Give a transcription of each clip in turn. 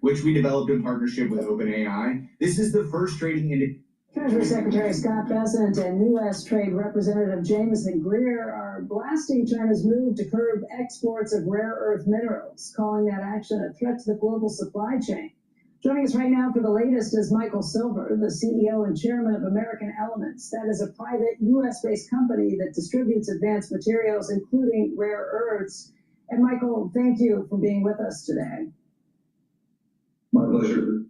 Which we developed in partnership with OpenAI. This is the first trading indicator. Treasury Secretary Scott Bessent and U.S. Trade Representative Jameson Greer are blasting China's move to curb exports of rare earth minerals, calling that action a threat to the global supply chain. Joining us right now for the latest is Michael Silver, the CEO and chairman of American Elements. That is a private U.S.-based company that distributes advanced materials, including rare earths. And Michael, thank you for being with us today. My pleasure.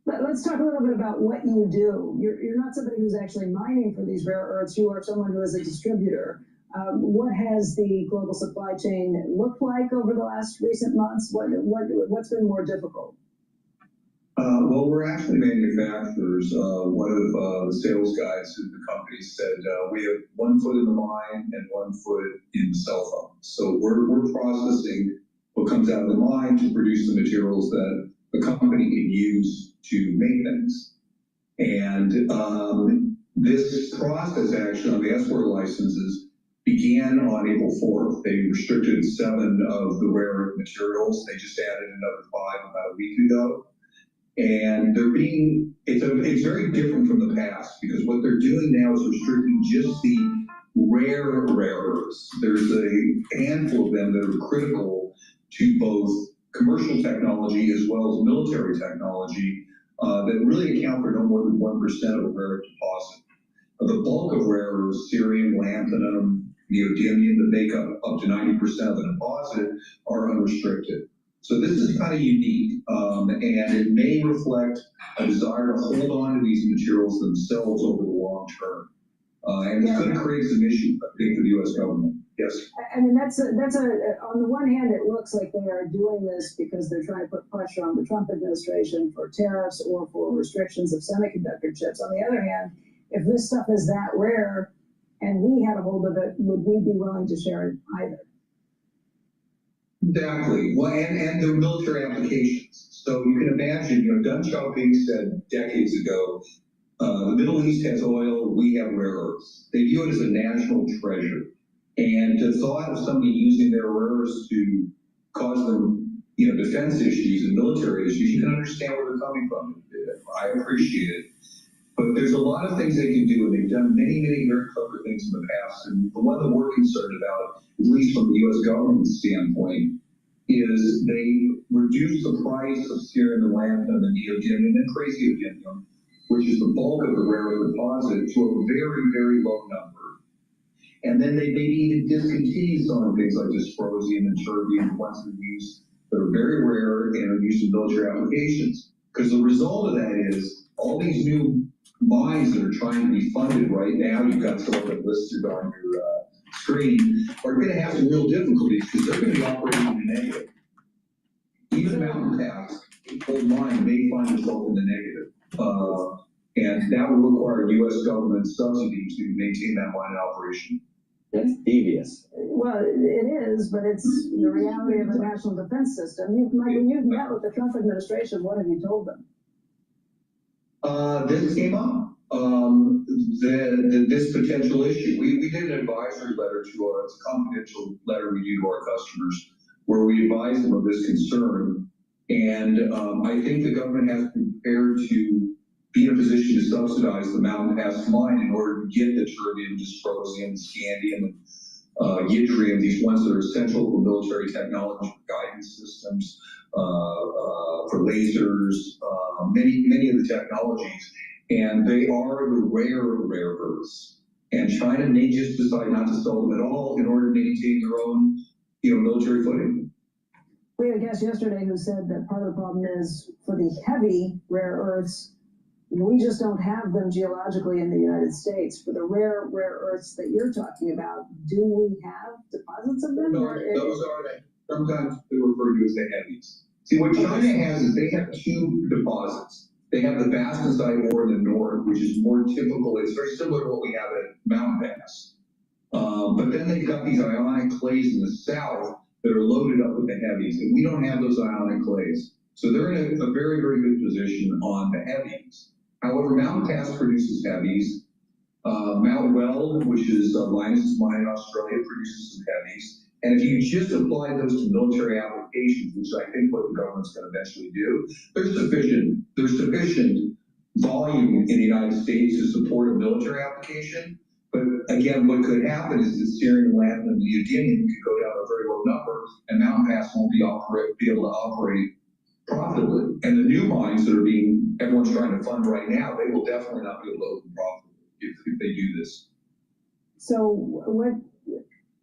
Let's talk a little bit about what you do. You're not somebody who's actually mining for these rare earths. You are someone who is a distributor. What has the global supply chain looked like over the last recent months? What's been more difficult? Well, we're actually manufacturers. One of the sales guys in the company said we have 1 foot in the mine and 1 foot in the cell phone. So we're processing what comes out of the mine to produce the materials that the company can use to make things. And this process actually on the export licenses began on April 4th. They restricted 7 of the rare earth materials. They just added another 5 about a week ago. And it's very different from the past because what they're doing now is restricting just the rare earths. There's a handful of them that are critical to both commercial technology as well as military technology that really account for no more than 1% of a rare earth deposit. The bulk of rare earths, cerium, lanthanum, neodymium, that make up to 90% of the deposit, are unrestricted. So this is kind of unique, and it may reflect a desire to hold on to these materials themselves over the long term. And it's going to create some issues, I think, for the U.S. government. Yes. I mean, that's on the one hand, it looks like they are doing this because they're trying to put pressure on the Trump administration for tariffs or for restrictions of semiconductor chips. On the other hand, if this stuff is that rare and we had a hold of it, would we be willing to share it either? Exactly. Well, and their military applications. So you can imagine, Deng Xiaoping said decades ago, the Middle East has oil, we have rare earths. They view it as a national treasure. And the thought of somebody using their rare earths to cause them, defense issues and military issues, you can understand where they're coming from. I appreciate it. But there's a lot of things they can do, and they've done many, many very clever things in the past. And the one that we're concerned about, at least from the U.S. government standpoint, is they reduce the price of cerium and lanthanum and neodymium and praseodymium, which is the bulk of the rare earth deposit, to a very, very low number. And then they maybe even discontinue some of things like dysprosium and terbium, ones that are used that are very rare and are used in military applications. Because the result of that is all these new mines that are trying to be funded right now, you've got some of them listed on your screen, are going to have some real difficulties because they're going to be operating in the negative. Even Mountain Pass, old mine, may find itself in the negative. And that will require U.S. government subsidy to maintain that mine in operation. That's devious. Well, it is, but it's the reality of the national defense system. When you've met with the Trump administration, what have you told them? This came up. This potential issue. We did an advisory letter to it's a confidential letter we do to our customers, where we advise them of this concern. And I think the government has been prepared to be in a position to subsidize the Mountain Pass mine in order to get the terbium, dysprosium, scandium, and yttrium, these ones that are essential for military technology, guidance systems, for lasers, many of the technologies. And they are the rare earths. And China may just decide not to sell them at all in order to maintain their own, military footing. We had a guest yesterday who said that part of the problem is for the heavy rare earths, we just don't have them geologically in the United States. For the rare earths that you're talking about, do we have deposits of them? No, those are sometimes they're referred to as the heavies. See, what China has is they have two deposits. They have the bastnasite ore in the north, which is more typical. It's very similar to what we have at Mountain Pass. But then they've got these ionic clays in the south that are loaded up with the heavies, and we don't have those ionic clays. So they're in a very, very good position on the heavies. However, Mountain Pass produces heavies. Mount Weld, which is Linus's mine in Australia, produces some heavies. And if you just apply those to military applications, which I think what the government's going to eventually do, there's sufficient volume in the United States to support a military application. But again, what could happen is that Syrian land and the Neodymium could go down a very low number, and Mountain Pass won't be able to operate profitably. And the new mines that are everyone's trying to fund right now, they will definitely not be able to open profitably if they do this. So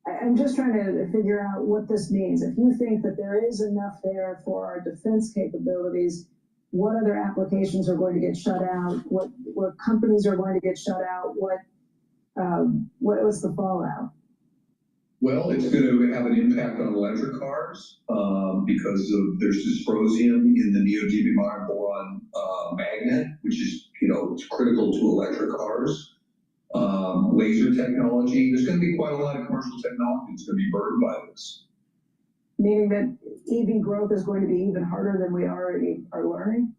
I'm just trying to figure out what this means. If you think that there is enough there for our defense capabilities, what other applications are going to get shut out? What companies are going to get shut out? What's the fallout? Well, it's going to have an impact on electric cars because there's dysprosium in the neodymium iron boron magnet, which is it's critical to electric cars. Laser technology. There's going to be quite a lot of commercial technology that's going to be burdened by this. Meaning that EV growth is going to be even harder than we already are learning?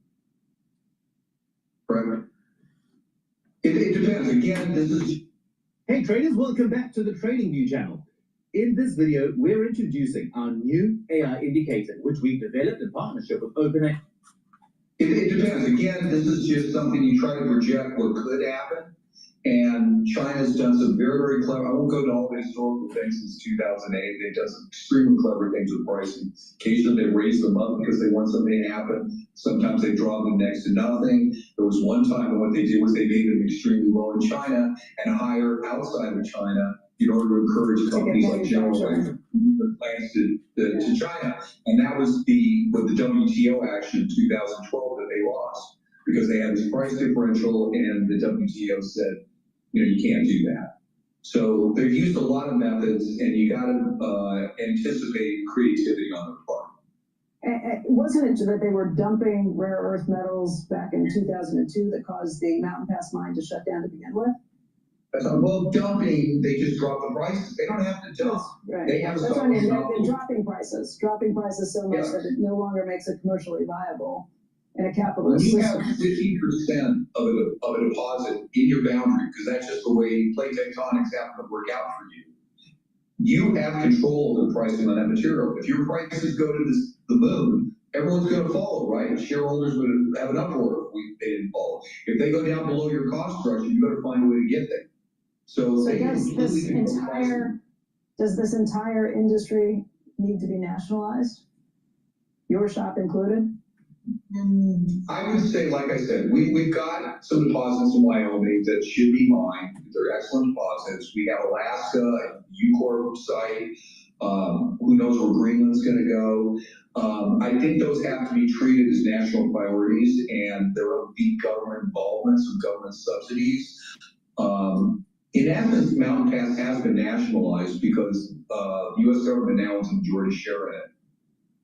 Correct. It depends. Again, this is... Hey traders, welcome back to the Trading View channel. In this video, we're introducing our new AI indicator, which we've developed in partnership with OpenAI. It depends. Again, this is just something you try to project what could happen. And China's done some very, very clever, I won't go to all the historical things since 2008. They've done some extremely clever things with pricing. Occasionally they raise them up because they want something to happen. Sometimes they drop them next to nothing. There was one time when what they did was they made them extremely low in China and higher outside of China in order to encourage companies like General Electric to move their plants to China. And that was with the WTO action in 2012 that they lost because they had this price differential and the WTO said, you can't do that. So they've used a lot of methods, and you got to anticipate creativity on their part. Wasn't it that they were dumping rare earth metals back in 2002 that caused the Mountain Pass mine to shut down to begin with? Well, dumping, they just drop the prices. They don't have to dump. Right. They have That's what I mean. They're dropping prices so much that it no longer makes it commercially viable. In a capitalist when you system. have 15% of a deposit in your boundary, because that's just the way plate tectonics happen to work out for you, you have control of the pricing on that material. If your prices go to the moon, everyone's going to follow, right? Shareholders would have an uproar if they didn't follow. If they go down below your cost structure, you got to find a way to get there. So does this entire industry need to be nationalized? Your shop included? I would say, like I said, we've got some deposits in Wyoming that should be mined. They're excellent deposits. We have Alaska, a UCorp site. Who knows where Greenland's going to go? I think those have to be treated as national priorities, and there will be government involvement, some government subsidies. In essence, Mountain Pass has been nationalized because the U.S. government now owns a majority share in it.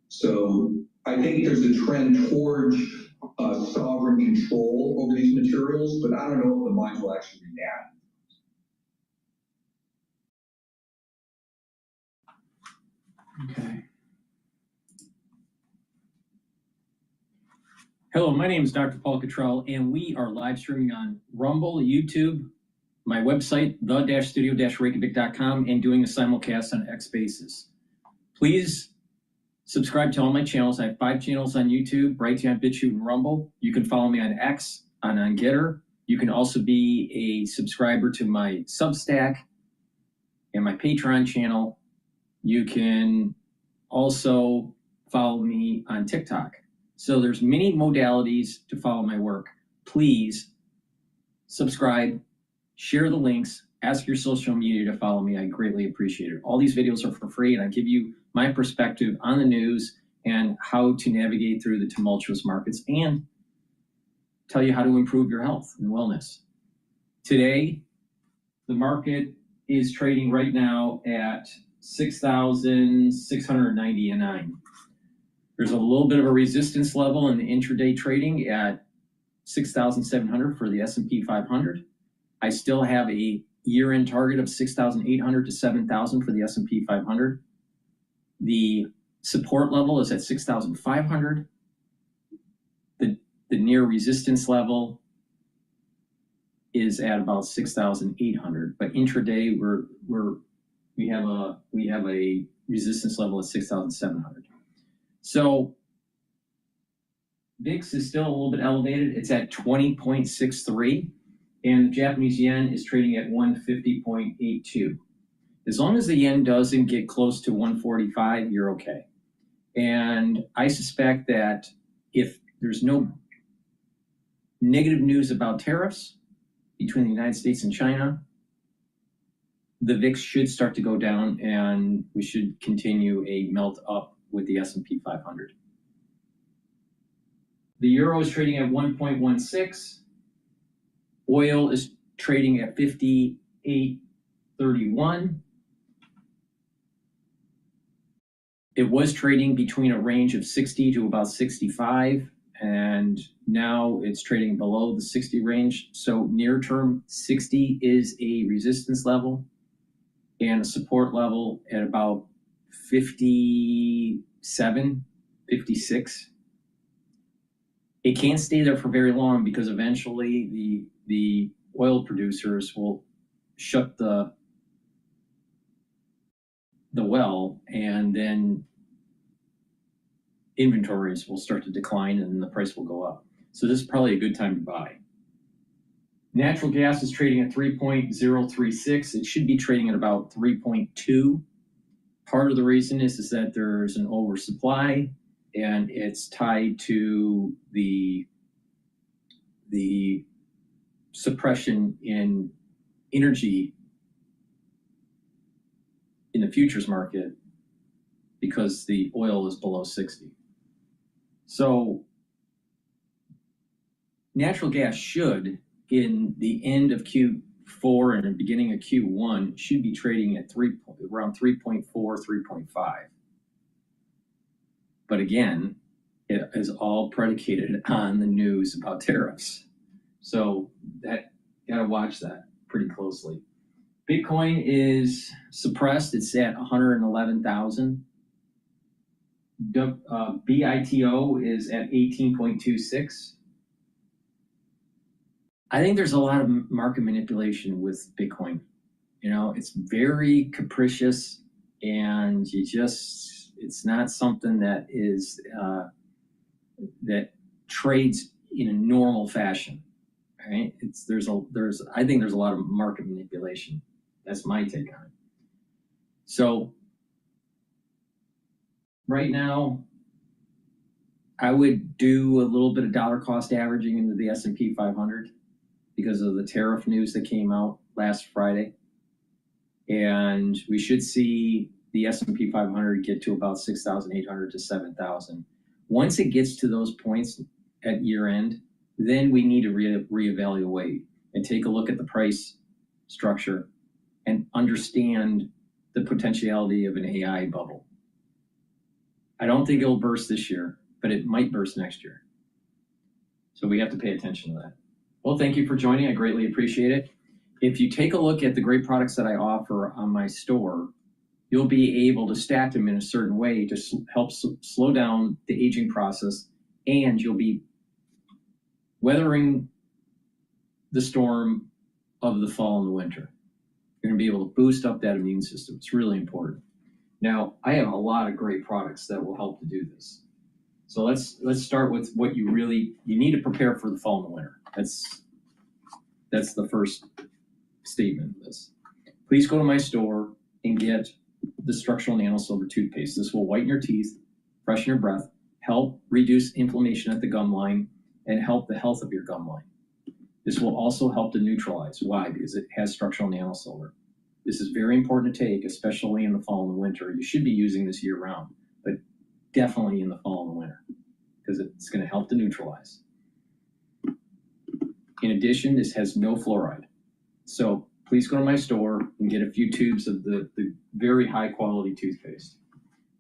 So I think there's a trend towards sovereign control over these materials, but I don't know if the mines will actually be that. Okay. Hello, my name is DrPaulCottrell, and we are live streaming on Rumble, YouTube, my website, the-studio-reykjavik.com, and doing a simulcast on X Spaces. Please subscribe to all my channels. I have 5 channels on YouTube, Brighteon, Bitchute, and Rumble. You can follow me on X and on GETTR. You can also be a subscriber to my Substack and my Patreon channel. You can also follow me on TikTok. So there's many modalities to follow my work. Please subscribe, share the links, ask your social media to follow me. I greatly appreciate it. All these videos are for free, and I give you my perspective on the news and how to navigate through the tumultuous markets and tell you how to improve your health and wellness. Today, the market is trading right now at 6,699. There's a little bit of a resistance level in the intraday trading at 6,700 for the S&P 500. I still have a year-end target of 6,800 to 7,000 for the S&P 500. The support level is at 6,500. The near resistance level is at about 6,800. But intraday, we have a resistance level of 6,700. So VIX is still a little bit elevated. It's at 20.63, and the Japanese yen is trading at 150.82. As long as the yen doesn't get close to 145, you're okay. And I suspect that if there's no negative news about tariffs between the United States and China, the VIX should start to go down, and we should continue a melt up with the S&P 500. The euro is trading at 1.16. Oil is trading at 58.31. It was trading between a range of 60 to about 65, and now it's trading below the 60 range. So near term, 60 is a resistance level and a support level at about 57, 56. It can't stay there for very long because eventually the oil producers will shut the well, and then inventories will start to decline and the price will go up. So this is probably a good time to buy. Natural gas is trading at 3.036. It should be trading at about 3.2. Part of the reason is that there's an oversupply, and it's tied to the suppression in energy in the futures market because the oil is below 60. So natural gas should, in the end of Q4 and the beginning of Q1, should be trading at around 3.4, 3.5. But again, it is all predicated on the news about tariffs. So that, you gotta watch that pretty closely. Bitcoin is suppressed. It's at 111,000. BITO is at 18.26. I think there's a lot of market manipulation with Bitcoin. You know, it's very capricious, and it's not something that is that trades in a normal fashion. Right? I think there's a lot of market manipulation. That's my take on it. So right now, I would do a little bit of dollar cost averaging into the S&P 500 because of the tariff news that came out last Friday. And we should see the S&P 500 get to about 6,800 to 7,000. Once it gets to those points at year end, then we need to reevaluate and take a look at the price structure and understand the potentiality of an AI bubble. I don't think it'll burst this year, but it might burst next year. So we have to pay attention to that. Well, thank you for joining. I greatly appreciate it. If you take a look at the great products that I offer on my store, you'll be able to stack them in a certain way to help slow down the aging process, and you'll be weathering the storm of the fall and the winter. You're going to be able to boost up that immune system. It's really important. Now, I have a lot of great products that will help to do this. So let's start with what you need to prepare for the fall and the winter. That's the first statement of this. Please go to my store and get the structural nanosilver toothpaste. This will whiten your teeth, freshen your breath, help reduce inflammation at the gum line, and help the health of your gum line. This will also help to neutralize. Why? Because it has structural nanosilver. This is very important to take, especially in the fall and the winter. You should be using this year round, but definitely in the fall and the winter, because it's going to help to neutralize. In addition, this has no fluoride. So please go to my store and get a few tubes of the very high quality toothpaste.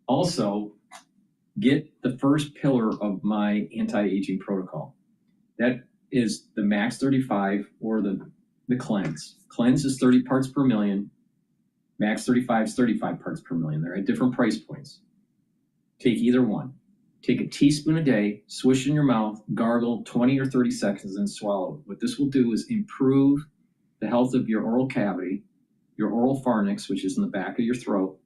Also, get the first pillar of my anti-aging protocol. That is the Max 35 or the Cleanse. Cleanse is 30 parts per million. Max 35 is 35 parts per million. They're at different price points. Take either one. Take a teaspoon a day, swish in your mouth, gargle 20 or 30 seconds, and swallow. What this will do is improve the health of your oral cavity, your oral pharynx, which is in the back of your throat,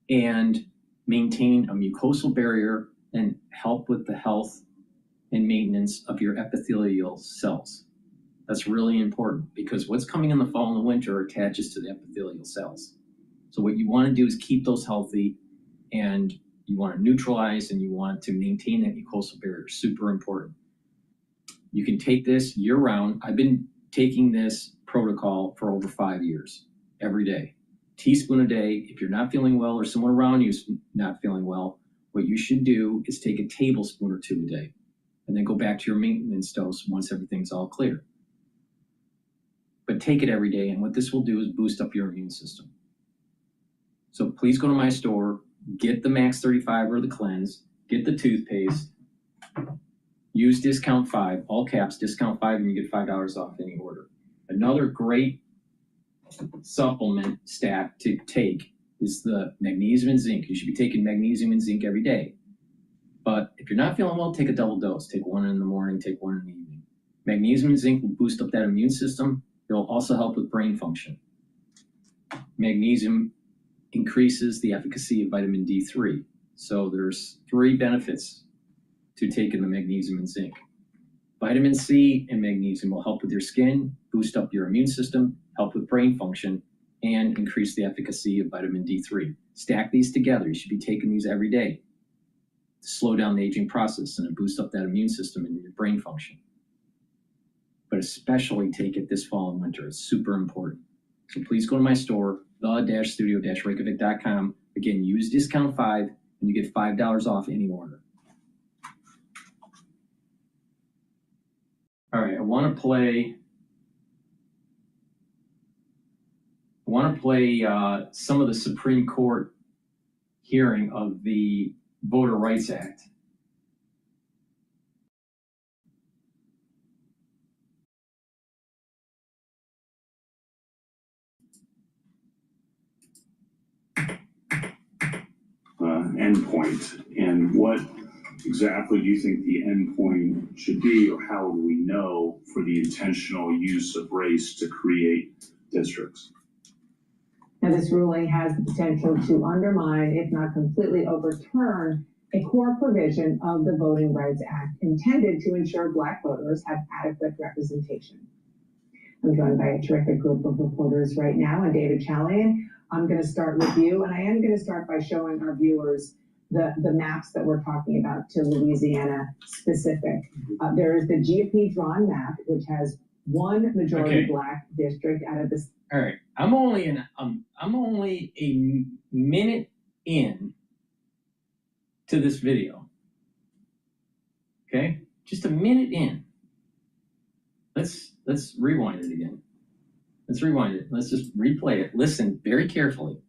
and maintain a mucosal barrier and help with the health and maintenance of your epithelial cells. That's really important because what's coming in the fall and the winter attaches to the epithelial cells. So what you want to do is keep those healthy, and you want to neutralize and you want to maintain that mucosal barrier. Super important. You can take this year round. I've been taking this protocol for over 5 years, every day. Teaspoon a day. If you're not feeling well or someone around you is not feeling well, what you should do is take a tablespoon or 2 a day and then go back to your maintenance dose once everything's all clear. But take it every day, and what this will do is boost up your immune system. So please go to my store, get the Max 35 or the Cleanse, get the toothpaste, use discount 5, all caps, discount 5, and you get $5 off any order. Another great supplement stack to take is the magnesium and zinc. You should be taking magnesium and zinc every day. But if you're not feeling well, take a double dose. Take one in the morning, take one in the evening. Magnesium and zinc will boost up that immune system. It'll also help with brain function. Magnesium increases the efficacy of vitamin D3. So there's 3 benefits to taking the magnesium and zinc. Vitamin C and magnesium will help with your skin, boost up your immune system, help with brain function, and increase the efficacy of vitamin D3. Stack these together. You should be taking these every day to slow down the aging process and to boost up that immune system and your brain function. But especially take it this fall and winter. It's super important. So please go to my store, the-studio-reykjavik.com. Again, use discount 5 and you get $5 off any order. All right, I want to play some of the Supreme Court hearing of the Voter Rights Act. Endpoint, and what exactly do you think the endpoint should be, or how do we know for the intentional use of race to create districts? Now, this ruling has the potential to undermine, if not completely overturn, a core provision of the Voting Rights Act intended to ensure Black voters have adequate representation. I'm joined by a terrific group of reporters right now, and David Chalian. I'm going to start with you, and I am going to start by showing our viewers the maps that we're talking about to Louisiana specific. There is the GOP drawn map, which has one majority Black district out of this. All right, I'm only a minute in to this video. Okay, just a minute in. Let's rewind it again. Let's rewind it. Let's just replay it. Listen very carefully.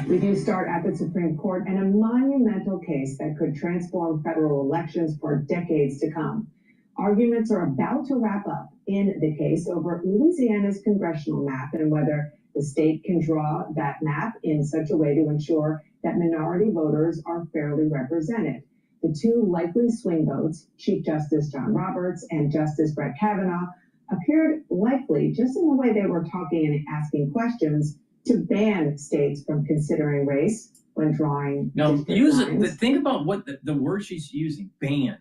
We do start at the Supreme Court and a monumental case that could transform federal elections for decades to come. Arguments are about to wrap up in the case over Louisiana's congressional map and whether The state can draw that map in such a way to ensure that minority voters are fairly represented. The two likely swing votes, Chief Justice John Roberts and Justice Brett Kavanaugh, appeared likely, just in the way they were talking and asking questions, to ban states from considering race when drawing. Now, think about what the word she's using, ban.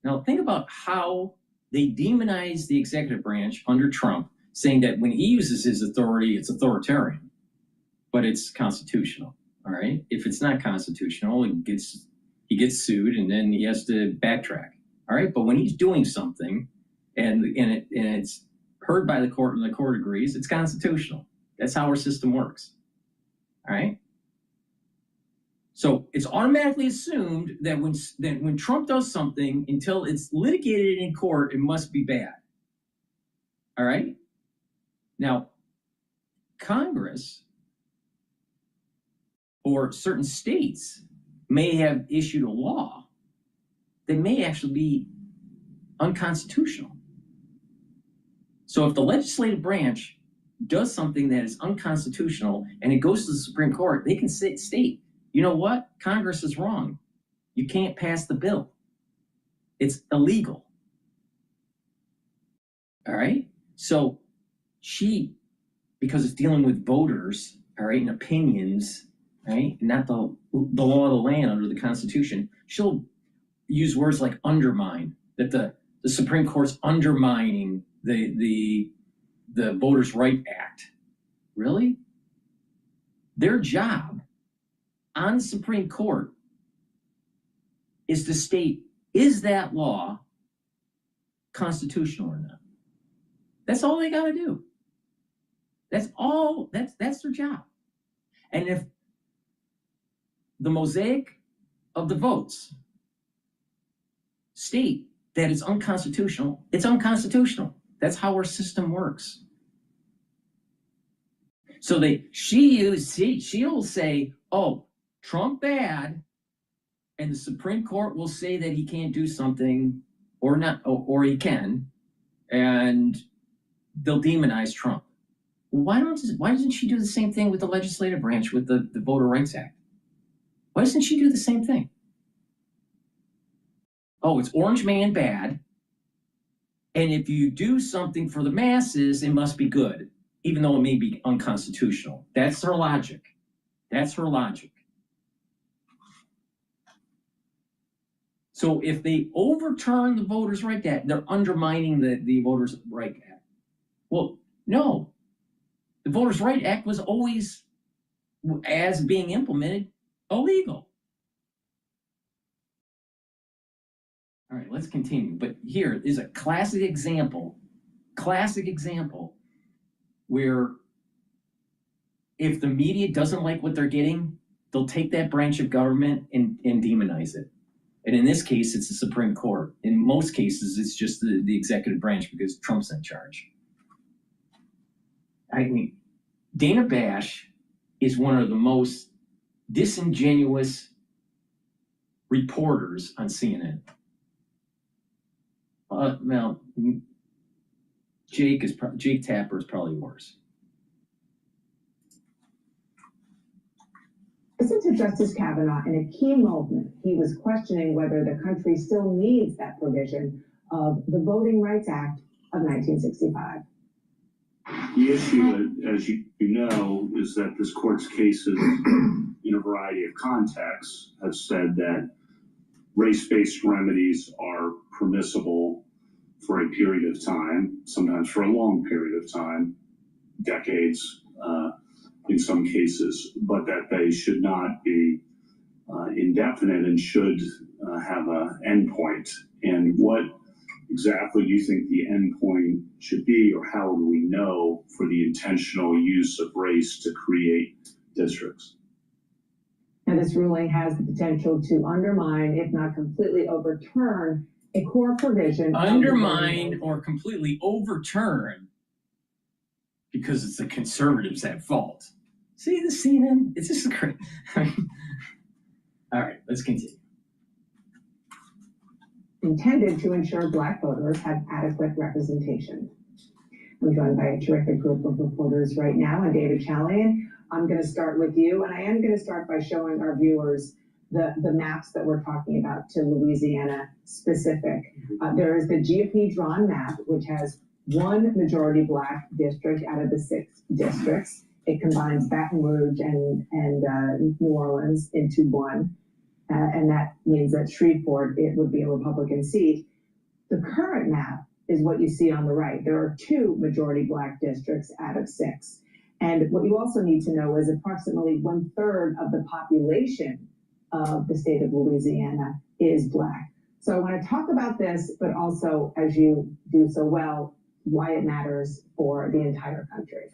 Now, think about how they demonize the executive branch under Trump, saying that when he uses his authority, it's authoritarian, but it's constitutional. All right. If it's not constitutional, he gets sued and then he has to backtrack. All right. But when he's doing something and it's heard by the court and the court agrees, it's constitutional. That's how our system works. All right. So it's automatically assumed that when Trump does something, until it's litigated in court, it must be bad. All right. Now, Congress or certain states may have issued a law that may actually be unconstitutional. So if the legislative branch does something that is unconstitutional and it goes to the Supreme Court, they can state, you know what? Congress is wrong. You can't pass the bill. It's illegal. All right? So because it's dealing with voters, all right, and opinions, right, not the law of the land under the Constitution, she'll use words like undermine, that the Supreme Court's undermining the Voters' Right Act. Really? Their job on the Supreme Court is to state, is that law constitutional or not? That's all they got to do. That's their job. And if the mosaic of the votes state that it's unconstitutional, it's unconstitutional. That's how our system works. So she'll say, oh, Trump bad, and the Supreme Court will say that he can't do something or not, or he can, and they'll demonize Trump. Why doesn't she do the same thing with the legislative branch with the Voter Rights Act? Why doesn't she do the same thing? Oh, it's orange man bad, and if you do something for the masses, it must be good, even though it may be unconstitutional. That's her logic. That's her logic. So if they overturn the Voters' Right Act, they're undermining the Voters' Right Act. Well, no. The Voters' Right Act was always, as being implemented, illegal. All right, let's continue. But here is a classic example where if the media doesn't like what they're getting, they'll take that branch of government and demonize it. And in this case, it's the Supreme Court. In most cases, it's just the executive branch because Trump's in charge. I mean, Dana Bash is one of the most disingenuous reporters on CNN. Now, Jake Tapper is probably worse. Listen to Justice Kavanaugh in a key moment. He was questioning whether the country still needs that provision of the Voting Rights Act of 1965. The issue, as you know, is that this court's cases in a variety of contexts have said that race-based remedies are permissible for a period of time, sometimes for a long period of time, decades in some cases, but that they should not be indefinite and should have an endpoint. And what exactly do you think the endpoint should be, or how do we know for the intentional use of race to create districts? Now, this ruling has the potential to undermine, if not completely overturn, a core provision. Undermine or completely overturn because it's the conservatives at fault. See the CNN? It's just great. All right, let's continue. Intended to ensure Black voters have adequate representation. I'm joined by a terrific group of reporters right now, and David Callahan. I'm going to start with you, and I am going to start by showing our viewers the maps that we're talking about to Louisiana specific. There is the GOP drawn map, which has one majority Black district out of the 6 districts. It combines Baton Rouge and New Orleans into one, and that means that Shreveport, it would be a Republican seat. The current map is what you see on the right. There are 2 majority Black districts out of 6. And what you also need to know is approximately 1/3 of the population of the state of Louisiana is Black. So I want to talk about this, but also, as you do so well, why it matters for the entire country.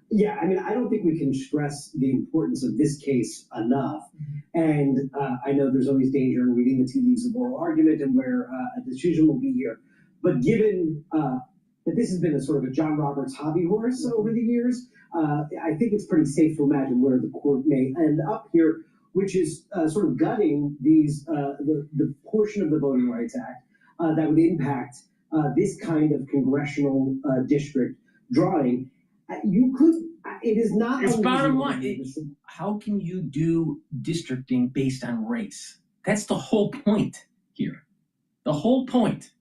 Yeah, I mean, I don't think we can stress the importance of this case enough. And I know there's always danger in reading the tea leaves of oral argument and where a decision will be here. But given that this has been a sort of a John Roberts hobby horse over the years, I think it's pretty safe to imagine where the court may end up here, which is sort of gutting these the portion of the Voting Rights Act that would impact this kind of congressional district drawing. You could, it is not. It's bottom line. How can you do districting based on race? That's the whole point here. The whole point.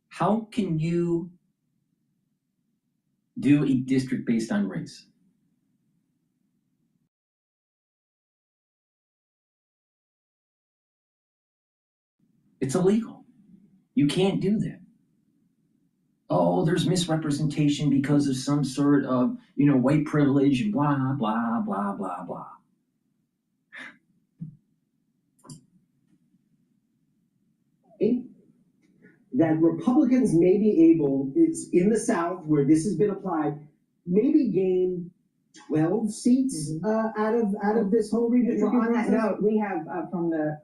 How can you do a district based on race? It's illegal. You can't do that. Oh, there's misrepresentation because of some sort of, white privilege and blah, blah, blah, blah, blah. That Republicans may be able, is in the South where this has been applied, maybe gain 12 seats out of this whole redistricting Well, on that process. note, we have from the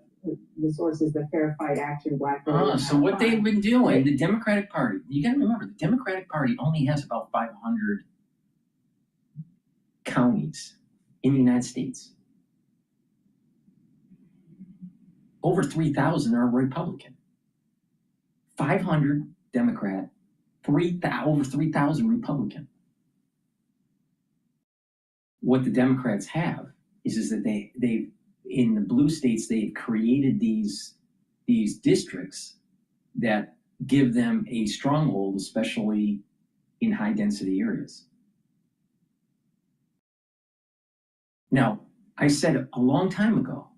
sources, the Fair Fight Action Black. So what they've been doing, the Democratic Party, you got to remember, the Democratic Party only has about 500 counties in the United States. Over 3,000 are Republican. 500 Democrat, over 3,000 Republican. What the Democrats have is that they've in the blue states, they've created these districts that give them a stronghold, especially in high density areas. Now, I said a long time ago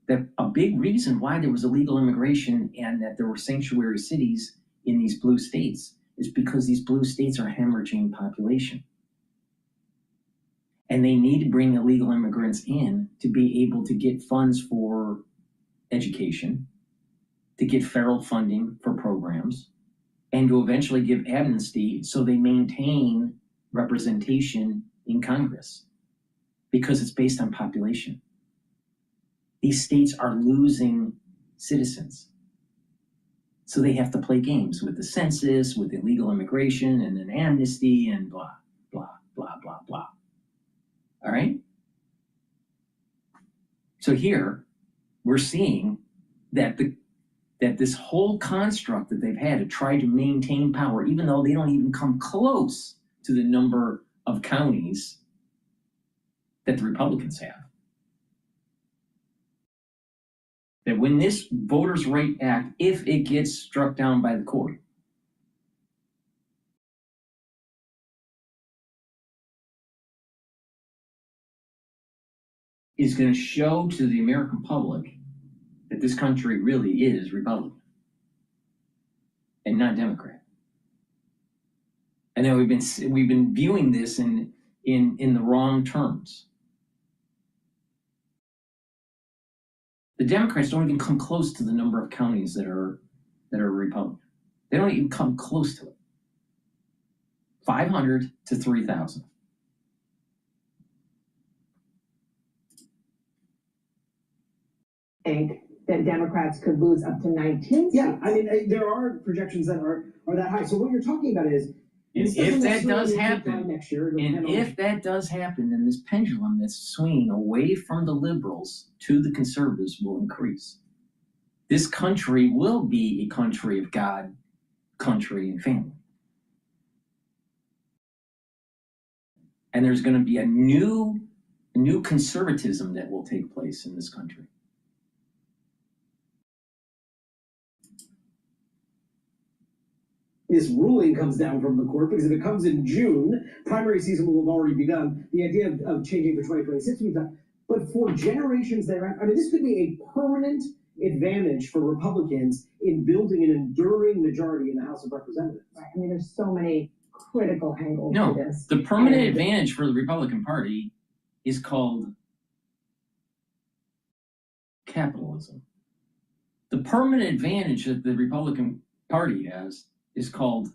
that a big reason why there was illegal immigration and that there were sanctuary cities in these blue states is because these blue states are hemorrhaging population. And they need to bring illegal immigrants in to be able to get funds for education, to get federal funding for programs, and to eventually give amnesty so they maintain representation in Congress, because it's based on population. These states are losing citizens. So they have to play games with the census, with illegal immigration, and an amnesty, and blah, blah, blah, blah, blah. All right? So here, we're seeing that this whole construct that they've had to try to maintain power, even though they don't even come close to the number of counties that the Republicans have, that when this Voters' Right Act, if it gets struck down by the court, is going to show to the American public that this country really is Republican and not Democrat. And then we've been viewing this in the wrong terms. The Democrats don't even come close to the number of counties that are Republican. They don't even come close to it. 500 to 3,000. Think that Democrats could lose up to 19 seats. Yeah, I mean, there are projections that are that high. So what you're talking about is, And if that does happen, next year, and if that does happen, then this pendulum that's swinging away from the liberals to the conservatives will increase. This country will be a country of God, country, and family. And there's going to be a new conservatism that will take place in this country. This ruling comes down from the court, because if it comes in June, primary season will have already begun. The idea of changing for 2026 will be done. But for generations thereafter, I mean, this could be a permanent advantage for Republicans in building an enduring majority in the House of Representatives. Right. I mean, there's so many critical angles No, to this. the permanent advantage for the Republican Party is called capitalism. The permanent advantage that the Republican Party has is called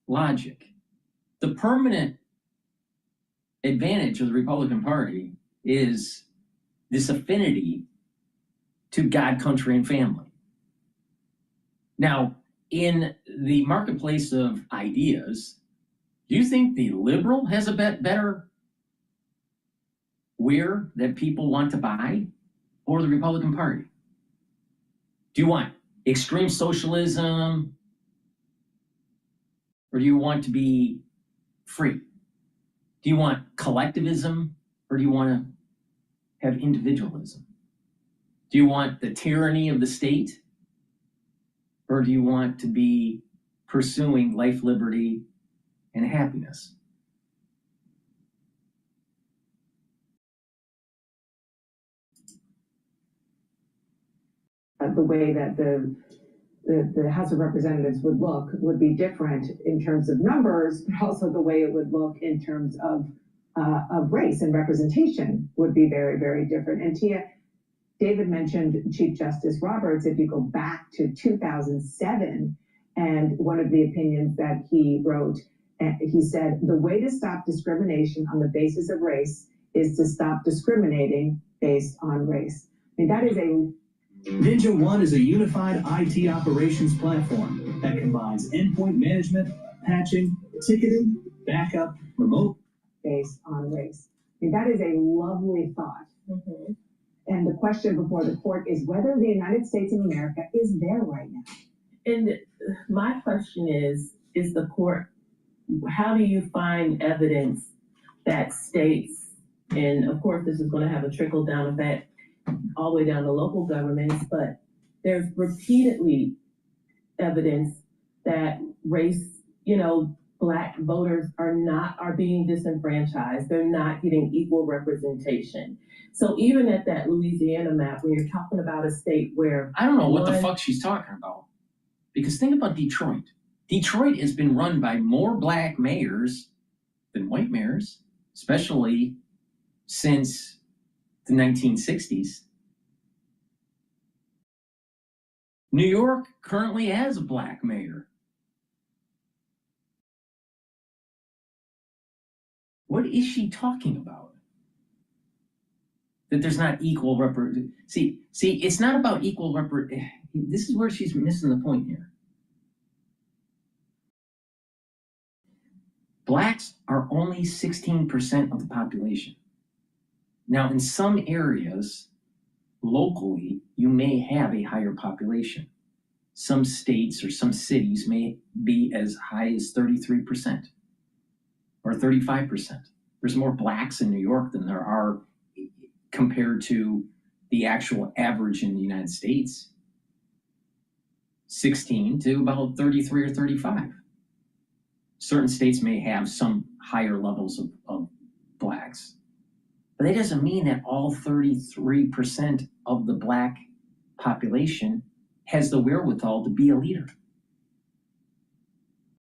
logic. The permanent advantage of the Republican Party is this affinity to God, country, and family. Now, in the marketplace of ideas, do you think the liberal has a better wear that people want to buy, or the Republican Party? Do you want extreme socialism, or do you want to be free? Do you want collectivism, or do you want to have individualism? Do you want the tyranny of the state, or do you want to be pursuing life, liberty, and happiness? The way that the House of Representatives would look would be different in terms of numbers, but also the way it would look in terms of race and representation would be very, very different. And Tia, David mentioned Chief Justice Roberts. If you go back to 2007, and one of the opinions that he wrote, he said, the way to stop discrimination on the basis of race is to stop discriminating based on race. I mean, that is a Ninja One is a unified IT operations platform that combines endpoint management, patching, ticketing, backup, remote. based on race. I mean, that is a lovely thought. Mm-hmm. And the question before the court is whether the United States of America is there right now. And my question is the court, how do you find evidence that states, and of course this is going to have a trickle down effect all the way down to local governments, but there's repeatedly evidence that race, Black voters are being disenfranchised. They're not getting equal representation. So even at that Louisiana map, when you're talking about a state where I don't know what the fuck she's talking about. Because think about Detroit. Detroit has been run by more Black mayors than white mayors, especially since the 1960s. New York currently has a Black mayor. What is she talking about? That there's not equal See, it's not about equal this is where she's missing the point here. Blacks are only 16% of the population. Now, in some areas, locally, you may have a higher population. Some states or some cities may be as high as 33% or 35%. There's more Blacks in New York than there are compared to the actual average in the United States. 16 to about 33 or 35. Certain states may have some higher levels of Blacks. But that doesn't mean that all 33% of the Black population has the wherewithal to be a leader.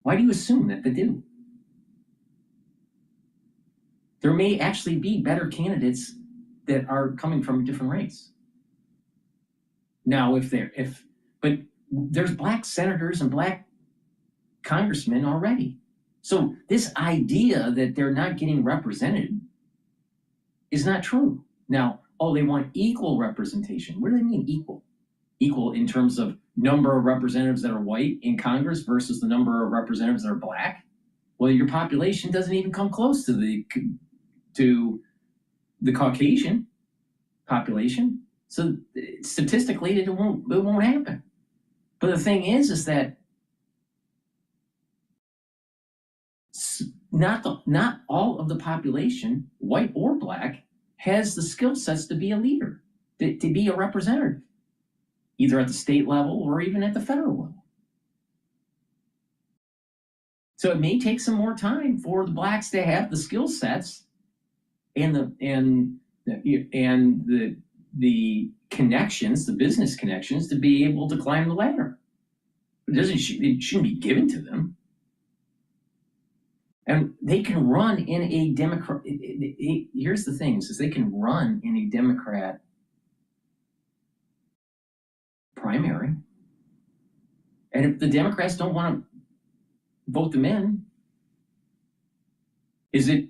Why do you assume that they do? There may actually be better candidates that are coming from a different race. Now, but there's Black senators and Black congressmen already. So this idea that they're not getting represented is not true. Now, they want equal representation. What do they mean equal? Equal in terms of number of representatives that are white in Congress versus the number of representatives that are Black? Well, your population doesn't even come close to the Caucasian population. So statistically, it won't happen. But the thing is that not all of the population, white or black, has the skill sets to be a leader, to be a representative, either at the state level or even at the federal level. So it may take some more time for the blacks to have the skill sets and the connections, the business connections, to be able to climb the ladder. It shouldn't be given to them. And they can run in a Democrat. Here's the thing: is they can run in a Democrat primary, and if the Democrats don't want to vote them in, is it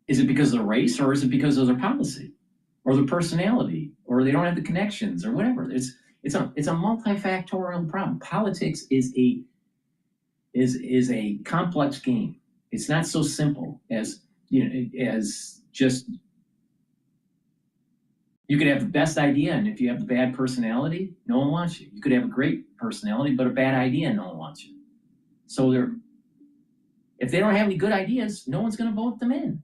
because of their race, or is it because of their policy, or their personality, or they don't have the connections, or whatever? It's a multifactorial problem. Politics is a complex game. It's not so simple as, as just, you could have the best idea, and if you have the bad personality, no one wants you. You could have a great personality, but a bad idea, and no one wants you. So if they don't have any good ideas, no one's going to vote them in.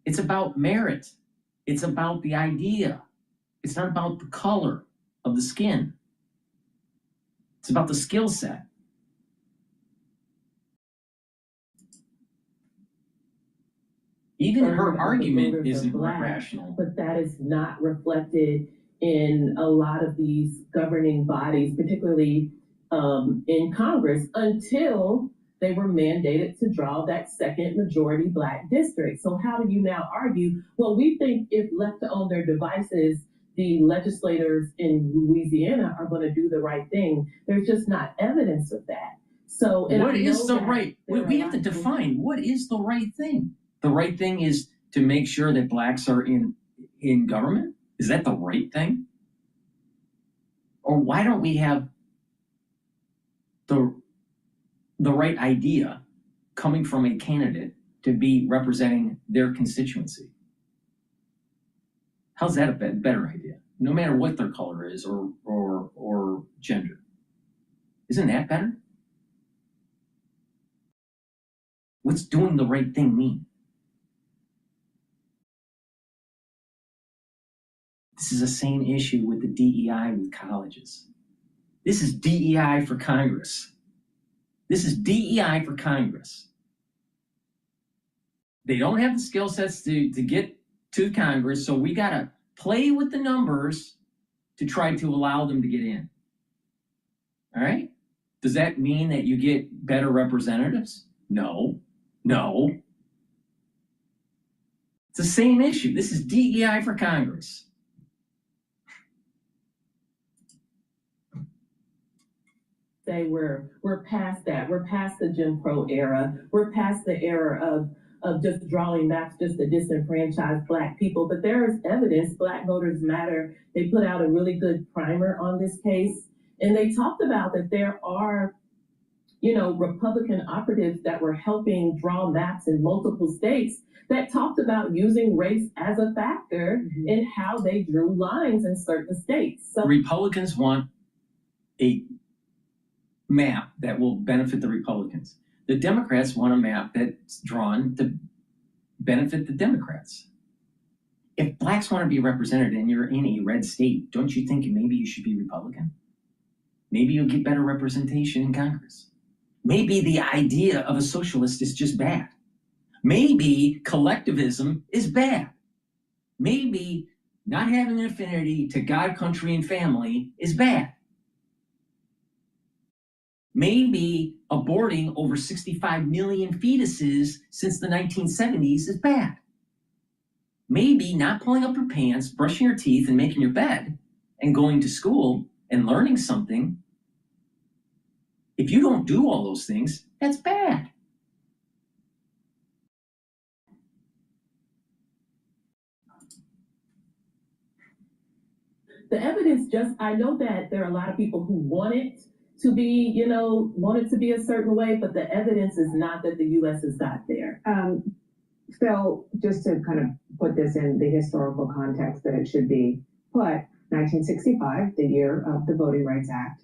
It's about merit. It's about the idea. It's not about the color of the skin. It's about the skill set. Even her argument isn't rational. But that is not reflected in a lot of these governing bodies, particularly in Congress, until they were mandated to draw that second majority black district. So how do you now argue, well, we think if left to own their devices, the legislators in Louisiana are going to do the right thing? There's just not evidence of that. So what is the right? We have to define what is the right thing. The right thing is to make sure that blacks are in government? Is that the right thing? Or why don't we have the right idea coming from a candidate to be representing their constituency? How's that a better idea? No matter what their color is or gender. Isn't that better? What's doing the right thing mean? This is the same issue with the DEI with colleges. This is DEI for Congress. This is DEI for Congress. They don't have the skill sets to get to Congress, so we got to play with the numbers to try to allow them to get in. All right? Does that mean that you get better representatives? No. No. It's the same issue. This is DEI for Congress. Say we're past that. We're past the Jim Crow era. We're past the era of just drawing maps just to disenfranchise black people. But there is evidence. Black Voters Matter, they put out a really good primer on this case. And they talked about that there are, Republican operatives that were helping draw maps in multiple states that talked about using race as a factor in how they drew lines in certain states. So Republicans want a map that will benefit the Republicans. The Democrats want a map that's drawn to benefit the Democrats. If blacks want to be represented and you're in a red state, don't you think maybe you should be Republican? Maybe you'll get better representation in Congress. Maybe the idea of a socialist is just bad. Maybe collectivism is bad. Maybe not having an affinity to God, country, and family is bad. Maybe aborting over 65 million fetuses since the 1970s is bad. Maybe not pulling up your pants, brushing your teeth, and making your bed, and going to school and learning something. If you don't do all those things, that's bad. the evidence I know that there are a lot of people who want it to be, want it to be a certain way, but the evidence is not that the U.S. has got there. Phil, just to kind of put this in the historical context that it should be put, 1965, the year of the Voting Rights Act,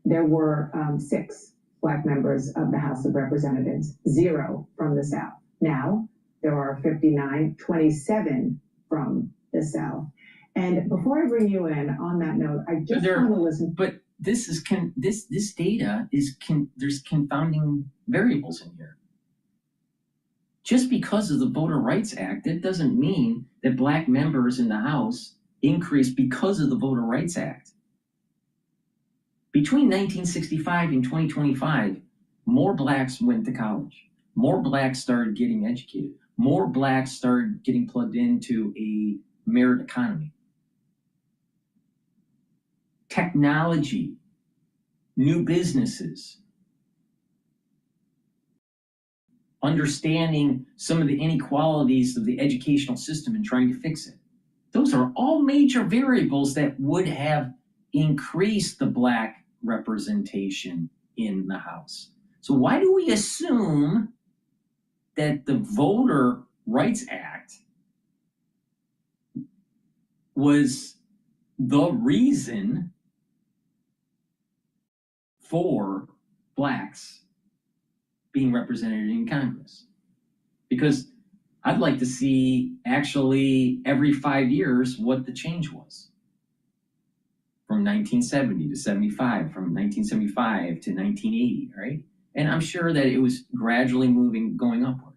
there were 6 Black members of the House of Representatives, 0 from the South. Now, there are 59, 27 from the South. And before I bring you in on that note, I just want to listen. But this data is there's confounding variables in here. Just because of the Voter Rights Act, that doesn't mean that Black members in the House increased because of the Voter Rights Act. Between 1965 and 2025, more Blacks went to college. More Blacks started getting educated. More Blacks started getting plugged into a merit economy. Technology, new businesses, understanding some of the inequalities of the educational system and trying to fix it. Those are all major variables that would have increased the Black representation in the House. So why do we assume that the Voter Rights Act was the reason for Blacks being represented in Congress? Because I'd like to see actually every 5 years what the change was. From 1970 to 75, from 1975 to 1980, right? And I'm sure that it was gradually going upward.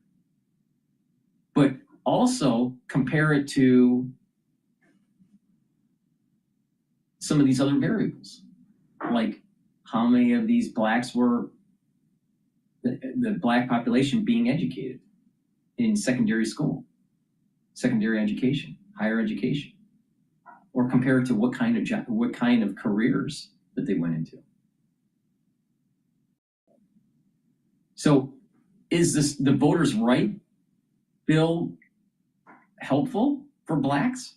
But also compare it to some of these other variables, like how many of these Blacks were the Black population being educated in secondary school, secondary education, higher education, or compare it to what kind of careers that they went into. So is the Voters' Right bill helpful for Blacks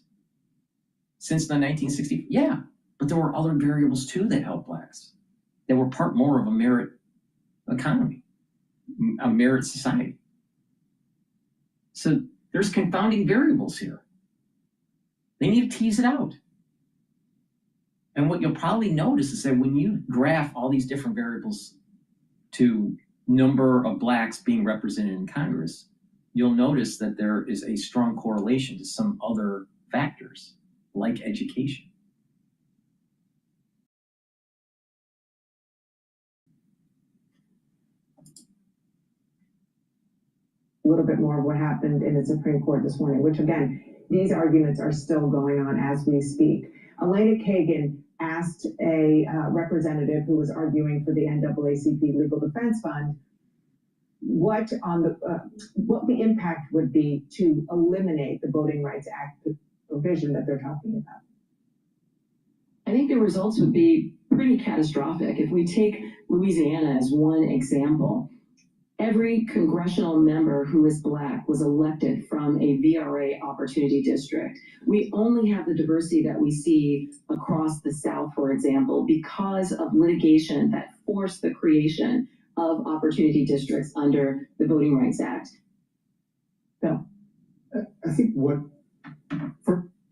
since the 1960s? Yeah, but there were other variables too that helped Blacks, that were part more of a merit economy, a merit society. So there's confounding variables here. They need to tease it out. And what you'll probably notice is that when you graph all these different variables to number of Blacks being represented in Congress, you'll notice that there is a strong correlation to some other factors, like education. A little bit more of what happened in the Supreme Court this morning, which again, these arguments are still going on as we speak. Elena Kagan asked a representative who was arguing for the NAACP Legal Defense Fund what the impact would be to eliminate the Voting Rights Act provision that they're talking about. I think the results would be pretty catastrophic. If we take Louisiana as one example, every congressional member who is Black was elected from a VRA opportunity district. We only have the diversity that we see across the South, for example, because of litigation that forced the creation of opportunity districts under the Voting Rights Act. Bill. I think what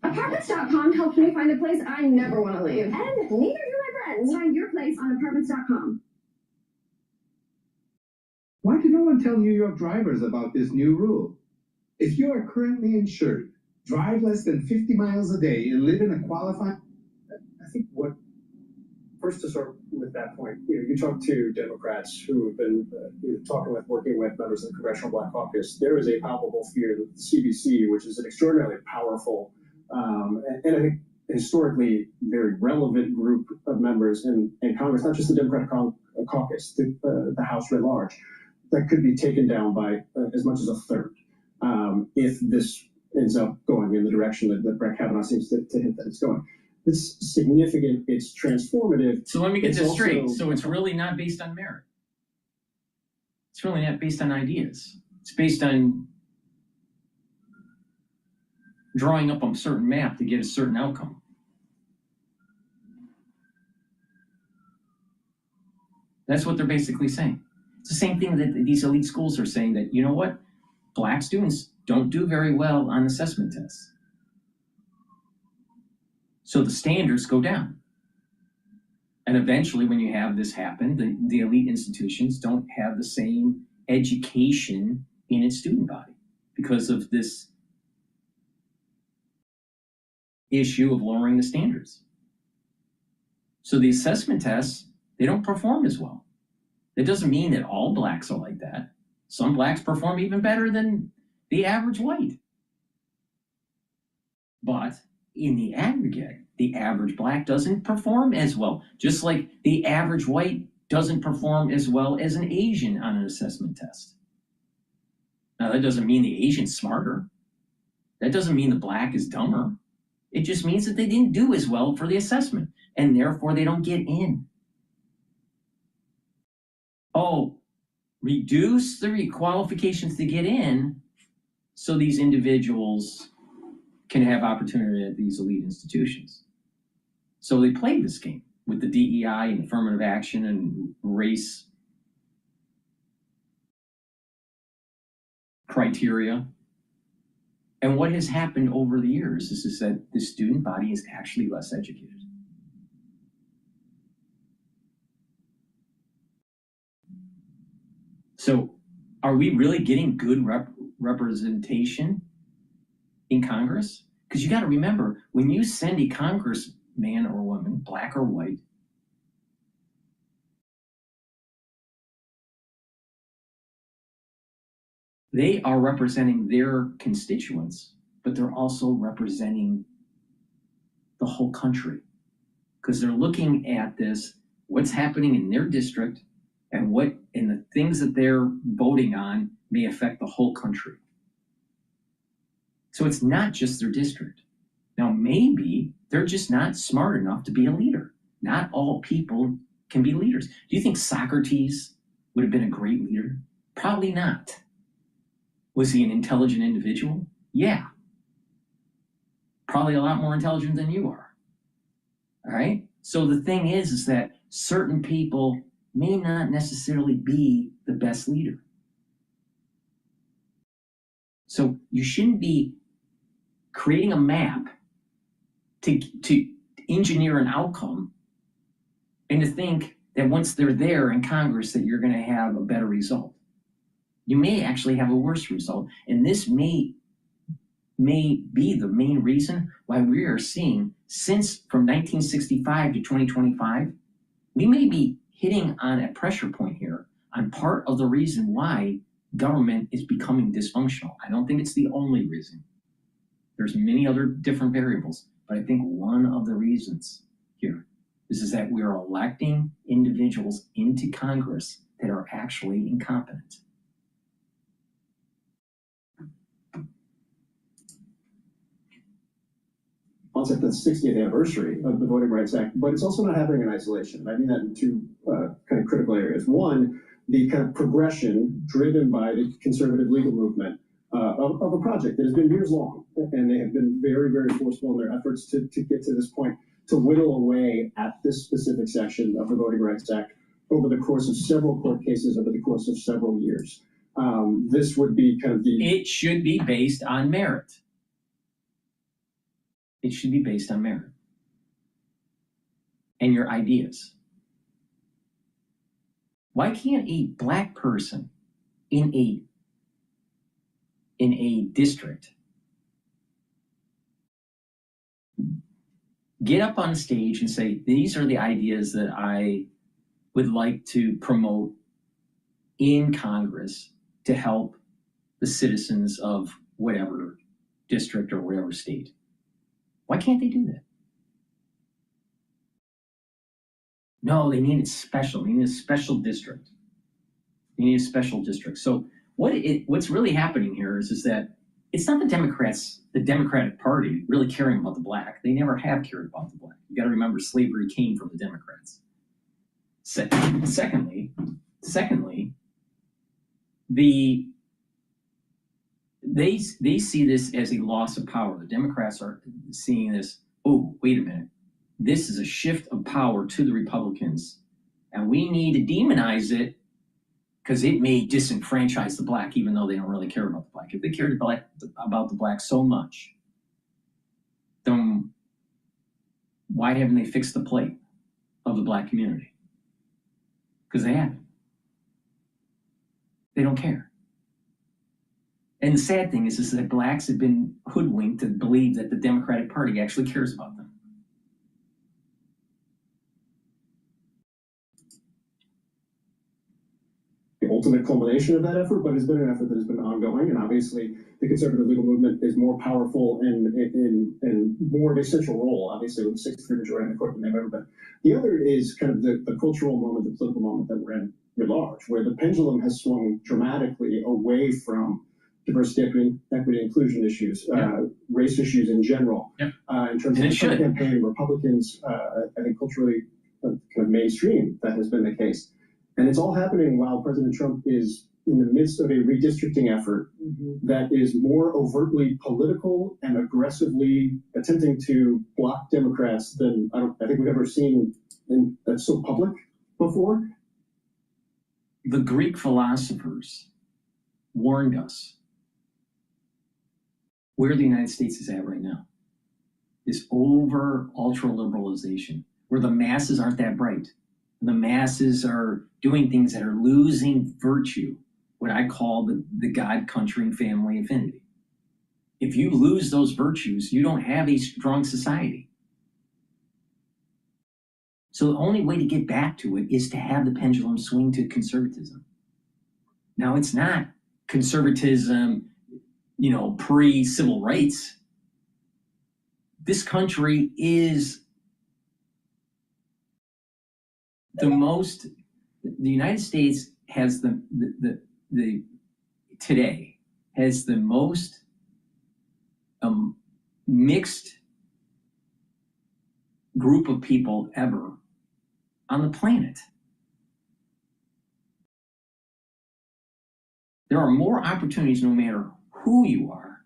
Apartments.com helped me find a place I never want to leave. And neither do my friends. Find your place on Apartments.com. Why did no one tell New York drivers about this new rule? If you are currently insured, drive less than 50 miles a day, and live in a qualified... I think first to start with that point, you talk to Democrats who have been working with members of the Congressional Black Caucus. There is a palpable fear that the CBC, which is an extraordinarily powerful and I think historically very relevant group of members in Congress, not just the Democratic caucus, the House writ large, that could be taken down by as much as a third if this ends up going in the direction that Brett Kavanaugh seems to hint that it's going. It's significant, it's transformative. So let me get this straight. So it's really not based on merit. It's really not based on ideas. It's based on drawing up a certain map to get a certain outcome. That's what they're basically saying. It's the same thing that these elite schools are saying, that, you know what, Black students don't do very well on assessment tests. So the standards go down. And eventually, when you have this happen, the elite institutions don't have the same education in its student body because of this issue of lowering the standards. So the assessment tests, they don't perform as well. That doesn't mean that all blacks are like that. Some blacks perform even better than the average white. But in the aggregate, the average black doesn't perform as well, just like the average white doesn't perform as well as an Asian on an assessment test. Now, that doesn't mean the Asian's smarter. That doesn't mean the black is dumber. It just means that they didn't do as well for the assessment, and therefore they don't get in. Oh, reduce the qualifications to get in so these individuals can have opportunity at these elite institutions. So they played this game with the DEI and affirmative action and race criteria. And what has happened over the years is that the student body is actually less educated. So are we really getting good representation in Congress? Because you got to remember, when you send a congressman or woman, black or white, they are representing their constituents, but they're also representing the whole country. Because they're looking at this, what's happening in their district, and the things that they're voting on may affect the whole country. So it's not just their district. Now, maybe they're just not smart enough to be a leader. Not all people can be leaders. Do you think Socrates would have been a great leader? Probably not. Was he an intelligent individual? Yeah. Probably a lot more intelligent than you are. All right? So the thing is that certain people may not necessarily be the best leader. So you shouldn't be creating a map to engineer an outcome and to think that once they're there in Congress that you're going to have a better result. You may actually have a worse result. And this may be the main reason why we are seeing, since from 1965 to 2025, we may be hitting on a pressure point here on part of the reason why government is becoming dysfunctional. I don't think it's the only reason. There's many other different variables, but I think one of the reasons here is that we are electing individuals into Congress that are actually incompetent. It's like the 60th anniversary of the Voting Rights Act, but it's also not happening in isolation. I mean that in two kind of critical areas. One, the kind of progression driven by the conservative legal movement of a project that has been years long, and they have been very, very forceful in their efforts to get to this point, to whittle away at this specific section of the Voting Rights Act over the course of several court cases over the course of several years. This would be kind of the... It should be based on merit. It should be based on merit and your ideas. Why can't a black person in a district get up on stage and say, these are the ideas that I would like to promote in Congress to help the citizens of whatever district or whatever state? Why can't they do that? No, they need it special. They need a special district. They need a special district. So what's really happening here is that it's not the Democratic Party really caring about the black. They never have cared about the black. You got to remember, slavery came from the Democrats. Secondly, they see this as a loss of power. The Democrats are seeing this, oh, wait a minute. This is a shift of power to the Republicans, and we need to demonize it because it may disenfranchise the black, even though they don't really care about the black. If they cared about the black so much, then why haven't they fixed the plight of the Black community. Because they haven't. They don't care. And the sad thing is that Blacks have been hoodwinked to believe that the Democratic Party actually cares about them. The ultimate culmination of that effort, but it's been an effort that has been ongoing, and obviously the conservative legal movement is more powerful and more of a central role, obviously, with the 63 majority in the court than they've ever been. The other is kind of the cultural moment, the political moment that we're in at large, where the pendulum has swung dramatically away from diversity, equity, inclusion issues, race issues in general, in terms of the Trump campaign, Republicans, I think culturally kind of mainstream, that has been the case. And it's all happening while President Trump is in the midst of a redistricting effort that is more overtly political and aggressively attempting to block Democrats than I think we've ever seen that's so public before. The Greek philosophers warned us where the United States is at right now. This ultra-liberalization, where the masses aren't that bright. The masses are doing things that are losing virtue, what I call the God, country, and family affinity. If you lose those virtues, you don't have a strong society. So the only way to get back to it is to have the pendulum swing to conservatism. Now, it's not conservatism, pre-civil rights. This country is the United States has today has the most mixed group of people ever on the planet. There are more opportunities no matter who you are,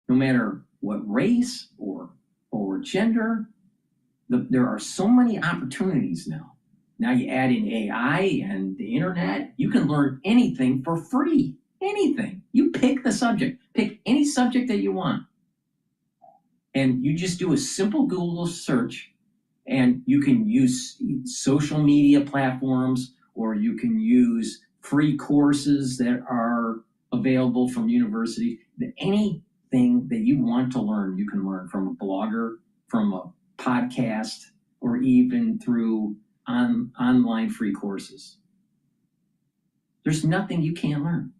no matter what race or gender. There are so many opportunities now. Now you add in AI and the internet, you can learn anything for free. Anything. You pick the subject. Pick any subject that you want. And you just do a simple Google search, and you can use social media platforms, or you can use free courses that are available from universities. Anything that you want to learn, you can learn from a blogger, from a podcast, or even through online free courses. There's nothing you can't learn.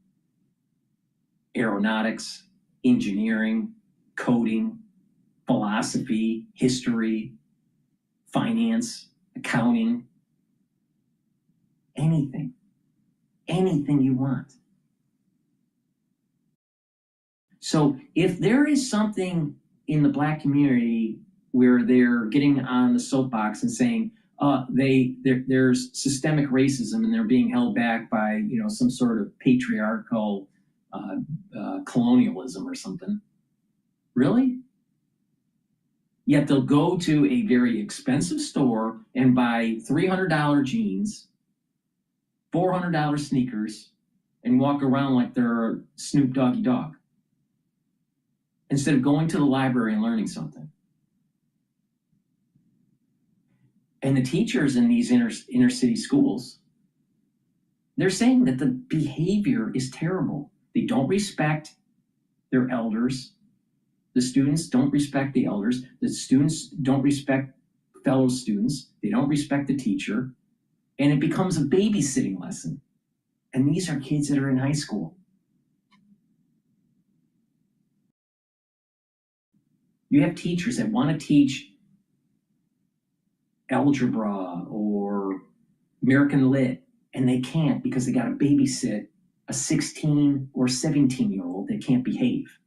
Aeronautics, engineering, coding, philosophy, history, finance, accounting, anything you want. So if there is something in the Black community where they're getting on the soapbox and saying there's systemic racism and they're being held back by some sort of patriarchal colonialism or something, really? Yet they'll go to a very expensive store and buy $300 jeans, $400 sneakers, and walk around like they're Snoop Doggy Dogg, instead of going to the library and learning something. And the teachers in these inner city schools, they're saying that the behavior is terrible. They don't respect their elders. The students don't respect the elders. The students don't respect fellow students. They don't respect the teacher. And it becomes a babysitting lesson. And these are kids that are in high school. You have teachers that want to teach algebra or American Lit, and they can't because they got to babysit a 16 or 17-year-old that can't behave.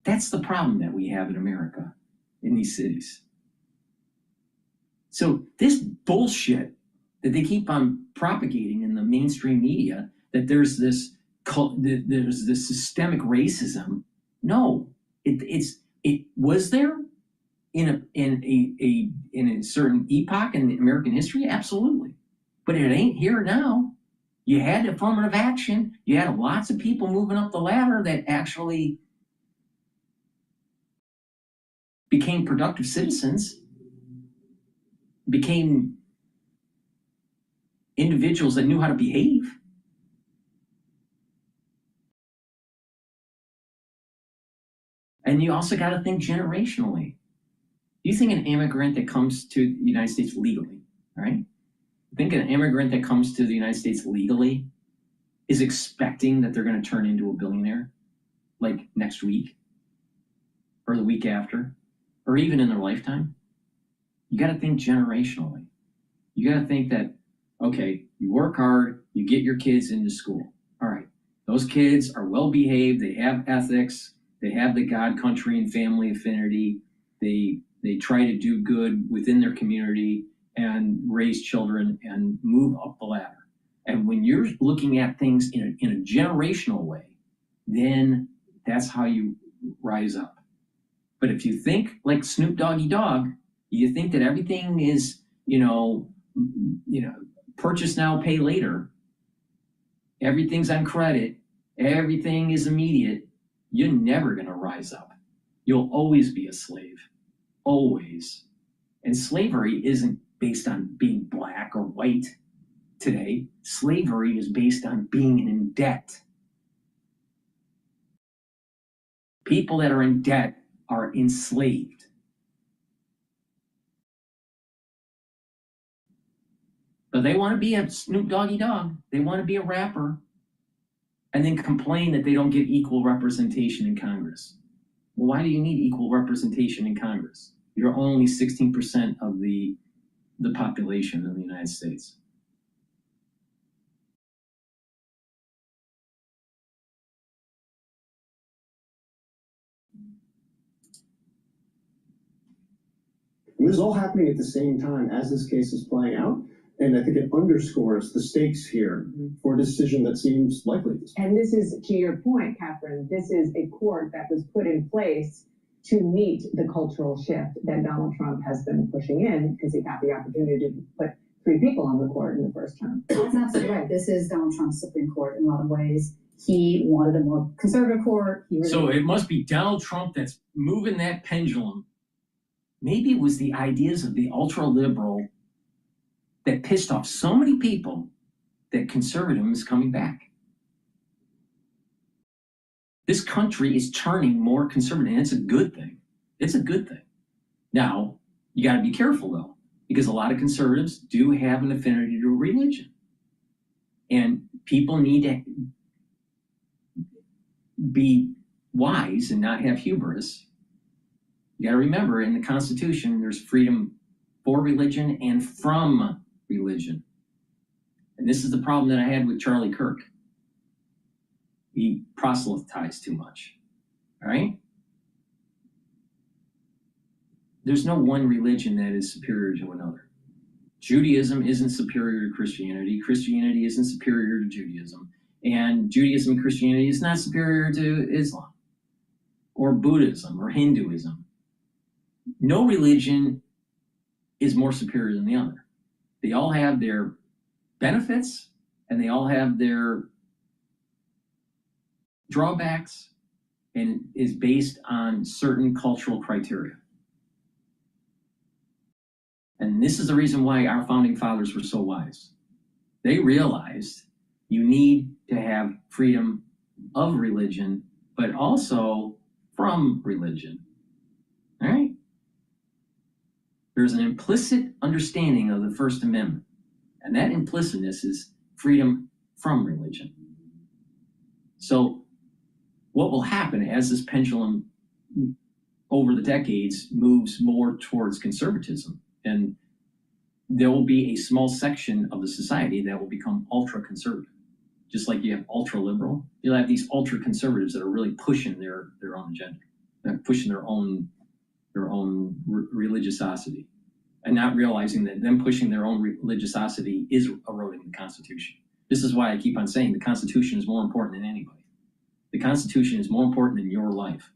That's the problem that we have in America, in these cities. So this bullshit that they keep on propagating in the mainstream media, that there's this systemic racism. No, it was there in a certain epoch in American history, absolutely, but it ain't here now. You had affirmative action. You had lots of people moving up the ladder that actually became productive citizens, became individuals that knew how to behave. And you also got to think generationally. You think an immigrant that comes to the United States legally, right? Think an immigrant that comes to the United States legally is expecting that they're going to turn into a billionaire like next week or the week after or even in their lifetime? You got to think generationally. You got to think that, okay, you work hard, you get your kids into school. All right, those kids are well behaved, they have ethics, they have the God, country, and family affinity. They try to do good within their community and raise children and move up the ladder. And when you're looking at things in a generational way, then that's how you rise up. But if you think like Snoop Doggy Dogg, you think that everything is, purchase now, pay later. Everything's on credit. Everything is immediate. You're never going to rise up. You'll always be a slave. Always. And slavery isn't based on being black or white today. Slavery is based on being in debt. People that are in debt are enslaved. But they want to be a Snoop Doggy Dogg. They want to be a rapper and then complain that they don't get equal representation in Congress. Well, why do you need equal representation in Congress? You're only 16% of the population of the United States. And this is all happening at the same time as this case is playing out. And I think it underscores the stakes here for a decision that seems likely. And this is, to your point, Catherine, this is a court that was put in place to meet the cultural shift that Donald Trump has been pushing in because he got the opportunity to put 3 people on the court in the first term. That's absolutely right. This is Donald Trump's Supreme Court in a lot of ways. He wanted a more conservative court. So it must be Donald Trump that's moving that pendulum. Maybe it was the ideas of the ultra-liberal that pissed off so many people that conservatism is coming back. This country is turning more conservative, and it's a good thing. It's a good thing. Now, you got to be careful, though, because a lot of conservatives do have an affinity to religion. And people need to be wise and not have hubris. You got to remember, in the Constitution, there's freedom for religion and from religion. And this is the problem that I had with Charlie Kirk. He proselytized too much, all right? There's no one religion that is superior to another. Judaism isn't superior to Christianity. Christianity isn't superior to Judaism. And Judaism and Christianity is not superior to Islam or Buddhism or Hinduism. No religion is more superior than the other. They all have their benefits and they all have their drawbacks, and is based on certain cultural criteria. And this is the reason why our founding fathers were so wise. They realized you need to have freedom of religion, but also from religion. All right? There's an implicit understanding of the First Amendment, and that implicitness is freedom from religion. So what will happen as this pendulum over the decades moves more towards conservatism, and there will be a small section of the society that will become ultra-conservative. Just like you have ultra-liberal, you'll have these ultra-conservatives that are really pushing their own agenda. They're pushing their own religiosity, and not realizing that them pushing their own religiosity is eroding the Constitution. This is why I keep on saying the Constitution is more important than anybody. The Constitution is more important than your life,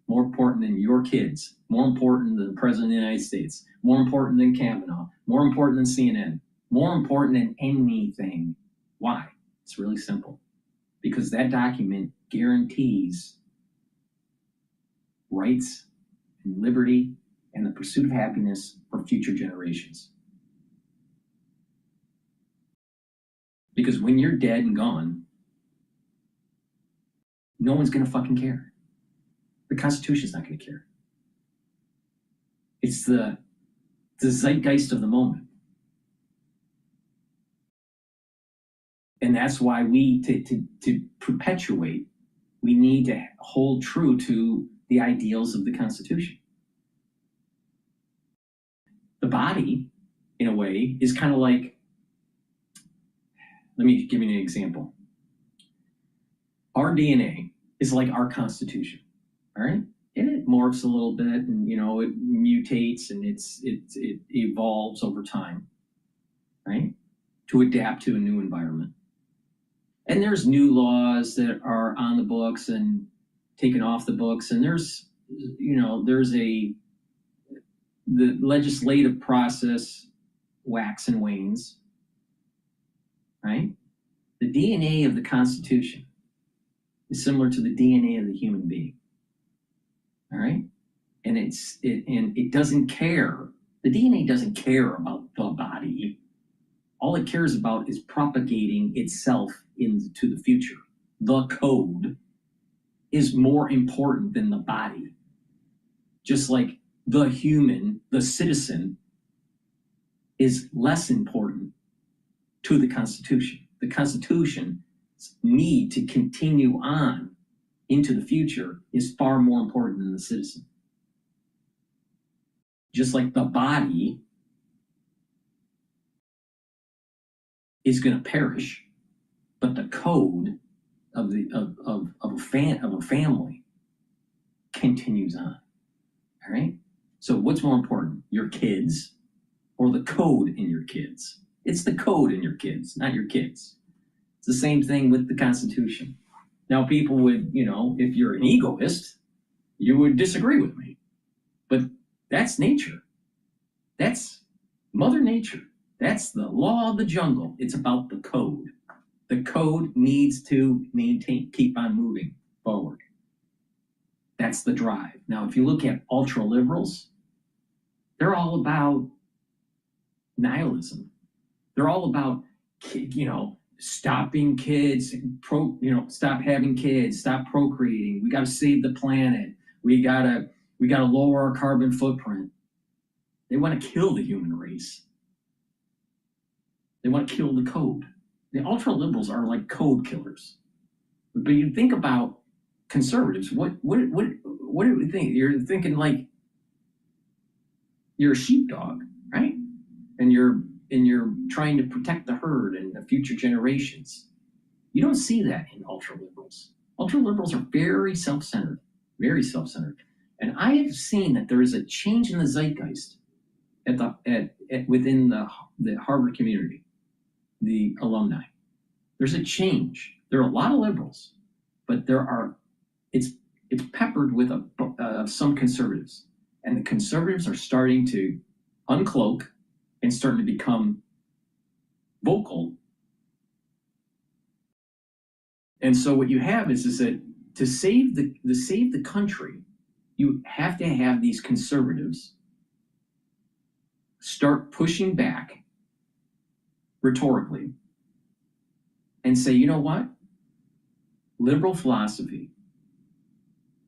more important than your kids, more important than the President of the United States, more important than Kavanaugh, more important than CNN, more important than anything. Why? It's really simple. Because that document guarantees rights and liberty and the pursuit of happiness for future generations. Because when you're dead and gone, no one's gonna fucking care. The Constitution's not gonna care. It's the zeitgeist of the moment. And that's why we, to perpetuate, we need to hold true to the ideals of the Constitution. The body, in a way, is kind of like, let me give you an example. Our DNA is like our Constitution, all right? And it morphs a little bit, and you know, it mutates, and it evolves over time, right? To adapt to a new environment. And there's new laws that are on the books and taken off the books, and there's, you know, the legislative process wax and wanes, right? The DNA of the Constitution is similar to the DNA of the human being, all right? And it doesn't care. The DNA doesn't care about the body. All it cares about is propagating itself into the future. The code is more important than the body. Just like the human, the citizen, is less important to the Constitution. The Constitution's need to continue on into the future is far more important than the citizen. Just like the body is going to perish, but the code of a family continues on. All right. So what's more important, your kids or the code in your kids? It's the code in your kids, not your kids. It's the same thing with the Constitution. Now, people would, you know, if you're an egoist, you would disagree with me, but that's nature. That's Mother Nature. That's the law of the jungle. It's about the code. The code needs to keep on moving forward. That's the drive. Now, if you look at ultra liberals, they're all about nihilism. They're all about, you know, stopping kids, stop having kids, stop procreating. We got to save the planet. We gotta lower our carbon footprint. They want to kill the human race. They want to kill the code. The ultra liberals are like code killers. But you think about conservatives. What do we think? You're thinking like you're a sheepdog, right? And you're trying to protect the herd and the future generations. You don't see that in ultra liberals. Ultra liberals are very self-centered, very self-centered. And I have seen that there is a change in the zeitgeist within the Harvard community, the alumni. There's a change. There are a lot of liberals, but it's peppered with some conservatives, and the conservatives are starting to uncloak and starting to become vocal. And so what you have is that to save the country, you have to have these conservatives start pushing back rhetorically and say, you know what? Liberal philosophy,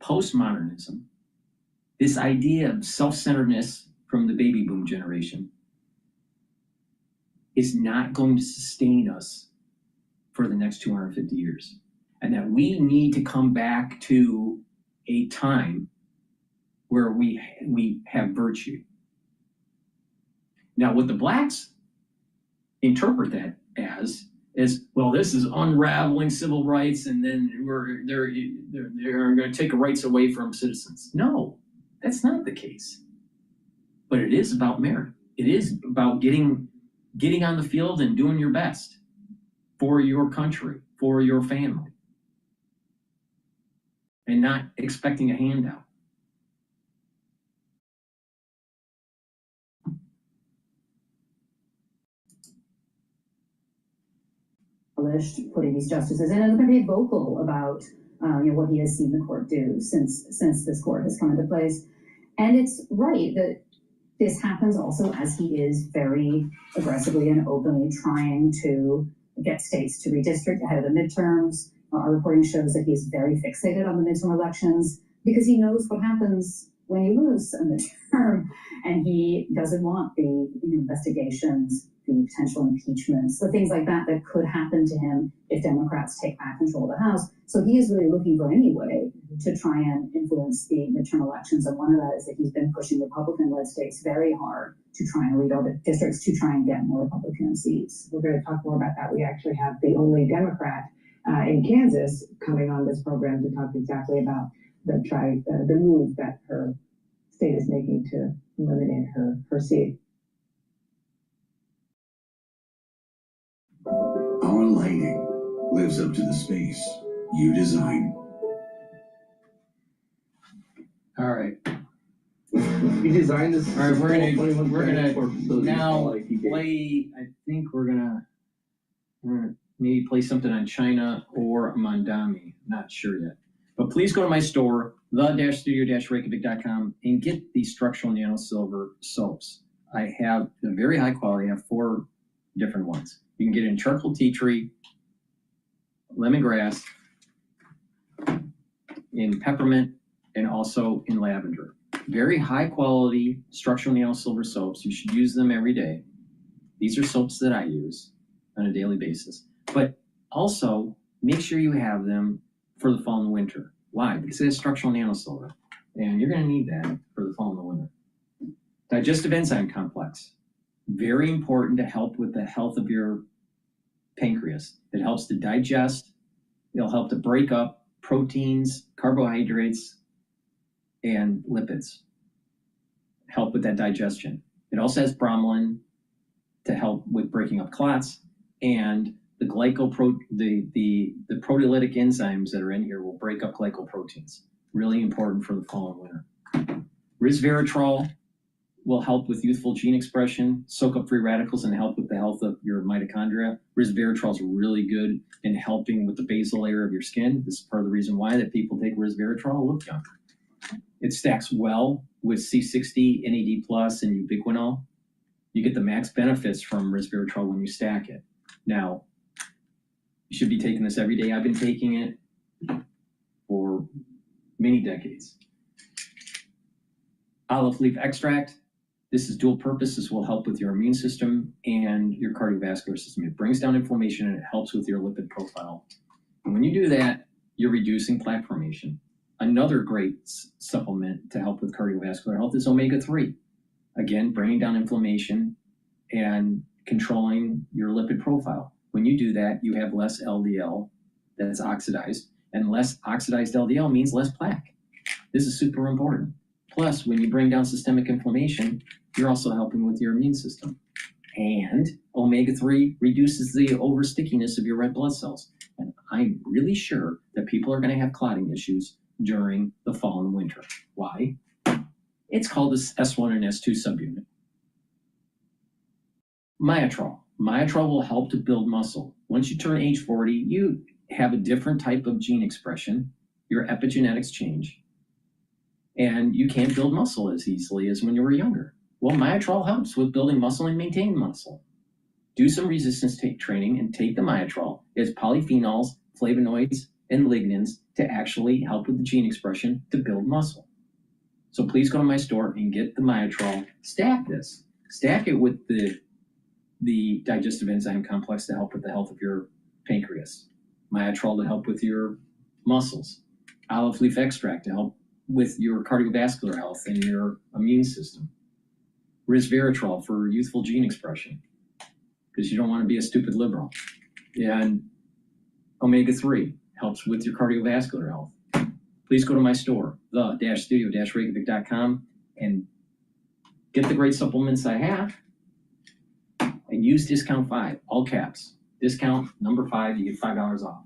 postmodernism, this idea of self-centeredness from the baby boom generation is not going to sustain us for the next 250 years. And that we need to come back to a time where we have virtue. Now, what the blacks interpret that as is, well, this is unraveling civil rights, and then they're going to take rights away from citizens. No, that's not the case. But it is about merit. It is about getting on the field and doing your best for your country, for your family, and not expecting a handout. Putting these justices in, and has been very vocal about what he has seen the court do since this court has come into place. And it's right that this happens also as he is very aggressively and openly trying to get states to redistrict ahead of the midterms. Our reporting shows that he's very fixated on the midterm elections because he knows what happens when you lose a midterm, and he doesn't want the investigations, the potential impeachments, the things like that that could happen to him if Democrats take back control of the House. So he is really looking for any way to try and influence the midterm elections, and one of that is that he's been pushing Republican-led states very hard to try and lead all the districts to try and get more Republican seats. We're going to talk more about that. We actually have the only Democrat in Kansas coming on this program to talk exactly about the move that her state is making to eliminate her seat. Our lighting lives up to the space you design. All right. You designed this. All right, we're gonna now play. I think we're gonna maybe play something on China or Mamdani. Not sure yet. But please go to my store, the-studio-reykjavik.com, and get these structural nano silver soaps. I have the very high quality. I have 4 different ones. You can get it in charcoal tea tree, lemongrass, in peppermint, and also in lavender. Very high quality structural nano silver soaps. You should use them every day. These are soaps that I use on a daily basis. But also make sure you have them for the fall and the winter. Why? Because it has structural nano silver, and you're going to need that for the fall and the winter. Digestive enzyme complex. Very important to help with the health of your pancreas. It helps to digest. It'll help to break up proteins, carbohydrates, and lipids. Help with that digestion. It also has bromelain to help with breaking up clots, and the proteolytic enzymes that are in here will break up glycoproteins. Really important for the fall and winter. Resveratrol will help with youthful gene expression, soak up free radicals, and help with the health of your mitochondria. Resveratrol is really good in helping with the basal layer of your skin. This is part of the reason why that people take resveratrol to look young. It stacks well with C60, NAD+, and ubiquinol. You get the max benefits from resveratrol when you stack it. Now, you should be taking this every day. I've been taking it for many decades. Olive leaf extract. This is dual purpose. This will help with your immune system and your cardiovascular system. It brings down inflammation and it helps with your lipid profile. And when you do that, you're reducing plaque formation. Another great supplement to help with cardiovascular health is omega-3. Again, bringing down inflammation and controlling your lipid profile. When you do that, you have less LDL that's oxidized, and less oxidized LDL means less plaque. This is super important. Plus, when you bring down systemic inflammation, you're also helping with your immune system. And omega-3 reduces the over-stickiness of your red blood cells. And I'm really sure that people are going to have clotting issues during the fall and winter. Why? It's called the S1 and S2 subunit. Myotrol. Myotrol will help to build muscle. Once you turn age 40, you have a different type of gene expression. Your epigenetics change. And you can't build muscle as easily as when you were younger. Well, Myotrol helps with building muscle and maintaining muscle. Do some resistance training and take the Myotrol. It has polyphenols, flavonoids, and lignans to actually help with the gene expression to build muscle. So please go to my store and get the Myotrol. Stack this. Stack it with the digestive enzyme complex to help with the health of your pancreas. Myotrol to help with your muscles. Olive leaf extract to help with your cardiovascular health and your immune system. Resveratrol for youthful gene expression, because you don't want to be a stupid liberal. And omega-3 helps with your cardiovascular health. Please go to my store, the-studio-reykjavik.com, and get the great supplements I have, and use discount 5, all caps. Discount number 5, you get $5 off.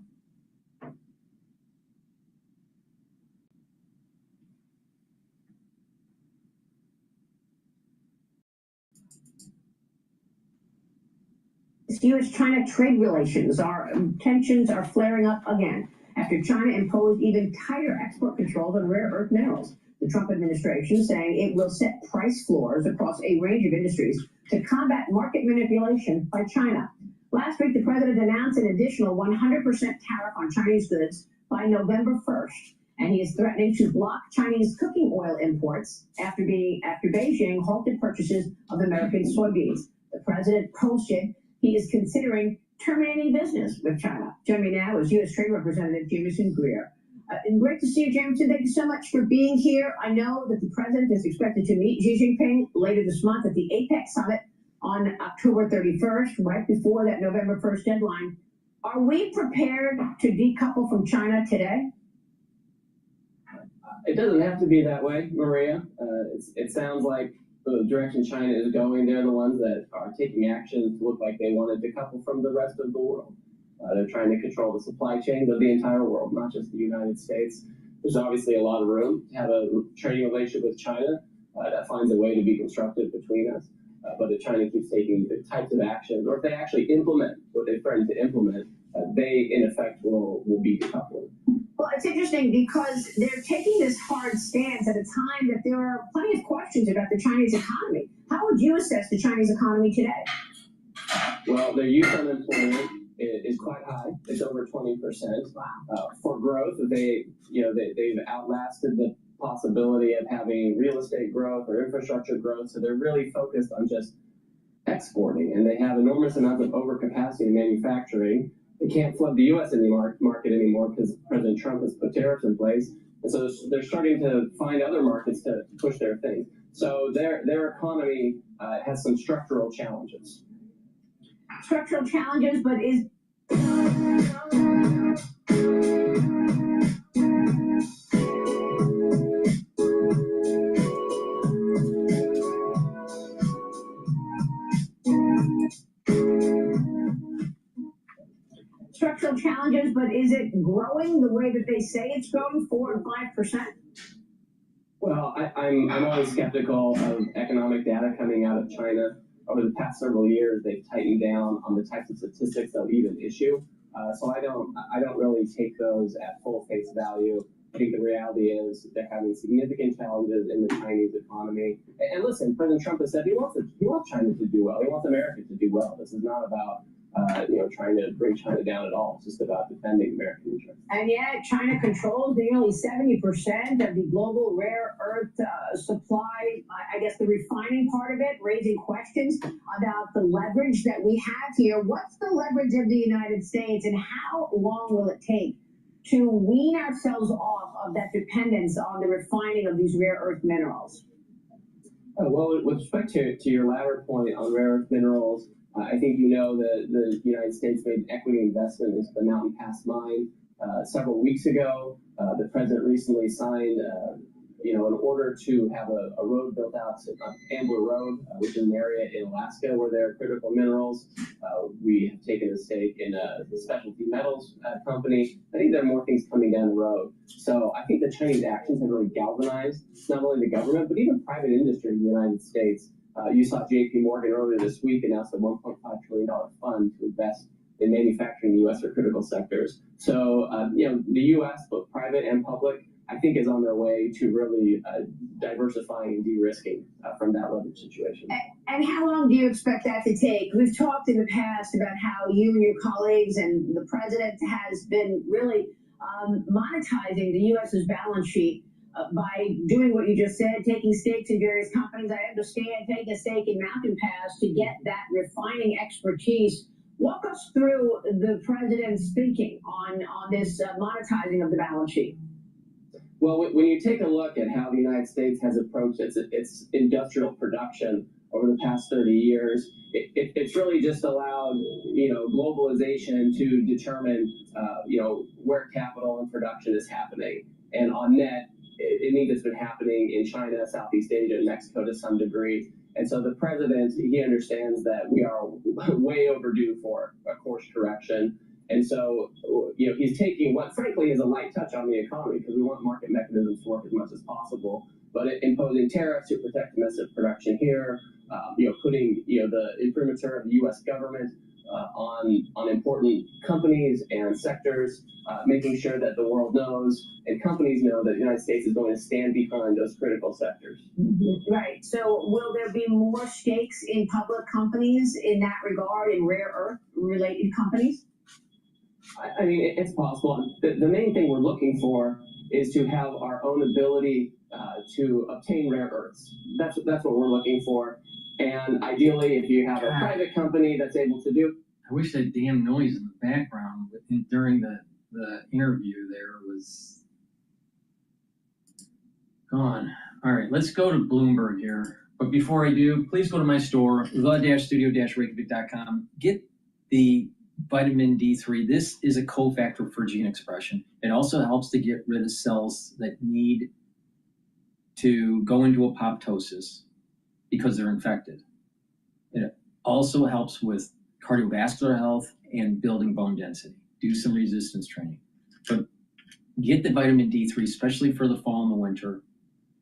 U.S.-China trade relations tensions are flaring up again after China imposed even tighter export controls on rare earth minerals. the Trump administration, saying it will set price floors across a range of industries to combat market manipulation by China. Last week, the president announced an additional 100% tariff on Chinese goods by November 1st, and he is threatening to block Chinese cooking oil imports after Beijing halted purchases of American soybeans. The president posted he is considering terminating business with China. Joining me now is U.S. Trade Representative Jameson Greer. Great to see you, Jameson. Thank you so much for being here. I know that the president is expected to meet Xi Jinping later this month at the APEC summit on October 31st, right before that November 1st deadline. Are we prepared to decouple from China today? It doesn't have to be that way, Maria. It sounds like the direction China is going, they're the ones that are taking actions to look like they want to decouple from the rest of the world. They're trying to control the supply chains of the entire world, not just the United States. There's obviously a lot of room to have a trading relationship with China that finds a way to be constructive between us. But if China keeps taking the types of actions, or if they actually implement what they threaten to implement, they, in effect, will be decoupling. Well, it's interesting because they're taking this hard stance at a time that there are plenty of questions about the Chinese economy. How would you assess the Chinese economy today? Well, their youth unemployment is quite high. It's over 20%. Wow. For growth, they've outlasted the possibility of having real estate growth or infrastructure growth. So they're really focused on just exporting, and they have enormous amounts of overcapacity in manufacturing. They can't flood the U.S. market anymore because President Trump has put tariffs in place. And so they're starting to find other markets to push their things. So their economy has some structural challenges. Structural challenges, but is... Structural challenges, but is it growing the way that they say it's growing, 4 and 5%? Well, I'm always skeptical of economic data coming out of China. Over the past several years, they've tightened down on the types of statistics they'll even issue. So I don't really take those at full face value. I think the reality is they're having significant challenges in the Chinese economy. And listen, President Trump has said he wants China to do well. He wants America to do well. This is not about trying to bring China down at all. It's just about defending American interests. And yet, China controls nearly 70% of the global rare earth supply. I guess the refining part of it, raising questions about the leverage that we have here. What's the leverage of the United States, and how long will it take to wean ourselves off of that dependence on the refining of these rare earth minerals? Well, with respect to your latter point on rare earth minerals, I think you know that the United States made an equity investment into the Mountain Pass mine several weeks ago. The president recently signed, an order to have a road built out to Ambler Road, which is an area in Alaska where there are critical minerals. We have taken a stake in the specialty metals company. I think there are more things coming down the road. So I think the Chinese actions have really galvanized not only the government, but even private industry in the United States. You saw J.P. Morgan earlier this week announce a $1.5 trillion fund to invest in manufacturing in the U.S. for critical sectors. So, the U.S., both private and public, I think is on their way to really diversifying and de-risking from that leverage situation. And how long do you expect that to take? We've talked in the past about how you and your colleagues and the president has been really monetizing the U.S.'s balance sheet by doing what you just said, taking stakes in various companies. I understand taking a stake in Mountain Pass to get that refining expertise. Walk us through the president's thinking on this monetizing of the balance sheet. Well, when you take a look at how the United States has approached its industrial production over the past 30 years, it's really just allowed, globalization to determine, where capital and production is happening. And on net, it means it's been happening in China, Southeast Asia, and Mexico to some degree. And so the president, he understands that we are way overdue for a course correction. And so, he's taking what frankly is a light touch on the economy because we want market mechanisms to work as much as possible. But imposing tariffs to protect domestic production here, putting, the imprimatur of the U.S. government on important companies and sectors, making sure that the world knows and companies know that the United States is going to stand behind those critical sectors. Right. So will there be more stakes in public companies in that regard, in rare earth related companies? I mean, it's possible. The main thing we're looking for is to have our own ability to obtain rare earths. That's what we're looking for. And ideally, if you have a private company that's able to do. I wish that damn noise in the background during the interview there was gone. All right, let's go to Bloomberg here. But before I do, please go to my store, the-studio-reykjavik.com. Get the vitamin D3. This is a cofactor for gene expression. It also helps to get rid of cells that need to go into apoptosis because they're infected. It also helps with cardiovascular health and building bone density. Do some resistance training. But get the vitamin D3, especially for the fall and the winter,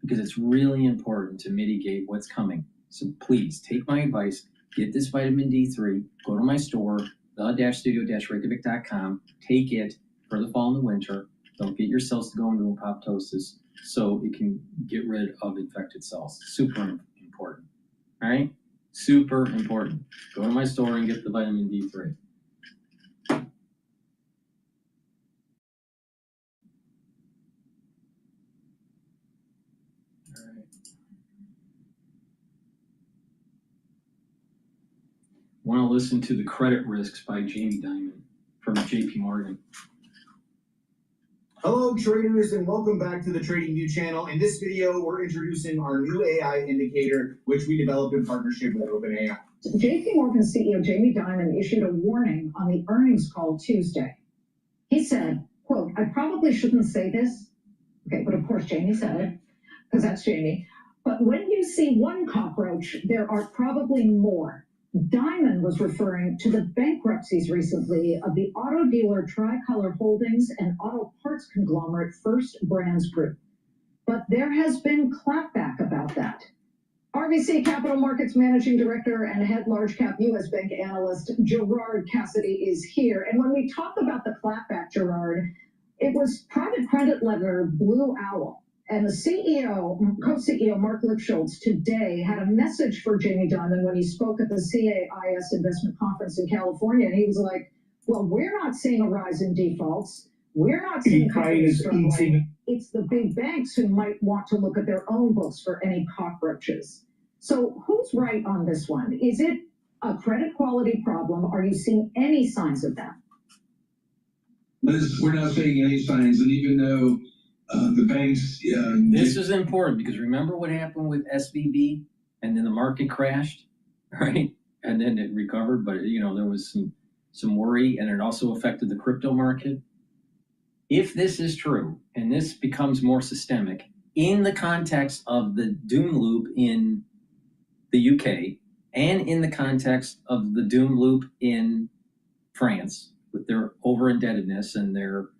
because it's really important to mitigate what's coming. So please take my advice, get this vitamin D3, go to my store, the-studio-reykjavik.com, take it for the fall and the winter. Don't get your cells to go into apoptosis so it can get rid of infected cells. Super important. All right? Super important. Go to my store and get the vitamin D3. All right. Want to listen to The Credit Risks by Jamie Dimon from JP Morgan. Hello traders and welcome back to the TradingView channel. In this video, we're introducing our new AI indicator, which we developed in partnership with OpenAI. JP Morgan CEO Jamie Dimon issued a warning on the earnings call Tuesday. He said, quote, "I probably shouldn't say this." Okay, but of course Jamie said it, because that's Jamie. "But when you see one cockroach, there are probably more." Dimon was referring to the bankruptcies recently of the auto dealer Tricolor Holdings and auto parts conglomerate First Brands Group. But there has been clapback about that. RBC Capital Markets Managing Director and head large cap U.S. Bank analyst Gerard Cassidy is here. And when we talk about the clapback, Gerard, it was private credit lender Blue Owl. And the CEO, co-CEO Mark Lipschultz today had a message for Jamie Dimon when he spoke at the CAIS investment conference in California. And he was like, well, we're not seeing a rise in defaults. We're not seeing companies struggling. It's the big banks who might want to look at their own books for any cockroaches. So who's right on this one? Is it a credit quality problem? Are you seeing any signs of that? Liz, we're not seeing any signs. And even though the banks... this is important because remember what happened with SVB and then the market crashed, right? And then it recovered, but you know, there was some worry and it also affected the crypto market. If this is true and this becomes more systemic in the context of the doom loop in the UK and in the context of the doom loop in France with their over indebtedness and their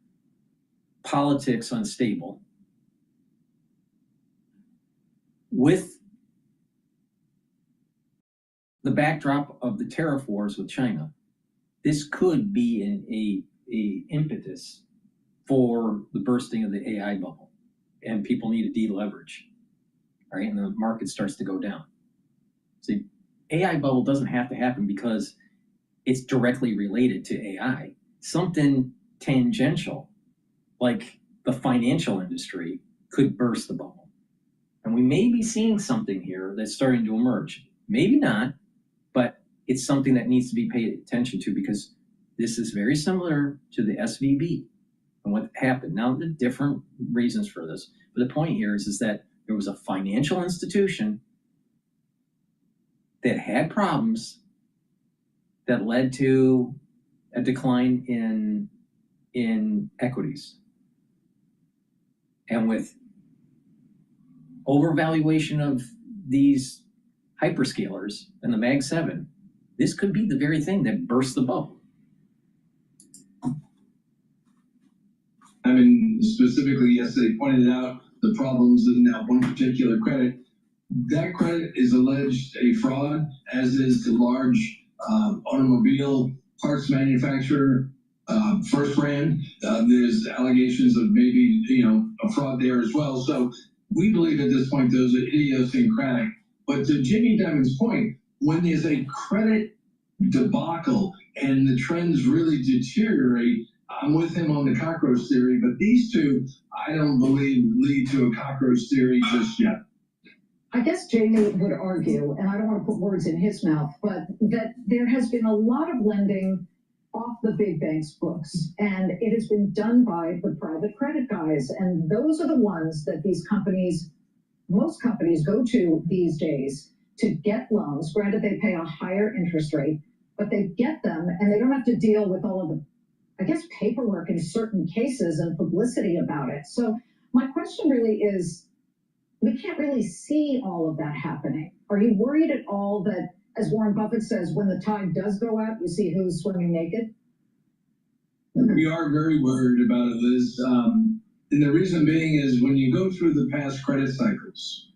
politics unstable, with the backdrop of the tariff wars with China, this could be a impetus for the bursting of the AI bubble, and people need to deleverage, right? And the market starts to go down. See, AI bubble doesn't have to happen because it's directly related to AI. Something tangential, like the financial industry, could burst the bubble. And we may be seeing something here that's starting to emerge. Maybe not, but it's something that needs to be paid attention to because this is very similar to the SVB and what happened. Now, there are different reasons for this, but the point here is that there was a financial institution that had problems that led to a decline in equities. And with overvaluation of these hyperscalers and the Mag 7, this could be the very thing that bursts the bubble. I mean, specifically, yes, they pointed out the problems in that one particular credit. That credit is alleged a fraud, as is the large automobile parts manufacturer, First Brand. There's allegations of maybe, a fraud there as well. So we believe at this point those are idiosyncratic. But to Jimmy Dimon's point, when there's a credit debacle and the trends really deteriorate, I'm with him on the cockroach theory, but these two, I don't believe lead to a cockroach theory just yet. I guess Jamie would argue, and I don't want to put words in his mouth, but that there has been a lot of lending off the big banks' books, and it has been done by the private credit guys, and those are the ones that these companies, most companies go to these days to get loans. Granted, they pay a higher interest rate, but they get them, and they don't have to deal with all of the, I guess, paperwork in certain cases and publicity about it. So my question really is, we can't really see all of that happening. Are you worried at all that, as Warren Buffett says, when the tide does go out, you see who's swimming naked? We are very worried about it, Liz. And the reason being is when you go through the past credit cycles,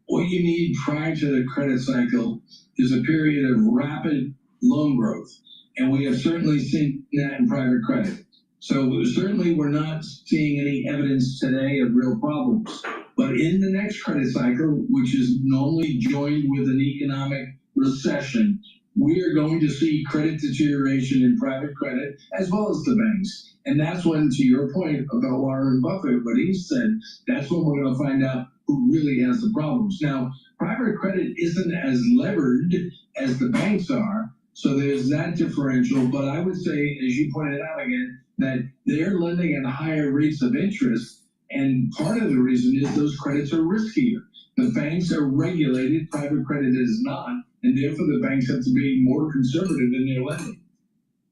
what you need prior to the credit cycle is a period of rapid loan growth. And we have certainly seen that in private credit. So certainly we're not seeing any evidence today of real problems. But in the next credit cycle, which is normally joined with an economic recession, we are going to see credit deterioration in private credit as well as the banks. And that's when, to your point about Warren Buffett, what he said, that's when we're going to find out who really has the problems. Now, private credit isn't as levered as the banks are, so there's that differential. But I would say, as you pointed out again, that they're lending at higher rates of interest. And part of the reason is those credits are riskier. The banks are regulated, private credit is not, and therefore the banks have to be more conservative in their lending.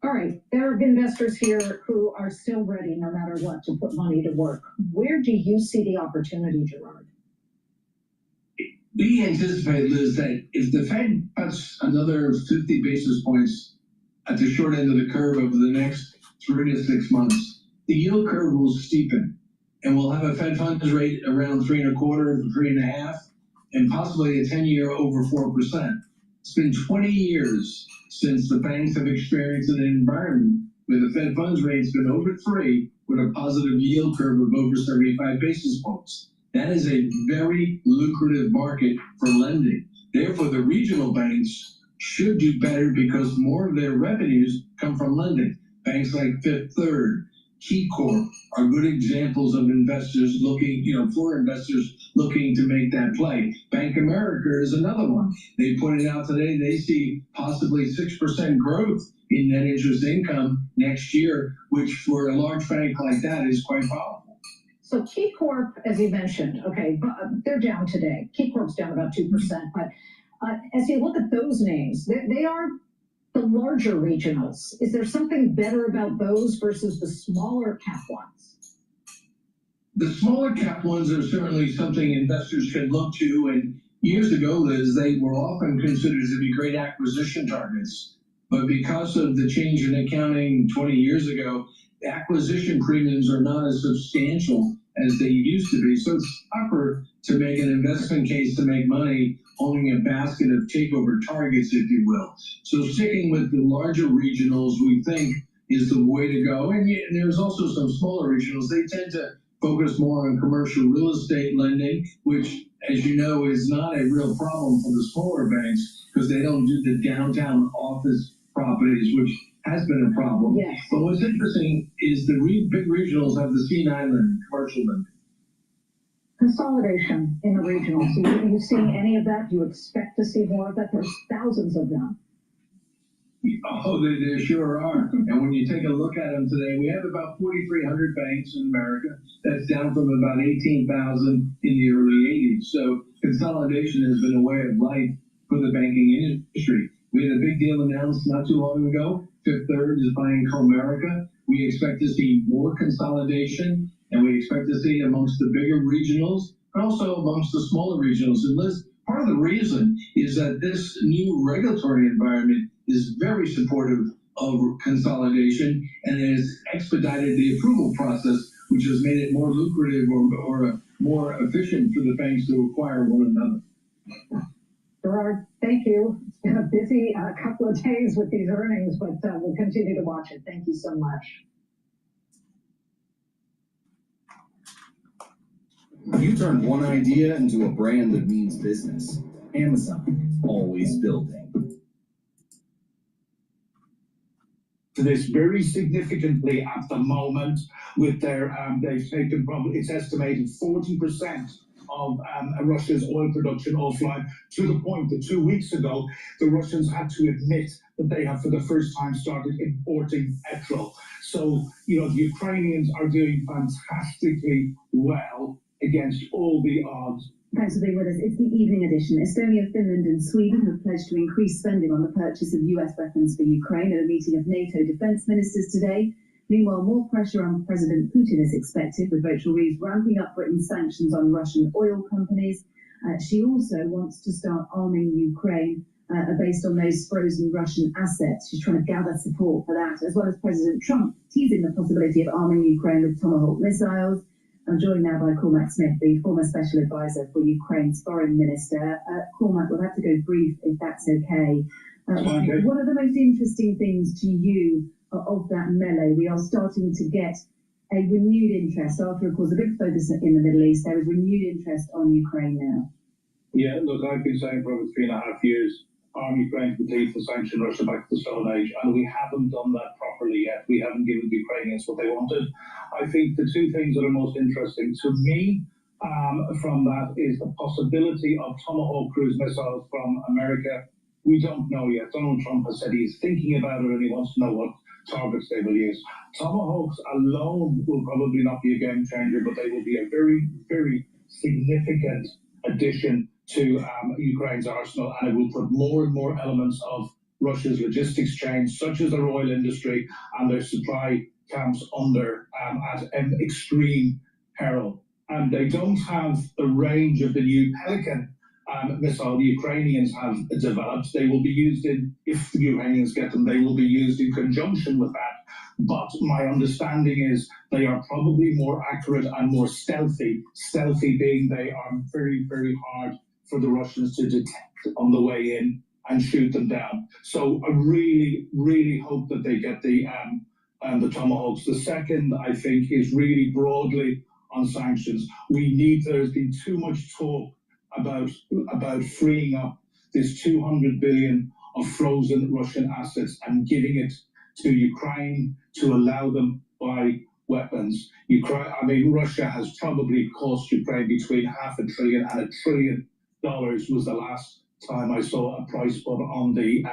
All right, there are investors here who are still ready, no matter what, to put money to work. Where do you see the opportunity, Gerard? We anticipate, Liz, that if the Fed cuts another 50 basis points at the short end of the curve over the next 3 to 6 months, the yield curve will steepen. And we'll have a Fed funds rate around 3.25 to 3.5, and possibly a 10-year over 4%. It's been 20 years since the banks have experienced an environment where the Fed funds rate's been over 3 with a positive yield curve of over 75 basis points. That is a very lucrative market for lending. Therefore, the regional banks should do better because more of their revenues come from lending. Banks like Fifth Third, KeyCorp are good examples of investors looking, for investors looking to make that play. Bank of America is another one. They pointed out today they see possibly 6% growth in net interest income next year, which for a large bank like that is quite powerful. So KeyCorp, as you mentioned, okay, they're down today. KeyCorp's down about 2%, but as you look at those names, they are the larger regionals. Is there something better about those versus the smaller cap ones? The smaller cap ones are certainly something investors can look to, and years ago, Liz, they were often considered to be great acquisition targets. But because of the change in accounting 20 years ago, the acquisition premiums are not as substantial as they used to be. So it's tougher to make an investment case to make money owning a basket of takeover targets, if you will. So sticking with the larger regionals, we think, is the way to go. And there's also some smaller regionals. They tend to focus more on commercial real estate lending, which, as you know, is not a real problem for the smaller banks because they don't do the downtown office properties, which has been a problem. Yes. But what's interesting is the big regionals have the C&I lending, commercial lending. Consolidation in the regionals. Are you seeing any of that? Do you expect to see more of that? There's thousands of them. Oh, there sure are. And when you take a look at them today, we have about 4,300 banks in America. That's down from about 18,000 in the early 80s. So consolidation has been a way of life for the banking industry. We had a big deal announced not too long ago. Fifth Third is buying Comerica. We expect to see more consolidation, and we expect to see amongst the bigger regionals, but also amongst the smaller regionals. And Liz, part of the reason is that this new regulatory environment is very supportive of consolidation and has expedited the approval process, which has made it more lucrative or more efficient for the banks to acquire one another. Gerard, thank you. It's been a busy couple of days with these earnings, but we'll continue to watch it. Thank you so much. You turn one idea into a brand that means business. Amazon, always building. This very significantly at the moment with their, they've taken probably, it's estimated 40% of Russia's oil production offline, to the point that 2 weeks ago, the Russians had to admit that they have for the first time started importing petrol. So, you know, the Ukrainians are doing fantastically well against all the odds. Thanks for being with us. It's the evening edition. Estonia, Finland and Sweden have pledged to increase spending on the purchase of US weapons for Ukraine at a meeting of NATO defence ministers today. Meanwhile, more pressure on President Putin is expected, with Rachel Reeves ramping up Britain's sanctions on Russian oil companies. She also wants to start arming Ukraine based on those frozen Russian assets. She's trying to gather support for that, as well as President Trump teasing the possibility of arming Ukraine with Tomahawk missiles. I'm joined now by Cormac Smith, the former special advisor for Ukraine's foreign minister. Cormac, we'll have to go brief if that's okay. What are the most interesting things to you of that melee? We are starting to get a renewed interest after, of course, a big focus in the Middle East. There is renewed interest on Ukraine now. Yeah, look, I've been saying for over 3.5 years, arm Ukraine complete to sanction Russia back to the Stone Age, and we haven't done that properly yet. We haven't given the Ukrainians what they wanted. I think the two things that are most interesting to me from that is the possibility of Tomahawk cruise missiles from America. We don't know yet. Donald Trump has said he's thinking about it and he wants to know what targets they will use. Tomahawks alone will probably not be a game changer, but they will be a very, very significant addition to Ukraine's arsenal, and it will put more and more elements of Russia's logistics chain, such as their oil industry and their supply camps, under at an extreme peril. And they don't have the range of the new Pelican missile the Ukrainians have developed. They will be used in, if the Ukrainians get them, they will be used in conjunction with that. But my understanding is they are probably more accurate and more stealthy. Stealthy being they are very, very hard for the Russians to detect on the way in and shoot them down. So I really, really hope that they get the Tomahawks. The second, I think, is really broadly on sanctions. There's been too much talk about freeing up this 200 billion of frozen Russian assets and giving it to Ukraine to allow them buy weapons. Russia has probably cost Ukraine between $500 billion and $1 trillion was the last time I saw a price put on the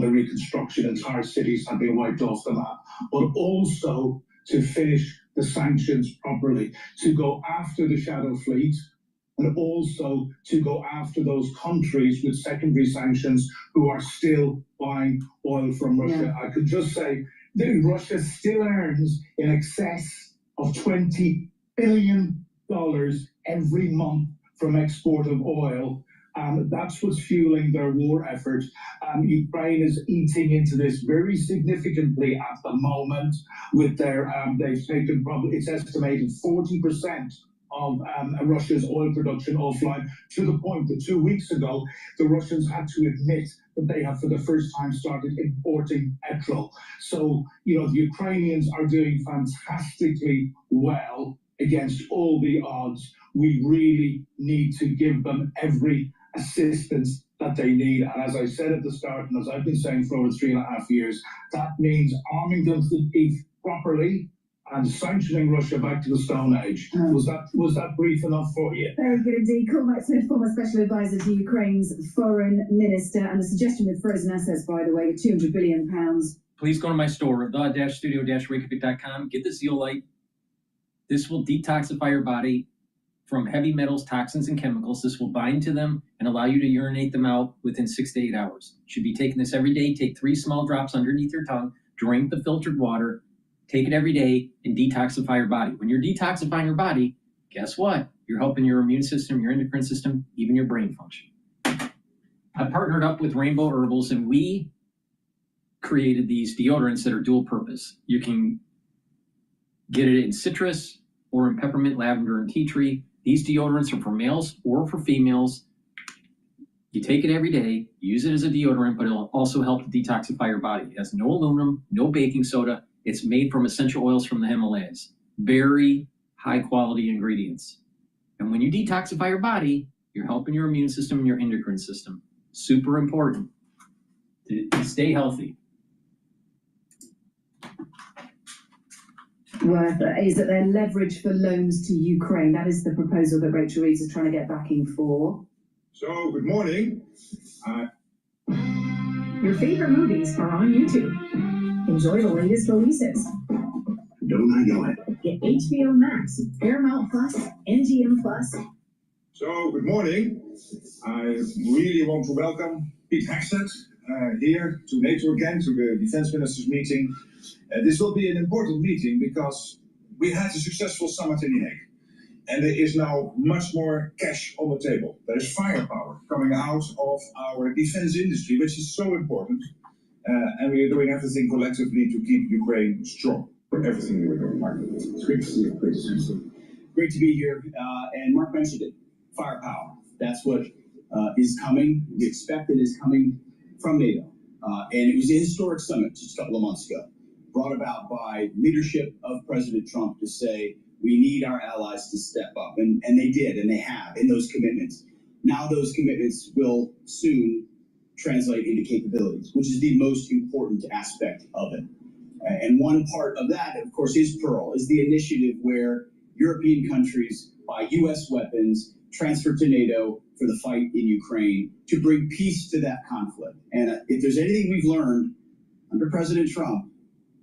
reconstruction. Entire cities have been wiped off the map. But also to finish the sanctions properly, to go after the shadow fleet, and also to go after those countries with secondary sanctions who are still buying oil from Russia. Yeah. I could just say that Russia still earns in excess of $20 billion every month from export of oil. That's what's fueling their war effort. Ukraine is eating into this very significantly at the moment with their, they've taken probably, it's estimated 40% of Russia's oil production offline, to the point that 2 weeks ago, the Russians had to admit that they have for the first time started importing petrol. So, you know, the Ukrainians are doing fantastically well against all the odds. We really need to give them every assistance that they need. And as I said at the start, and as I've been saying for over 3.5 years, that means arming them to the teeth properly and sanctioning Russia back to the Stone Age. Was that brief enough for you? Very good indeed. Cormac Smith, former special advisor to Ukraine's foreign minister, and the suggestion with frozen assets, by the way, with £200 billion. Please go to my store, the-studio-reykjavik.com. Get the zeolite. This will detoxify your body from heavy metals, toxins, and chemicals. This will bind to them and allow you to urinate them out within 6 to 8 hours. You should be taking this every day. Take 3 small drops underneath your tongue. Drink the filtered water. Take it every day and detoxify your body. When you're detoxifying your body, guess what? You're helping your immune system, your endocrine system, even your brain function. I partnered up with Rainbow Herbals, and we created these deodorants that are dual purpose. You can get it in citrus or in peppermint, lavender, and tea tree. These deodorants are for males or for females. You take it every day, use it as a deodorant, but it'll also help to detoxify your body. It has no aluminum, no baking soda. It's made from essential oils from the Himalayas. Very high quality ingredients. And when you detoxify your body, you're helping your immune system and your endocrine system. Super important to stay healthy. Is that they're leverage for loans to Ukraine. That is the proposal that Rachel Reeves is trying to get backing for. So, good morning. Your favorite movies are on YouTube. Enjoy the latest releases. Don't I know it? Get HBO Max, Paramount Plus, MGM Plus. So, good morning. I really want to welcome Pete Hexet here to NATO again, to the Defense Ministers meeting. This will be an important meeting because we had a successful summit in The Hague. And there is now much more cash on the table. There is firepower coming out of our defense industry, which is so important. And we are doing everything collectively to keep Ukraine strong. For everything we're doing, Mark. It's great to see you. Great to see you. Great to be here. And Mark mentioned it, firepower. That's what is coming. We expect it is coming from NATO. And it was a historic summit just a couple of months ago, brought about by leadership of President Trump to say, we need our allies to step up. And they did, and they have in those commitments. Now those commitments will soon translate into capabilities, which is the most important aspect of it. And one part of that, of course, is Pearl, is the initiative where European countries buy U.S. weapons, transfer to NATO for the fight in Ukraine to bring peace to that conflict. And if there's anything we've learned under President Trump,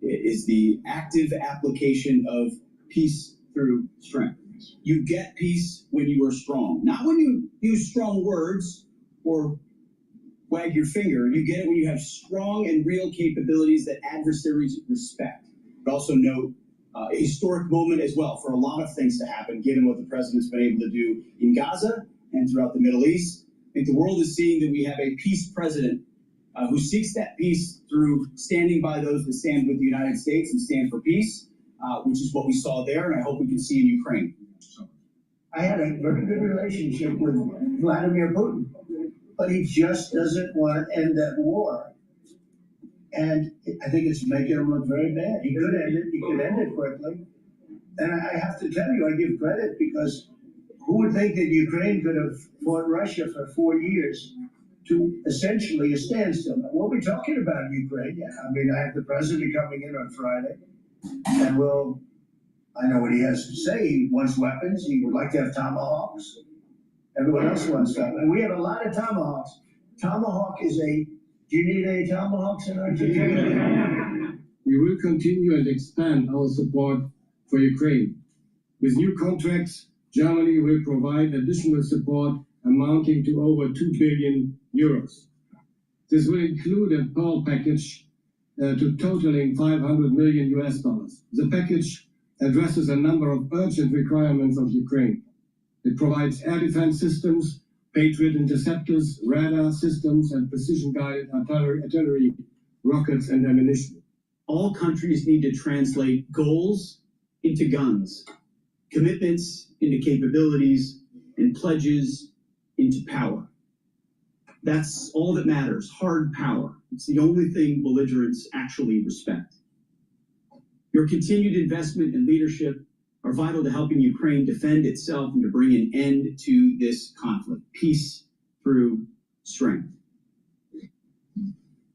it is the active application of peace through strength. You get peace when you are strong, not when you use strong words or wag your finger. You get it when you have strong and real capabilities that adversaries respect. But also note a historic moment as well for a lot of things to happen, given what the president's been able to do in Gaza and throughout the Middle East. I think the world is seeing that we have a peace president who seeks that peace through standing by those that stand with the United States and stand for peace. Which is what we saw there, and I hope we can see in Ukraine. I had a very good relationship with Vladimir Putin, but he just doesn't want to end that war. And I think it's making him look very bad. He could end it. He could end it quickly. And I have to tell you, I give credit because who would think that Ukraine could have fought Russia for 4 years to essentially a standstill? What we're talking about in Ukraine, yeah. I mean, I have the president coming in on Friday. And I know what he has to say. He wants weapons. He would like to have tomahawks. Everyone else wants stuff. And we have a lot of tomahawks. Tomahawk is do you need any tomahawks in Argentina? We will continue and expand our support for Ukraine. With new contracts, Germany will provide additional support amounting to over 2 billion euros. This will include a Pearl package to totaling $500 million US. The package addresses a number of urgent requirements of Ukraine. It provides air defense systems, Patriot interceptors, radar systems, and precision-guided artillery, rockets, and ammunition. All countries need to translate goals into guns, commitments into capabilities, and pledges into power. That's all that matters, hard power. It's the only thing belligerents actually respect. Your continued investment and leadership are vital to helping Ukraine defend itself and to bring an end to this conflict. Peace through strength.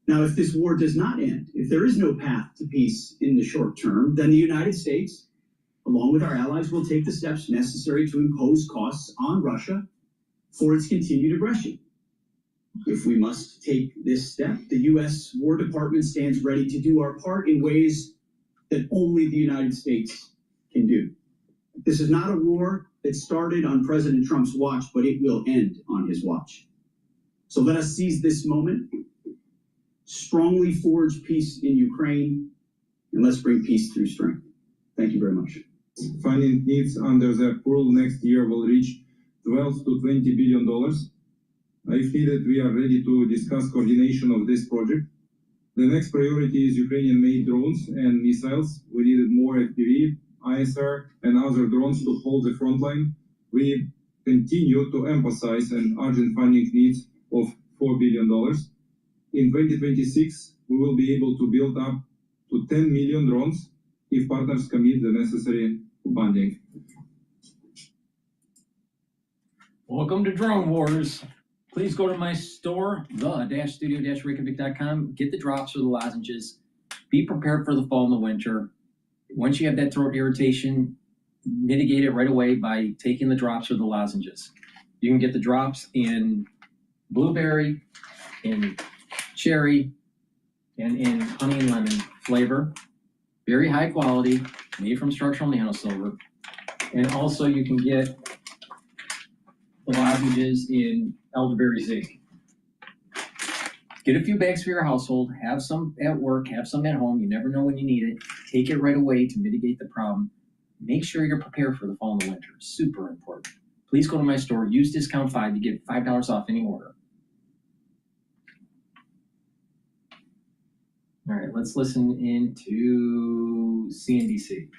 Now, if this war does not end, if there is no path to peace in the short term, then the United States, along with our allies, will take the steps necessary to impose costs on Russia for its continued aggression. If we must take this step, the U.S. War Department stands ready to do our part in ways that only the United States can do. This is not a war that started on President Trump's watch, but it will end on his watch. So let us seize this moment, strongly forge peace in Ukraine, and let's bring peace through strength. Thank you very much. Funding needs under the Pearl next year will reach $12 to $20 billion. If needed, we are ready to discuss coordination of this project. The next priority is Ukrainian-made drones and missiles. We needed more FPV, ISR, and other drones to hold the front line. We continue to emphasize an urgent funding needs of $4 billion. In 2026, we will be able to build up to 10 million drones if partners commit the necessary funding. Welcome to Drone Wars. Please go to my store, the-studio-reykjavik.com. Get the drops or the lozenges. Be prepared for the fall and the winter. Once you have that throat irritation, mitigate it right away by taking the drops or the lozenges. You can get the drops in blueberry, in cherry, and in honey and lemon flavor. Very high quality, made from structural nanosilver. And also you can get the lozenges in elderberry zinc. Get a few bags for your household, have some at work, have some at home. You never know when you need it. Take it right away to mitigate the problem. Make sure you're prepared for the fall and the winter. Super important. Please go to my store, use discount 5 to get $5 off any order. All right, let's listen into CNBC.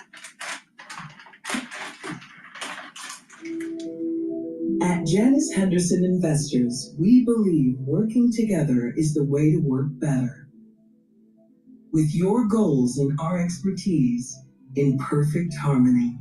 At Janus Henderson Investors, we believe working together is the way to work better. With your goals and our expertise in perfect harmony.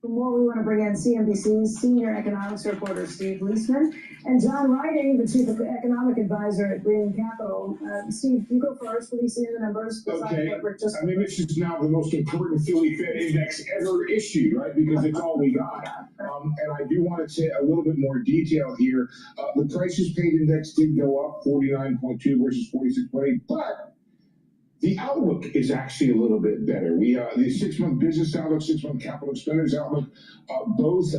For more, we want to bring in CNBC's senior economics reporter Steve Leisman and John Riding, the chief economic advisor at Brighteon Channel. Steve, you go first. What do you see in the numbers? Okay. I mean, this is now the most important Philly Fed index ever issued, right? Because it's all we got. And I do want to say a little bit more detail here. The prices paid index did go up 49.2 versus 46.8, but the outlook is actually a little bit better. The 6-month business outlook, 6-month capital expenditures outlook, both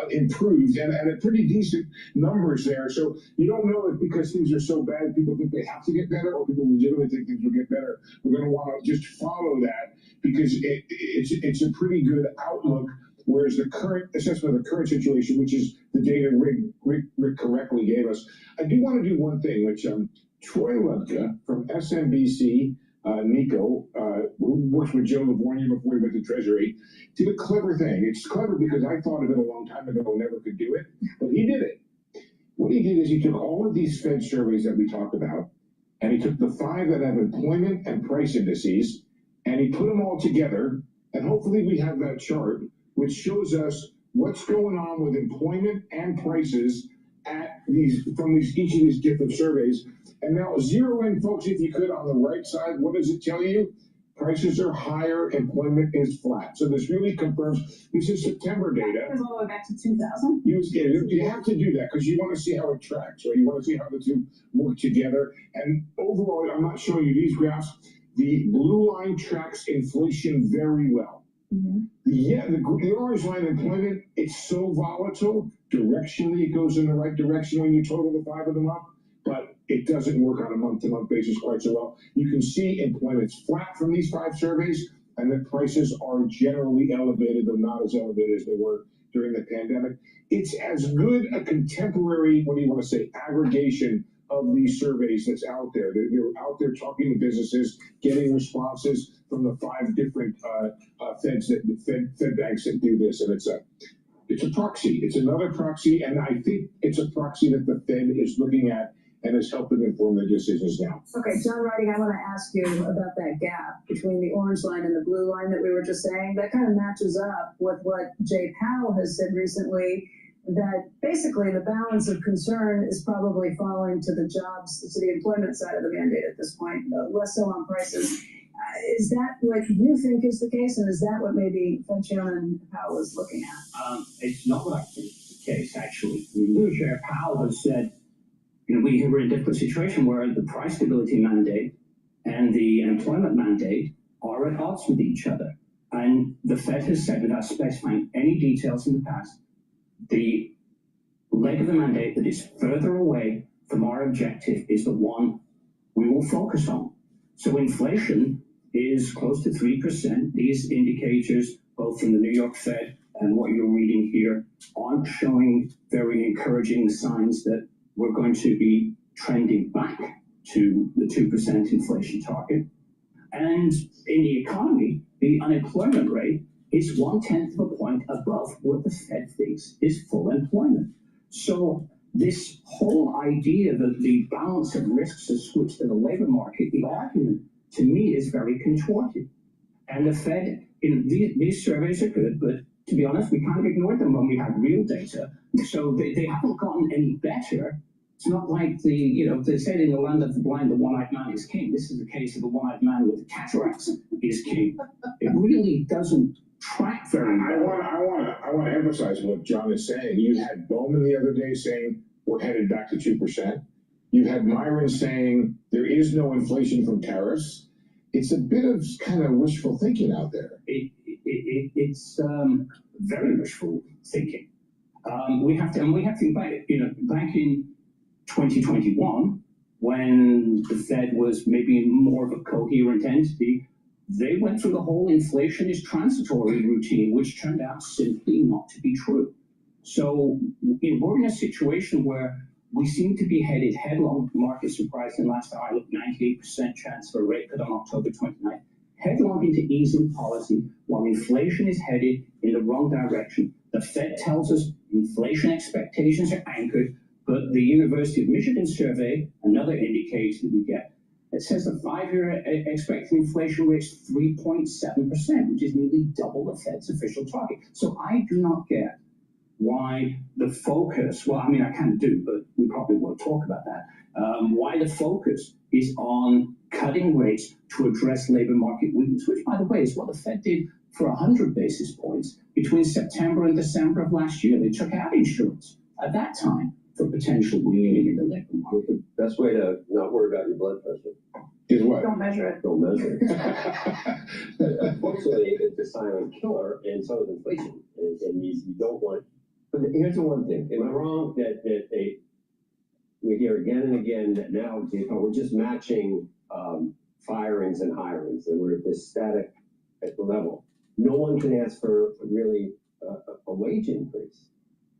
improved and at pretty decent numbers there. So you don't know if because things are so bad, people think they have to get better, or people legitimately think things will get better. We're going to want to just follow that because it's a pretty good outlook. Whereas the current assessment of the current situation, which is the data Rick correctly gave us, I do want to do one thing, which Troy Lepka from SMBC. Nico, who worked with Joe Livornia before he went to Treasury, did a clever thing. It's clever because I thought of it a long time ago and never could do it, but he did it. What he did is he took all of these Fed surveys that we talked about, and he took the 5 that have employment and price indices, and he put them all together, and hopefully we have that chart, which shows us what's going on with employment and prices at each of these different surveys. And now zero in, folks, if you could, on the right side. What does it tell you? Prices are higher, employment is flat. So this really confirms, this is September data. That goes all the way back to 2000. You have to do that because you want to see how it tracks, right? You want to see how the two work together. And overall, I'm not showing you these graphs. The blue line tracks inflation very well. Mm-hmm. The orange line employment, it's so volatile. Directionally, it goes in the right direction when you total the 5 of them up, but it doesn't work on a month-to-month basis quite so well. You can see employment's flat from these 5 surveys, and the prices are generally elevated, though not as elevated as they were during the pandemic. It's as good a contemporary, what do you want to say, aggregation of these surveys that's out there. They're out there talking to businesses, getting responses from the 5 different Fed banks that do this, and it's a proxy. It's another proxy, and I think it's a proxy that the Fed is looking at and is helping inform their decisions now. Okay, John Riding, I want to ask you about that gap between the orange line and the blue line that we were just saying. That kind of matches up with what Jay Powell has said recently, that basically the balance of concern is probably falling to the jobs, to the employment side of the mandate at this point, less so on prices. Is that what you think is the case, and is that what maybe Fed Chairman Powell is looking at? It's not what I think is the case, actually. Chair Powell has said, we're in a difficult situation where the price stability mandate and the employment mandate are at odds with each other. And the Fed has said, without specifying any details in the past, the leg of the mandate that is further away from our objective is the one we will focus on. So inflation is close to 3%. These indicators, both from the New York Fed and what you're reading here, aren't showing very encouraging signs that we're going to be trending back to the 2% inflation target. And in the economy, the unemployment rate is 1/10 of a point above what the Fed thinks is full employment. So this whole idea that the balance of risks has switched to the labor market, the argument to me is very contorted. And the Fed, these surveys are good, but to be honest, we kind of ignored them when we had real data. So they haven't gotten any better. It's not like they said in the land of the blind, the one-eyed man is king. This is the case of the one-eyed man with cataracts is king. It really doesn't track very well. I want to emphasize what John is saying. You had Bowman the other day saying we're headed back to 2%. You had Myron saying there is no inflation from tariffs. It's a bit of kind of wishful thinking out there. It's very wishful thinking. We have to think back in 2021, when the Fed was maybe more of a coherent entity, they went through the whole inflation is transitory routine, which turned out simply not to be true. So we're in a situation where we seem to be headed headlong. Market surprise in last hour, I looked 98% chance for a rate cut on October 29th. Headlong into easing policy while inflation is headed in the wrong direction. The Fed tells us inflation expectations are anchored, but the University of Michigan survey, another indicator that we get, it says the 5-year expected inflation rate is 3.7%, which is nearly double the Fed's official target. So I do not get why the focus, well, I mean, I can do, but we probably won't talk about that, why the focus is on cutting rates to address labor market weakness, which, by the way, is what the Fed did for 100 basis points between September and December of last year. They took out insurance at that time for potential weakening in the labor market. The best way to not worry about your blood pressure is what? Don't measure it. Don't measure it. Unfortunately, it's a silent killer, and so is inflation. And you don't want. But here's the one thing: am I wrong that we hear again and again that now we're just matching firings and hirings, and we're at this static at the level. No one can ask for really a wage increase.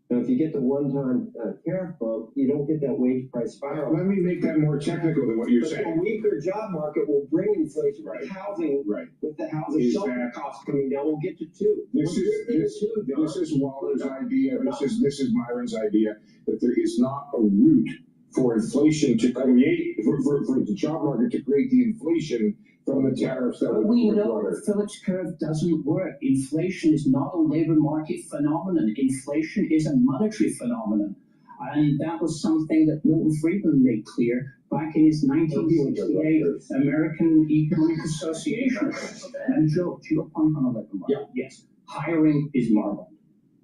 Now, if you get the one-time tariff bump, you don't get that wage price spiral. Let me make that more technical than what you're But saying. a weaker job market will bring inflation. Right. Housing, right. With the housing shelter costs coming down, we'll get to 2. This is Waller's idea. This is Myron's idea that there is not a route for inflation to create for the job market to create the inflation from the tariffs that would we know the Phillips curve doesn't work. Inflation is not a labor market phenomenon. Inflation is a monetary phenomenon. And that was something that Milton Friedman made clear back in his 1968 American Economic Association. And Joe, to your point on the labor market, yes, hiring is marvelous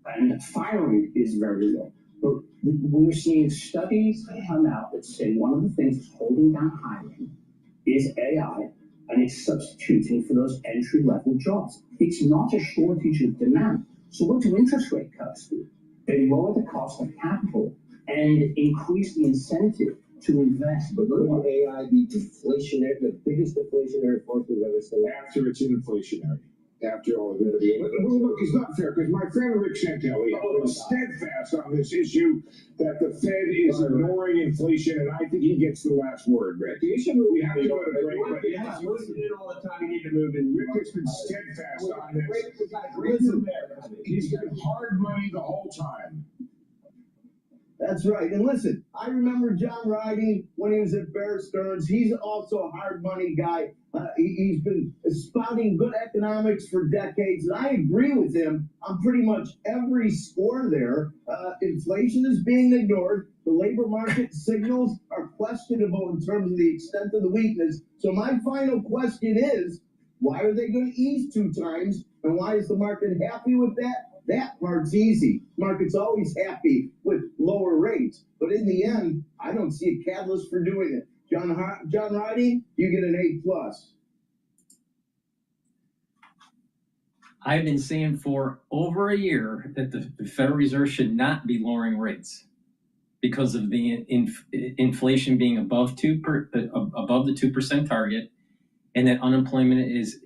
and firing is very low. But we're seeing studies come out that say one of the things that's holding down hiring is AI, and it's substituting for those entry-level jobs. It's not a shortage of demand. So what do interest rate cuts do? They lower the cost of capital and increase the incentive to invest. But will AI be deflationary, the biggest deflationary force we've ever seen? After it's inflationary. After all of it. Well, look, it's not fair, because my friend Rick Santelli is steadfast on this issue that the Fed is ignoring inflation, and I think he gets the last word, Rick. We have to go to the break, but yeah, listen in all the time. You need to move in. Rick has been steadfast on this. He's got hard money the whole time. That's right. And listen, I remember John Riding when he was at Bear Stearns. He's also a hard money guy. He's been spouting good economics for decades, and I agree with him on pretty much every score there. Inflation is being ignored. The labor market signals are questionable in terms of the extent of the weakness. So my final question is, why are they going to ease 2 times, and why is the market happy with that? That part's easy. Market's always happy with lower rates. But in the end, I don't see a catalyst for doing it. John Riding, you get an A+. I've been saying for over a year that the Federal Reserve should not be lowering rates because of the inflation being above the 2% target, and that unemployment is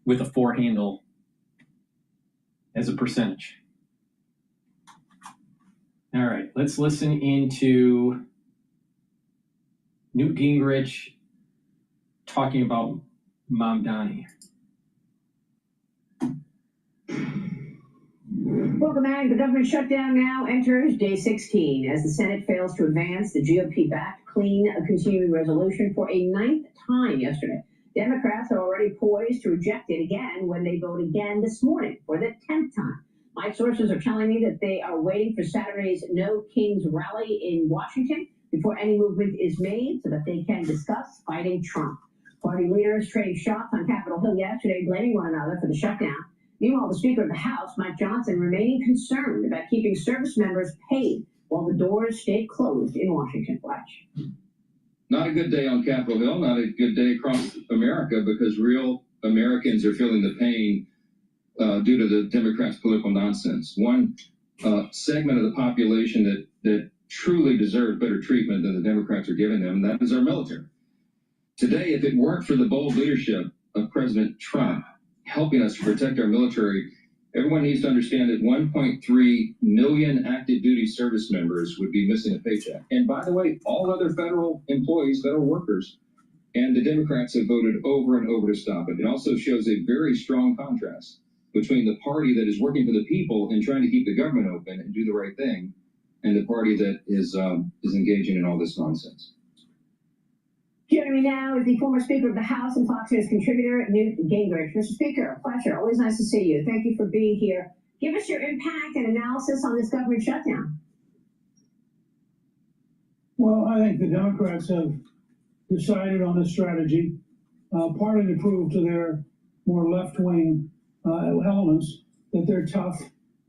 with a 4 handle as a percentage. All right, let's listen into Newt Gingrich talking about Mamdani. Welcome back. The government shutdown now enters day 16 as the Senate fails to advance the GOP-backed clean continuing resolution for a ninth time yesterday. Democrats are already poised to reject it again when they vote again this morning for the 10th time. My sources are telling me that they are waiting for Saturday's No Kings rally in Washington before any movement is made so that they can discuss fighting Trump. Party leaders trading shots on Capitol Hill yesterday, blaming one another for the shutdown. Meanwhile, the Speaker of the House, Mike Johnson, remaining concerned about keeping service members paid while the doors stayed closed in Washington. Watch. Not a good day on Capitol Hill, not a good day across America, because real Americans are feeling the pain due to the Democrats' political nonsense. One segment of the population that truly deserves better treatment than the Democrats are giving them, that is our military. Today, if it weren't for the bold leadership of President Trump helping us to protect our military, everyone needs to understand that 1.3 million active duty service members would be missing a paycheck. And by the way, all other federal employees, federal workers, and the Democrats have voted over and over to stop it. It also shows a very strong contrast between the party that is working for the people and trying to keep the government open and do the right thing, and the party that is engaging in all this nonsense. Joining me now is the former Speaker of the House and Fox News contributor, Newt Gingrich. Mr. Speaker, a pleasure. Always nice to see you. Thank you for being here. Give us your impact and analysis on this government shutdown. Well, I think the Democrats have decided on a strategy, partly to prove to their more left-wing elements that they're tough,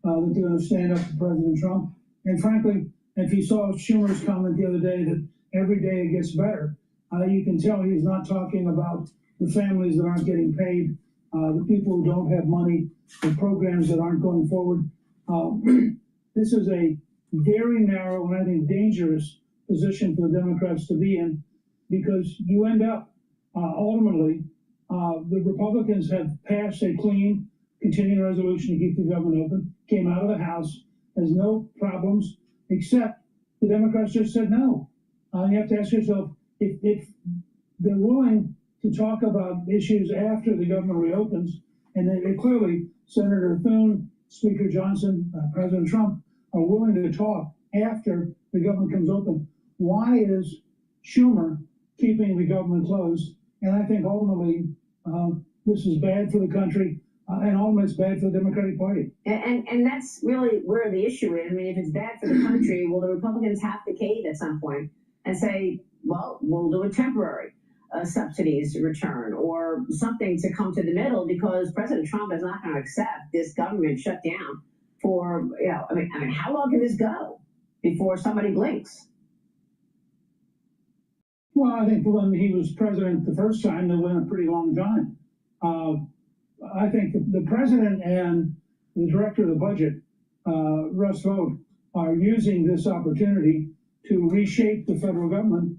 that they're going to stand up to President Trump. And frankly, if you saw Schumer's comment the other day that every day it gets better, you can tell he's not talking about the families that aren't getting paid, the people who don't have money, the programs that aren't going forward. This is a very narrow and I think dangerous position for the Democrats to be in, because you end up ultimately, the Republicans have passed a clean continuing resolution to keep the government open, came out of the House, has no problems, except the Democrats just said no. You have to ask yourself, if they're willing to talk about issues after the government reopens, and they clearly, Senator Thune, Speaker Johnson, President Trump, are willing to talk after the government comes open, why is Schumer keeping the government closed? And I think ultimately this is bad for the country, and ultimately it's bad for the Democratic Party. And that's really where the issue is. I mean, if it's bad for the country, will the Republicans have to cave at some point and say, well, we'll do a temporary subsidies return or something to come to the middle, because President Trump is not going to accept this government shutdown for, I mean, how long can this go before somebody blinks? Well, I think when he was president the first time, that went a pretty long time. I think the president and the director of the budget, Russ Vought, are using this opportunity to reshape the federal government,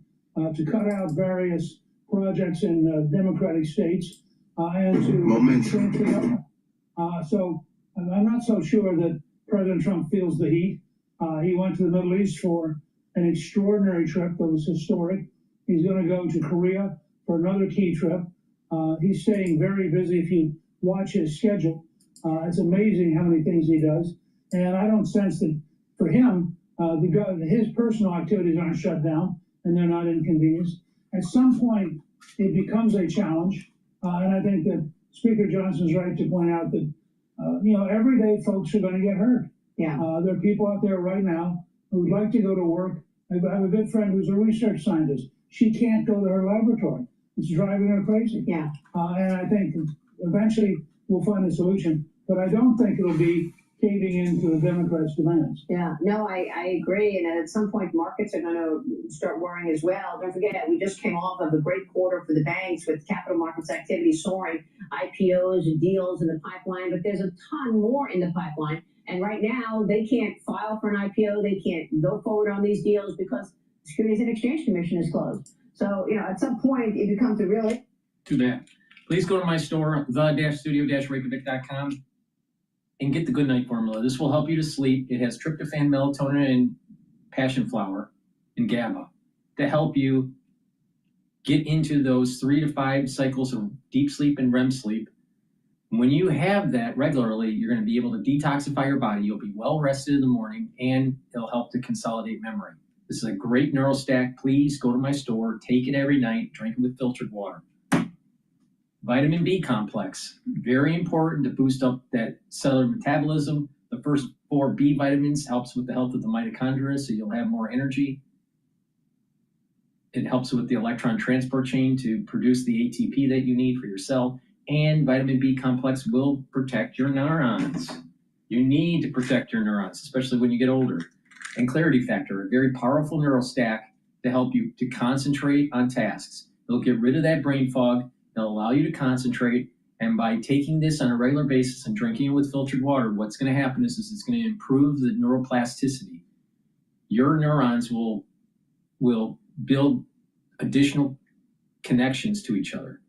to cut out various projects in Democratic states, and to shrink the government. So I'm not so sure that President Trump feels the heat. He went to the Middle East for an extraordinary trip that was historic. He's going to go to Korea for another key trip. He's staying very busy. If you watch his schedule, it's amazing how many things he does. And I don't sense that for him, his personal activities aren't shut down and they're not inconvenienced. At some point, it becomes a challenge. And I think that Speaker Johnson's right to point out that, everyday folks are going to get hurt. Yeah. There are people out there right now who would like to go to work. I have a good friend who's a research scientist. She can't go to her laboratory. It's driving her crazy. Yeah. And I think eventually we'll find a solution, but I don't think it'll be caving into the Democrats' demands. Yeah, no, I agree. And at some point, markets are going to start worrying as well. Don't forget, we just came off of a great quarter for the banks with capital markets activity soaring, IPOs and deals in the pipeline, but there's a ton more in the pipeline. And right now, they can't file for an IPO. They can't go forward on these deals because the Securities and Exchange Commission is closed. So, at some point, it becomes a real... Too bad. Please go to my store, the-studio-reykjavik.com, and get the Good Night Formula. This will help you to sleep. It has tryptophan, melatonin, and passion flower, and GABA to help you get into those 3 to 5 cycles of deep sleep and REM sleep When you have that regularly, you're going to be able to detoxify your body. You'll be well rested in the morning, and it'll help to consolidate memory. This is a great neurostack. Please go to my store, take it every night, drink it with filtered water. Vitamin B complex, very important to boost up that cellular metabolism. The first 4 B vitamins helps with the health of the mitochondria, so you'll have more energy. It helps with the electron transport chain to produce the ATP that you need for your cell. And vitamin B complex will protect your neurons. You need to protect your neurons, especially when you get older. And clarity factor, a very powerful neurostack to help you to concentrate on tasks. It'll get rid of that brain fog. It'll allow you to concentrate. And by taking this on a regular basis and drinking it with filtered water, what's going to happen is it's going to improve the neuroplasticity. Your neurons will build additional connections to each other.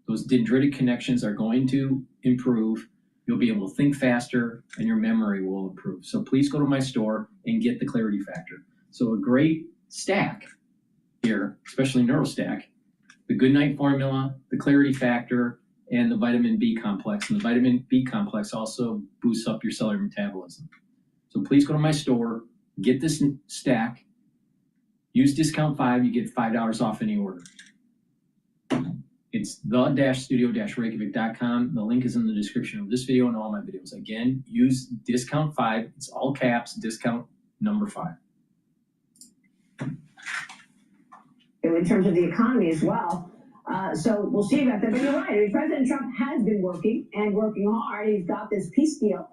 Those dendritic connections are going to improve. You'll be able to think faster, and your memory will improve. So please go to my store and get the clarity factor. So a great stack here, especially neurostack, the Good Night Formula, the clarity factor, and the vitamin B complex. And the vitamin B complex also boosts up your cellular metabolism. So please go to my store, get this stack, use discount 5, you get $5 off any order. It's the-studio-reykjavik.com. The link is in the description of this video and all my videos. Again, use discount 5. It's all caps, discount number 5. In terms of the economy as well. So we'll see about that. But you're right. I mean, President Trump has been working hard. He's got this peace deal,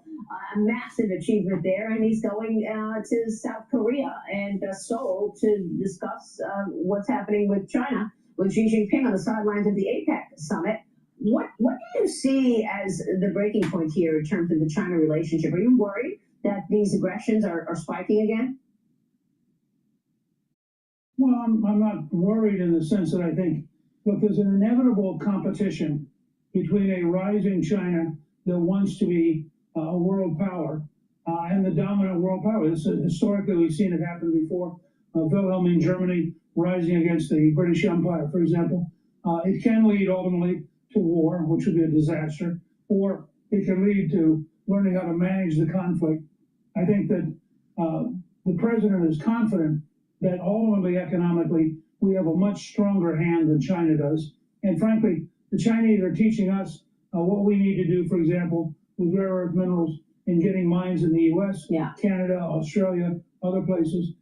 a massive achievement there, and he's going to South Korea and Seoul to discuss what's happening with China, with Xi Jinping on the sidelines of the APEC summit. What do you see as the breaking point here in terms of the China relationship? Are you worried that these aggressions are spiking again? Well, I'm not worried in the sense that I think, look, there's an inevitable competition between a rising China that wants to be a world power and the dominant world power. Historically, we've seen it happen before. Wilhelmine Germany rising against the British Empire, for example. It can lead ultimately to war, which would be a disaster, or it can lead to learning how to manage the conflict. I think that the president is confident that ultimately, economically, we have a much stronger hand than China does. And frankly, the Chinese are teaching us what we need to do, for example, with rare earth minerals in getting mines in the U.S., Canada, Australia, other places.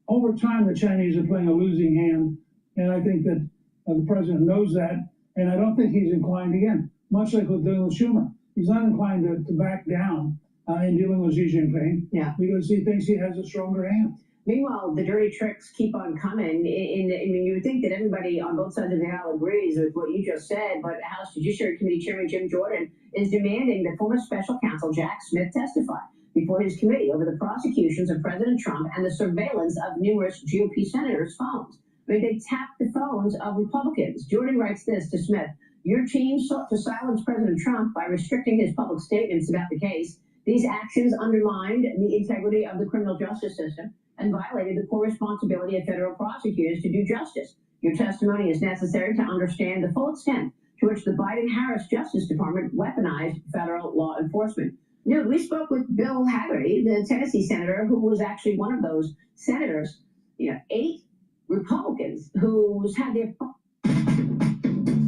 Over time, the Chinese are playing a losing hand, and I think that the president knows that, and I don't think he's inclined, again, much like with Schumer, he's not inclined to back down in dealing with Xi Jinping because he thinks he has a stronger hand. Meanwhile, the dirty tricks keep on coming. I mean, you would think that everybody on both sides of the aisle agrees with what you just said, but House Judiciary Committee Chairman Jim Jordan is demanding that former special counsel Jack Smith testify before his committee over the prosecutions of President Trump and the surveillance of numerous GOP senators' phones. I mean, they tapped the phones of Republicans. Jordan writes this to Smith: "Your team sought to silence President Trump by restricting his public statements about the case. These actions undermined the integrity of the criminal justice system and violated the core responsibility of federal prosecutors to do justice. Your testimony is necessary to understand the full extent to which the Biden-Harris Justice Department weaponized federal law enforcement." You know, we spoke with Bill Hagerty, the Tennessee senator, who was actually one of those senators. 8 Republicans who's had their...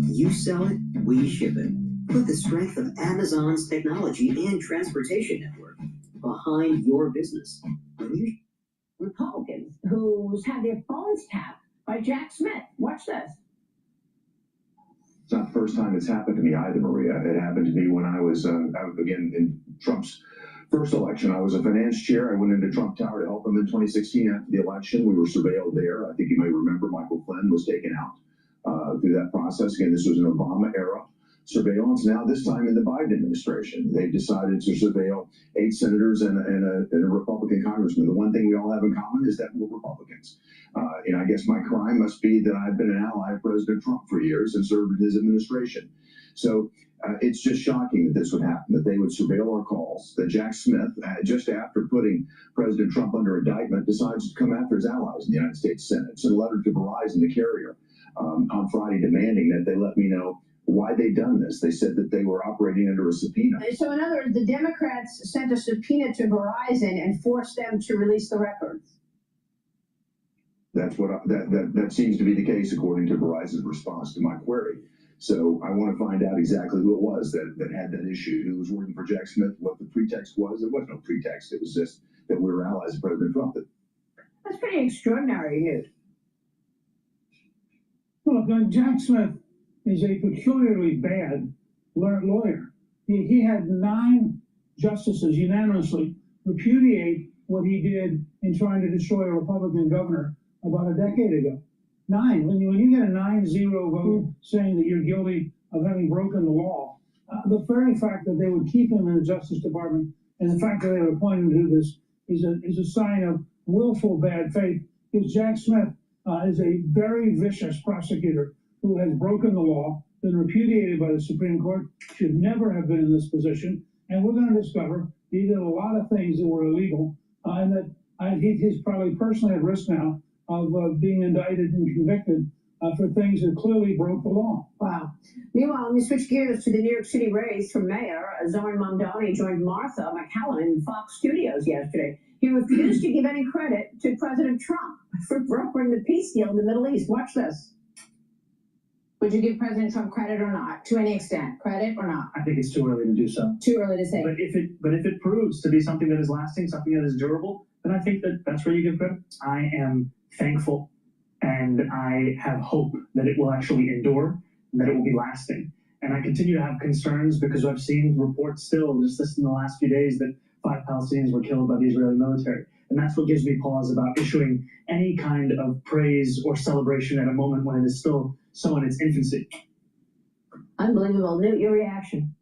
You sell it, we ship it. Put the strength of Amazon's technology and transportation network behind your business. Republicans who's had their phones tapped by Jack Smith. Watch this. It's not the first time it's happened to me either, Maria. It happened to me when I was, again, in Trump's first election. I was a finance chair. I went into Trump Tower to help him in 2016 after the election. We were surveilled there. I think you may remember Michael Flynn was taken out through that process. Again, this was an Obama era surveillance. Now, this time in the Biden administration, they've decided to surveil 8 senators and a Republican congressman. The one thing we all have in common is that we're Republicans. And I guess my crime must be that I've been an ally of President Trump for years and served in his administration. So it's just shocking that this would happen, that they would surveil our calls, that Jack Smith, just after putting President Trump under indictment, decides to come after his allies in the United States Senate. Sent a letter to Verizon, the carrier, on Friday demanding that they let me know why they'd done this. They said that they were operating under a subpoena. So in other words, the Democrats sent a subpoena to Verizon and forced them to release the records. That's what that seems to be the case according to Verizon's response to my query. So I want to find out exactly who it was that had that issue, who was working for Jack Smith, what the pretext was. There was no pretext. It was just that we were allies of President Trump. That's pretty extraordinary news. Look, Jack Smith is a peculiarly bad lawyer. He had 9 justices unanimously repudiate what he did in trying to destroy a Republican governor about a decade ago. 9. When you get a 9-0 vote saying that you're guilty of having broken the law, the very fact that they would keep him in the Justice Department and the fact that they would appoint him to do this is a sign of willful bad faith, because Jack Smith is a very vicious prosecutor who has broken the law, been repudiated by the Supreme Court, should never have been in this position, and we're going to discover he did a lot of things that were illegal, and that he's probably personally at risk now of being indicted and convicted for things that clearly broke the law. Wow. Meanwhile, let me switch gears to the New York City race for mayor. Zoran Mamdani joined Martha McCallum in Fox Studios yesterday. He refused to give any credit to President Trump for brokering the peace deal in the Middle East. Watch this. Would you give President Trump credit or not, to any extent? Credit or not? I think it's too early to do so. Too early to say. But if it proves to be something that is lasting, something that is durable, then I think that's where you give credit. I am thankful and I have hope that it will actually endure and that it will be lasting. And I continue to have concerns because I've seen reports still, just in the last few days, that 5 Palestinians were killed by the Israeli military. And that's what gives me pause about issuing any kind of praise or celebration at a moment when it is still so in its infancy. Unbelievable. Newt, your reaction?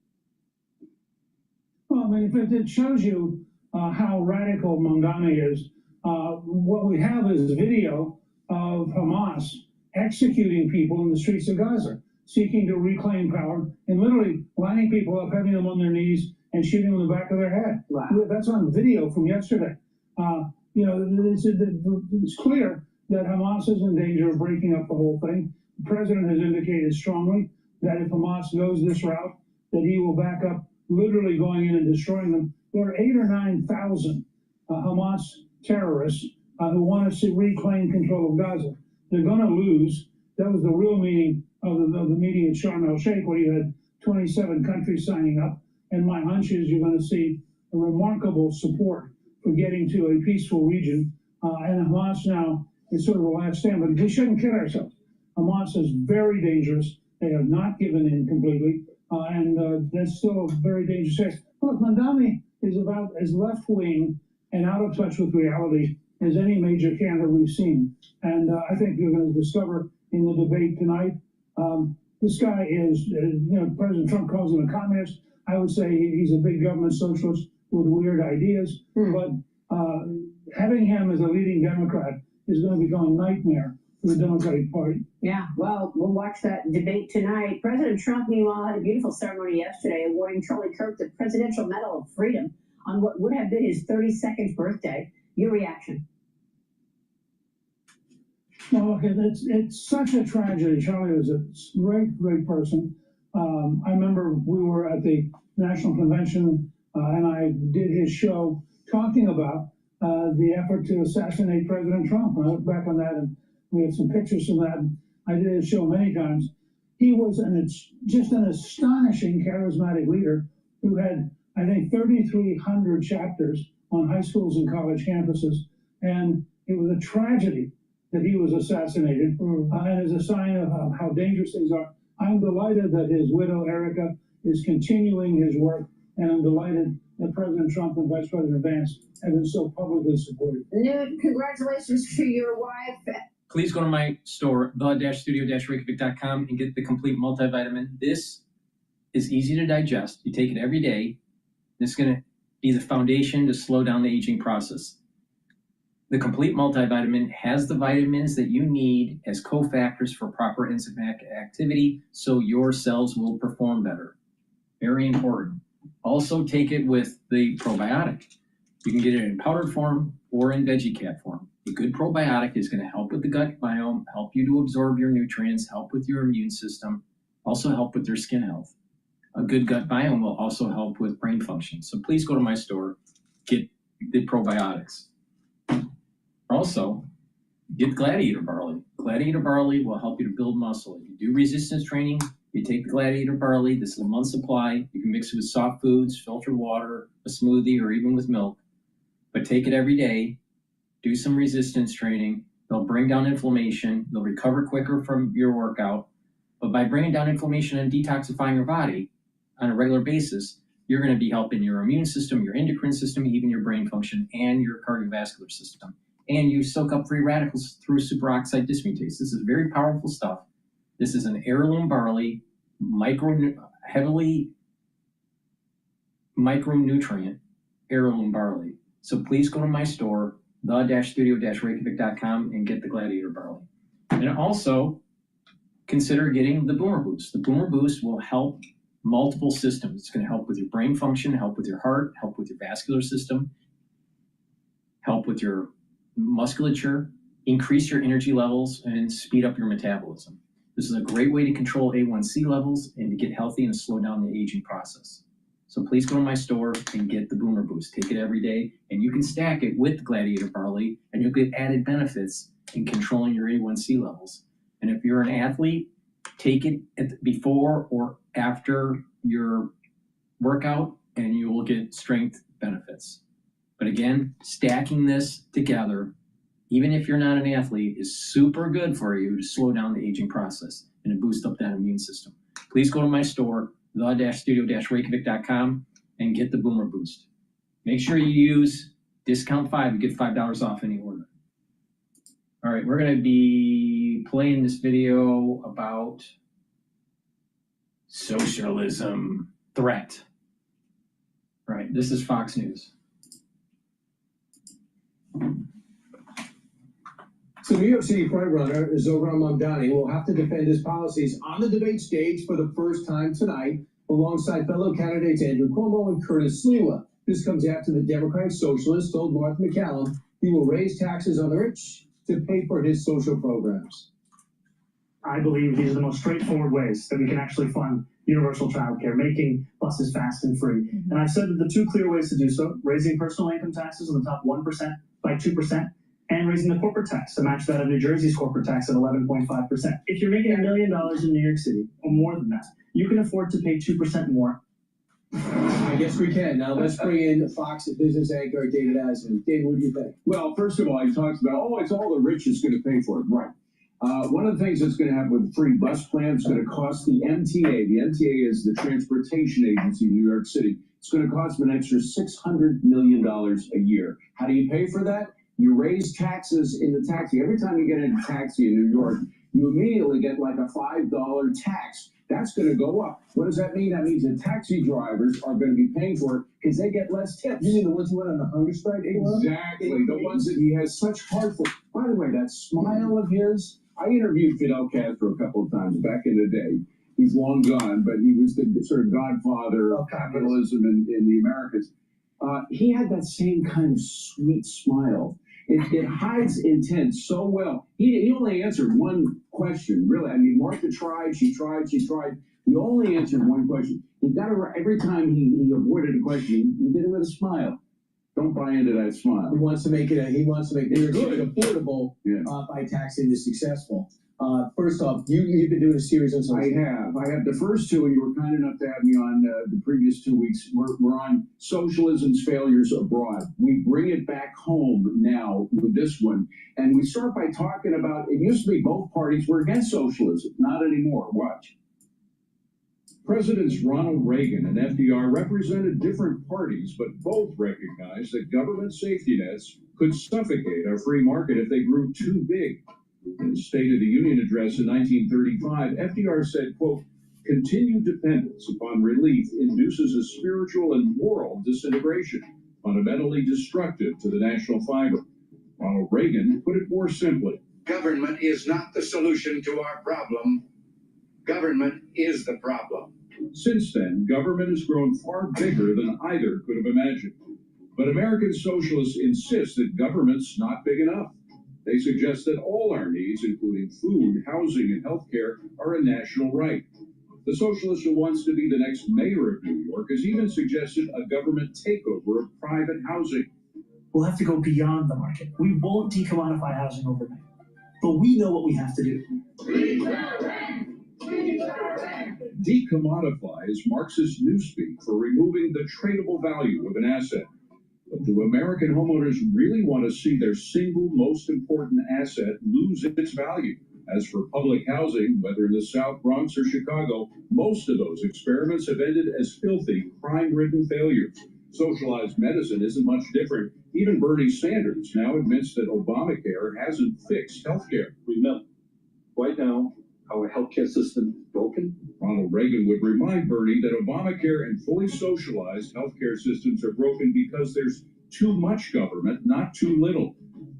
Well, I mean, it shows you how radical Mamdani is. What we have is video of Hamas executing people in the streets of Gaza, seeking to reclaim power, and literally lining people up, having them on their knees, and shooting them in the back of their head. Wow. That's on video from yesterday. It's clear that Hamas is in danger of breaking up the whole thing. The president has indicated strongly that if Hamas goes this route, that he will back up, literally going in and destroying them. There are 8,000 or 9,000 Hamas terrorists who want to reclaim control of Gaza. They're going to lose. That was the real meaning of the meeting at Sharm el-Sheikh, where you had 27 countries signing up. And my hunch is you're going to see a remarkable support for getting to a peaceful region. And Hamas now is sort of the last stand. But we shouldn't kid ourselves. Hamas is very dangerous. They have not given in completely. And that's still a very dangerous case. Look, Mamdani is about as left-wing and out of touch with reality as any major candidate we've seen. And I think you're going to discover in the debate tonight, this guy is, President Trump calls him a communist. I would say he's a big government socialist with weird ideas. But having him as a leading Democrat is going to become a nightmare for the Democratic Party. Yeah, well, we'll watch that debate tonight. President Trump, meanwhile, had a beautiful ceremony yesterday awarding Charlie Kirk the Presidential Medal of Freedom on what would have been his 32nd birthday. Your reaction? Well, look, it's such a tragedy. Charlie was a great, great person. I remember we were at the National Convention and I did his show talking about the effort to assassinate President Trump. I look back on that and we had some pictures from that. I did his show many times. He was just an astonishing, charismatic leader who had, I think, 3,300 chapters on high schools and college campuses. And it was a tragedy that he was assassinated. And as a sign of how dangerous things are, I'm delighted that his widow, Erica, is continuing his work. And I'm delighted that President Trump and Vice President Vance have been so publicly supportive. Newt, congratulations to your wife. Please go to my store, the-studio-reykjavik.com, and get the complete multivitamin. This is easy to digest. You take it every day. This is going to be the foundation to slow down the aging process. The complete multivitamin has the vitamins that you need as cofactors for proper enzymatic activity, so your cells will perform better. Very important. Also take it with the probiotic. You can get it in powdered form or in veggie cap form. A good probiotic is going to help with the gut biome, help you to absorb your nutrients, help with your immune system. also help with their skin health. A good gut biome will also help with brain function. So please go to my store, get the probiotics. Also, get Gladiator barley. Gladiator barley will help you to build muscle. If you do resistance training, you take the Gladiator barley. This is a month supply. You can mix it with soft foods, filtered water, a smoothie, or even with milk. But take it every day. Do some resistance training. They'll bring down inflammation. They'll recover quicker from your workout. But by bringing down inflammation and detoxifying your body on a regular basis, you're going to be helping your immune system, your endocrine system, even your brain function, and your cardiovascular system. And you soak up free radicals through superoxide dismutase. This is very powerful stuff. This is an heirloom barley, heavily micronutrient heirloom barley. So please go to my store, the-studio-reykjavik.com, and get the Gladiator barley. And also consider getting the Boomer Boost. The Boomer Boost will help multiple systems. It's going to help with your brain function, help with your heart, help with your vascular system, help with your musculature, increase your energy levels, and speed up your metabolism. This is a great way to control A1C levels and to get healthy and slow down the aging process. So please go to my store and get the Boomer Boost. Take it every day, and you can stack it with Gladiator barley, and you'll get added benefits in controlling your A1C levels. And if you're an athlete, take it before or after your workout, and you will get strength benefits. But again, stacking this together, even if you're not an athlete, is super good for you to slow down the aging process and to boost up that immune system. Please go to my store, the-studio-reykjavik.com, and get the Boomer Boost. Make sure you use discount 5 to get $5 off any order. All right, we're going to be playing this video about socialism threat. Right, this is Fox News. So New York City frontrunner Zohran Mamdani will have to defend his policies on the debate stage for the first time tonight, alongside fellow candidates Andrew Cuomo and Curtis Sliwa. This comes after the Democratic Socialist told Martha McCallum he will raise taxes on the rich to pay for his social programs. I believe these are the most straightforward ways that we can actually fund universal childcare, making buses fast and free. And I've said that the two clear ways to do so, raising personal income taxes on the top 1% by 2%, and raising the corporate tax to match that of New Jersey's corporate tax at 11.5%. If you're making $1 million in New York City, or more than that, you can afford to pay 2% more. I guess we can. Now let's bring in Fox business anchor David Asman. David, what do you think? Well, first of all, he talks about, it's all the rich that's going to pay for it. Right. One of the things that's going to happen with the free bus plan is going to cost the MTA. The MTA is the transportation agency in New York City. It's going to cost them an extra $600 million a year. How do you pay for that? You raise taxes in the taxi. Every time you get in a taxi in New York, you immediately get like a $5 tax. That's going to go up. What does that mean? That means that taxi drivers are going to be paying for it because they get less tips. You mean the ones who went on the hunger strike? Exactly. The ones that he has such heart for. By the way, that smile of his, I interviewed Fidel Castro a couple of times back in the day. He's long gone, but he was the sort of godfather of capitalism in the Americas. He had that same kind of sweet smile. It hides intent so well. He only answered one question, really. I mean, Martha tried, she tried. He only answered one question. He got her every time he avoided a question. He did it with a smile. Don't buy into that smile. He wants to make New York City affordable by taxing the successful. First off, you've been doing a series on social. I have the first two, and you were kind enough to have me on the previous 2 weeks. We're on socialism's failures abroad. We bring it back home now with this one, and we start by talking about, it used to be both parties were against socialism. Not anymore. Watch. Presidents Ronald Reagan and FDR represented different parties, but both recognized that government safety nets could suffocate our free market if they grew too big. In the State of the Union address in 1935, FDR said, quote, "Continued dependence upon relief induces a spiritual and moral disintegration, fundamentally destructive to the national fiber." Ronald Reagan put it more simply. Government is not the solution to our problem. Government is the problem. Since then, government has grown far bigger than either could have imagined. But American socialists insist that government's not big enough. They suggest that all our needs, including food, housing, and health care, are a national right. The socialist who wants to be the next mayor of New York has even suggested a government takeover of private housing. We'll have to go beyond the market. We won't decommodify housing overnight, but we know what we have to do. Decommodify is Marxist newspeak for removing the tradable value of an asset. But do American homeowners really want to see their single most important asset lose its value? As for public housing, whether in the South Bronx or Chicago, most of those experiments have ended as filthy, crime-ridden failures. Socialized medicine isn't much different. Even Bernie Sanders now admits that Obamacare hasn't fixed healthcare. Remember, right now, our healthcare system is broken. Ronald Reagan would remind Bernie that Obamacare and fully socialized healthcare systems are broken because there's too much government, not too little.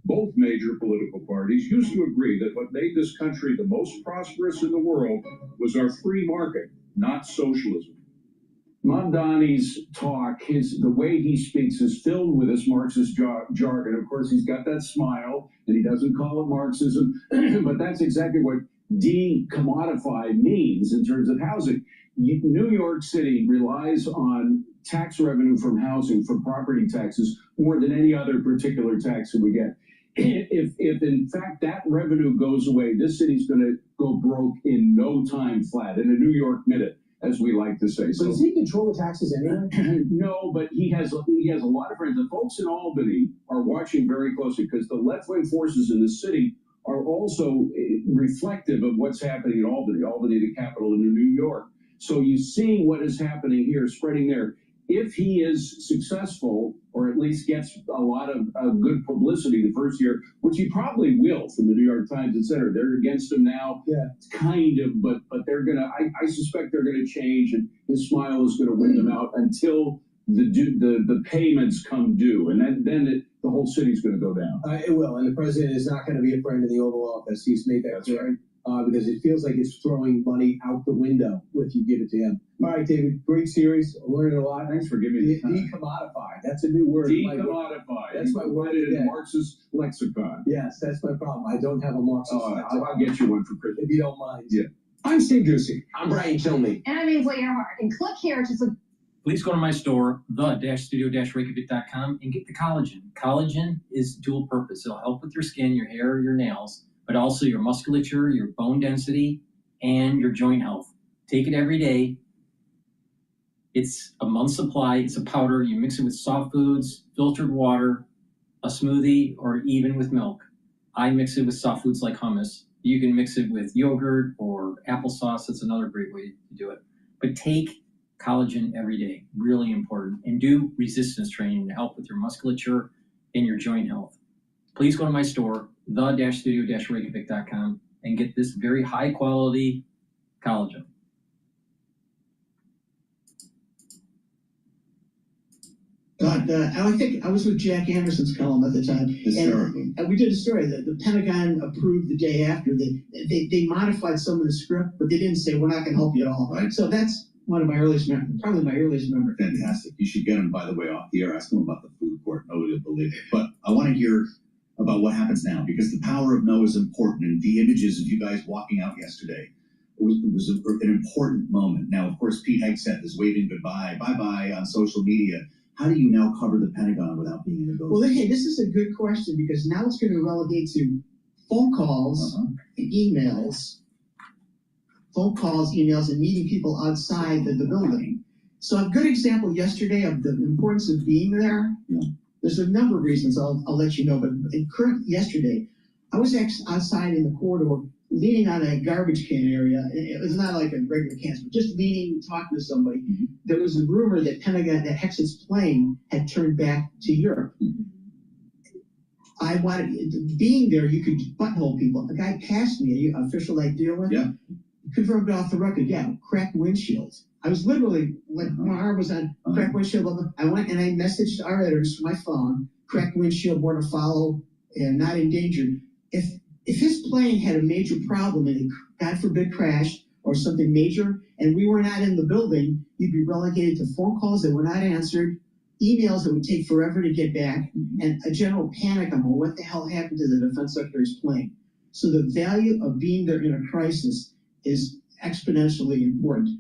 Both major political parties used to agree that what made this country the most prosperous in the world was our free market, not socialism. Mamdani's talk, the way he speaks is filled with this Marxist jargon. Of course, he's got that smile, and he doesn't call it Marxism, but that's exactly what decommodify means in terms of housing. New York City relies on tax revenue from housing, from property taxes, more than any other particular tax that we get. If in fact that revenue goes away, this city's going to go broke in no time flat, in a New York minute, as we like to say. So does he control the taxes anyway? No, but he has a lot of friends. The folks in Albany are watching very closely because the left-wing forces in the city are also reflective of what's happening in Albany. Albany, the capital of New York. So you see what is happening here, spreading there. If he is successful, or at least gets a lot of good publicity the first year, which he probably will from the New York Times, etc. They're against him now, kind of, but they're gonna. I suspect they're gonna change, and his smile is gonna win them out until the payments come due, and then the whole city's gonna go down. It will, and the president is not going to be a friend in the Oval Office. He's made that clear. Because it feels like it's throwing money out the window if you give it to him. All right, David, great series. I'm learning a lot. Thanks for giving me the time. Decommodify. That's a new word. Decommodify. That's my word in today. Marxist lexicon. Yes, that's my problem. I don't have a Marxist lexicon. I'll get you one for Christmas. If you don't mind. Yeah. I'm Steve Ducey. I'm Brighteon Channel. And I'm Ainsley Earhart. And click here to Please go to my store, the-studio-reykjavik.com, and get the collagen. Collagen is dual purpose. It'll help with your skin, your hair, your nails, but also your musculature, your bone density, and your joint health. Take it every day. It's a month's supply. It's a powder. You mix it with soft foods, filtered water, a smoothie, or even with milk. I mix it with soft foods like hummus. You can mix it with yogurt or applesauce. That's another great way to do it. But take collagen every day. Really important. And do resistance training to help with your musculature and your joint health. Please go to my store, the-studio-reykjavik.com, and get this very high quality collagen. I think I was with Jack Anderson's column at the time, and we did a story that the Pentagon approved the day after. They modified some of the script, but they didn't say we're not going to help you at all. Right. So that's one of my earliest memories, probably my earliest memory. Fantastic. You should get him, by the way, off the air. Ask him about the food court. Nobody will believe it. But I want to hear about what happens now, because the power of no is important, and the images of you guys walking out yesterday was an important moment. Now, of course, Pete Hegseth is waving goodbye, bye-bye on social media. How do you now cover the Pentagon without being in a building? Well, hey, this is a good question, because now it's going to relegate to phone calls and emails. Phone calls, emails, and meeting people outside the building. So a good example yesterday of the importance of being there. There's a number of reasons I'll let you know, but yesterday, I was outside in the corridor leaning on a garbage can area. It was not like a regular can, but just leaning, talking to somebody. There was a rumor that that Hegseth's plane had turned back to Europe. I wanted, being there, you could buttonhole people. A guy passed me, an official I deal with. Yeah. Confirmed off the record, cracked windshields. I was literally, like, my arm was on cracked windshield. I went and I messaged our editors from my phone, cracked windshield, more to follow, and not endangered. If his plane had a major problem and it, God forbid, crashed or something major, and we were not in the building, you'd be relegated to phone calls that were not answered, emails that would take forever to get back, and a general panic on what the hell happened to the defense secretary's plane. So the value of being there in a crisis is exponentially important.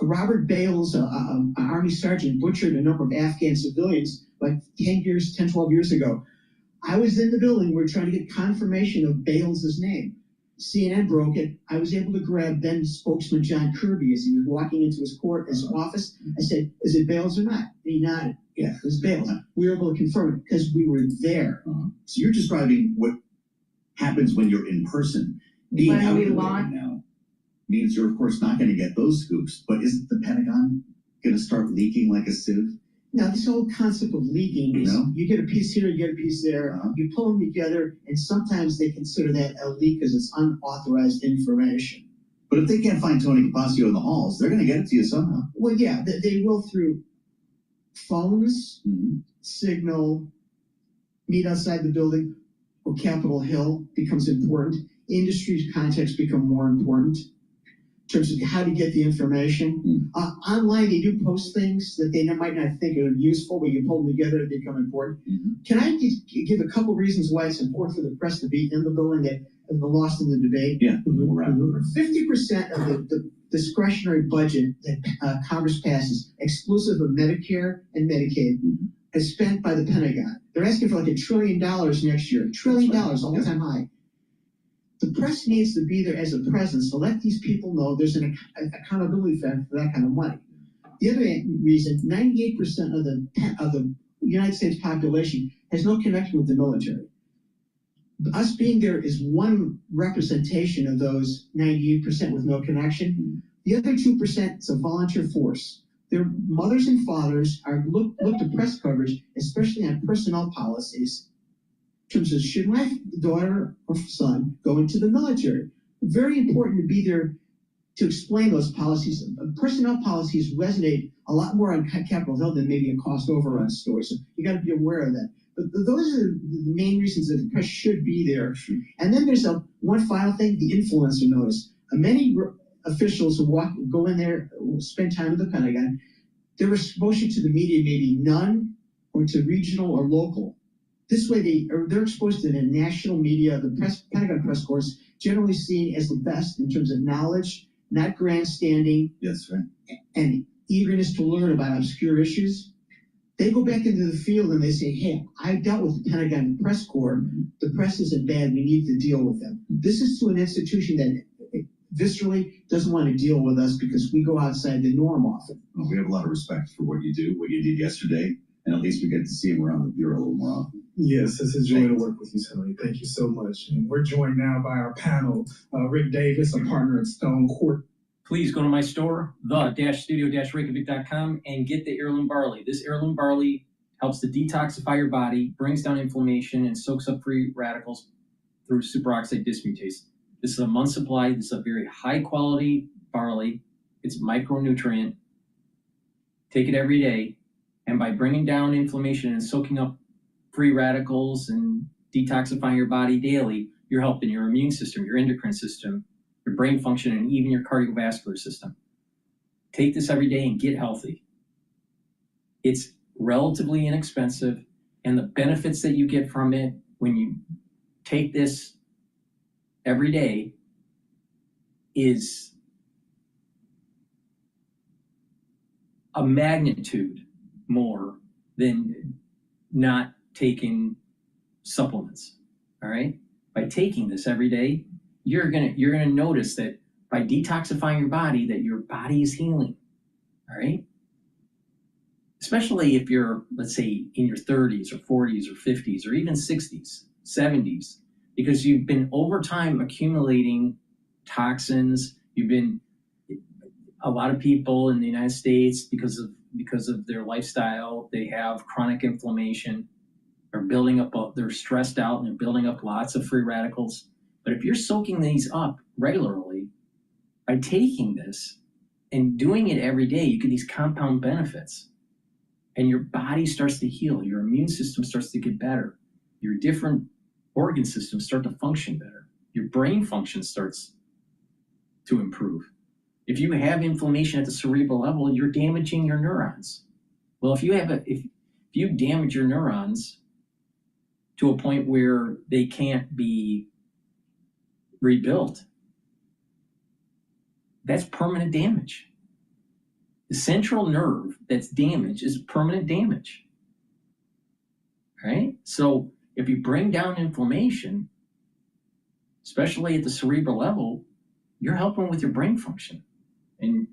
Robert Bales, an Army sergeant, butchered a number of Afghan civilians like 12 years ago. I was in the building. We were trying to get confirmation of Bales' name. CNN broke it. I was able to grab then spokesman John Kirby as he was walking into his office. I said, "Is it Bales or not?" And he nodded. Yeah, it was Bales. We were able to confirm it because we were there. So you're describing what happens when you're in person. Being When out we in the launch- building now means you're of course not going to get those scoops. But isn't the Pentagon going to start leaking like a sieve? Now, this whole concept of leaking is you get a piece here, you get a piece there, you pull them together, and sometimes they consider that a leak because it's unauthorized information. But if they can't find Tony Capaccio in the halls, they're going to get it to you somehow. Well, yeah, they will through phones, signal, meet outside the building, or Capitol Hill becomes important. Industry contacts become more important in terms of how to get the information. Online, they do post things that they might not think are useful, but you pull them together, they become important. Can I give a couple reasons why it's important for the press to be in the building that have been lost in the debate? Yeah. 50% of the discretionary budget that Congress passes, exclusive of Medicare and Medicaid, is spent by the Pentagon. They're asking for like $1 trillion next year. $1 trillion, all-time high. The press needs to be there as a presence to let these people know there's an accountability fund for that kind of money. The other reason, 98% of the United States population has no connection with the military. Us being there is one representation of those 98% with no connection. The other 2% is a volunteer force. Their mothers and fathers look to press coverage, especially on personnel policies. In terms of, should my daughter or son go into the military? Very important to be there to explain those policies. Personnel policies resonate a lot more on Capitol Hill than maybe a cost overrun story. So you got to be aware of that. But those are the main reasons that the press should be there. And then there's one final thing, the influencer notice. Many officials who go in there, spend time at the Pentagon, their exposure to the media may be none or to regional or local. This way, they're exposed to the national media. The Pentagon press corps is generally seen as the best in terms of knowledge, not grandstanding, That's right. and eagerness to learn about obscure issues. They go back into the field and they say, "Hey, I dealt with the Pentagon press corps. The press isn't bad. We need to deal with them." This is to an institution that viscerally doesn't want to deal with us because we go outside the norm often. Well, we have a lot of respect for what you do, what you did yesterday, and at least we get to see him around the bureau a little more often. Yes, it's a joy to work with you, Tony. Thank you so much. And we're joined now by our panel, Rick Davis, a partner at Stone Court. Please go to my store, the-studio-reykjavik.com, and get the heirloom barley. This heirloom barley helps to detoxify your body, brings down inflammation, and soaks up free radicals through superoxide dismutase. This is a month supply. This is a very high-quality barley. It's micronutrient. Take it every day, and by bringing down inflammation and soaking up free radicals and detoxifying your body daily, you're helping your immune system, your endocrine system, your brain function, and even your cardiovascular system. Take this every day and get healthy. It's relatively inexpensive, and the benefits that you get from it when you take this every day is a magnitude more than not taking supplements. All right? By taking this every day, you're gonna notice that by detoxifying your body, that your body is healing. All right? Especially if you're, let's say, in your 30s or 40s or 50s or even 60s, 70s, because you've been over time accumulating toxins. A lot of people in the United States, because of their lifestyle, they have chronic inflammation. They're stressed out and they're building up lots of free radicals. But if you're soaking these up regularly, by taking this and doing it every day, you get these compound benefits. And your body starts to heal. Your immune system starts to get better. Your different organ systems start to function better. Your brain function starts to improve. If you have inflammation at the cerebral level, you're damaging your neurons. Well, if you damage your neurons to a point where they can't be rebuilt, that's permanent damage. The central nerve that's damaged is permanent damage, right? So if you bring down inflammation, especially at the cerebral level, you're helping with your brain function and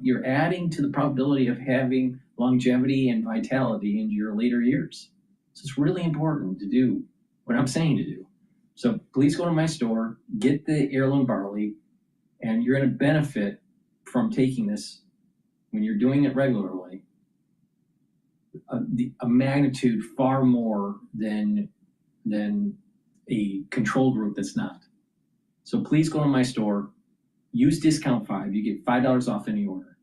you're adding to the probability of having longevity and vitality into your later years. So it's really important to do what I'm saying to do. So please go to my store, get the heirloom barley, and you're going to benefit from taking this when you're doing it regularly, a magnitude far more than a control group that's not. So please go to my store, use discount 5, you get $5 off any order.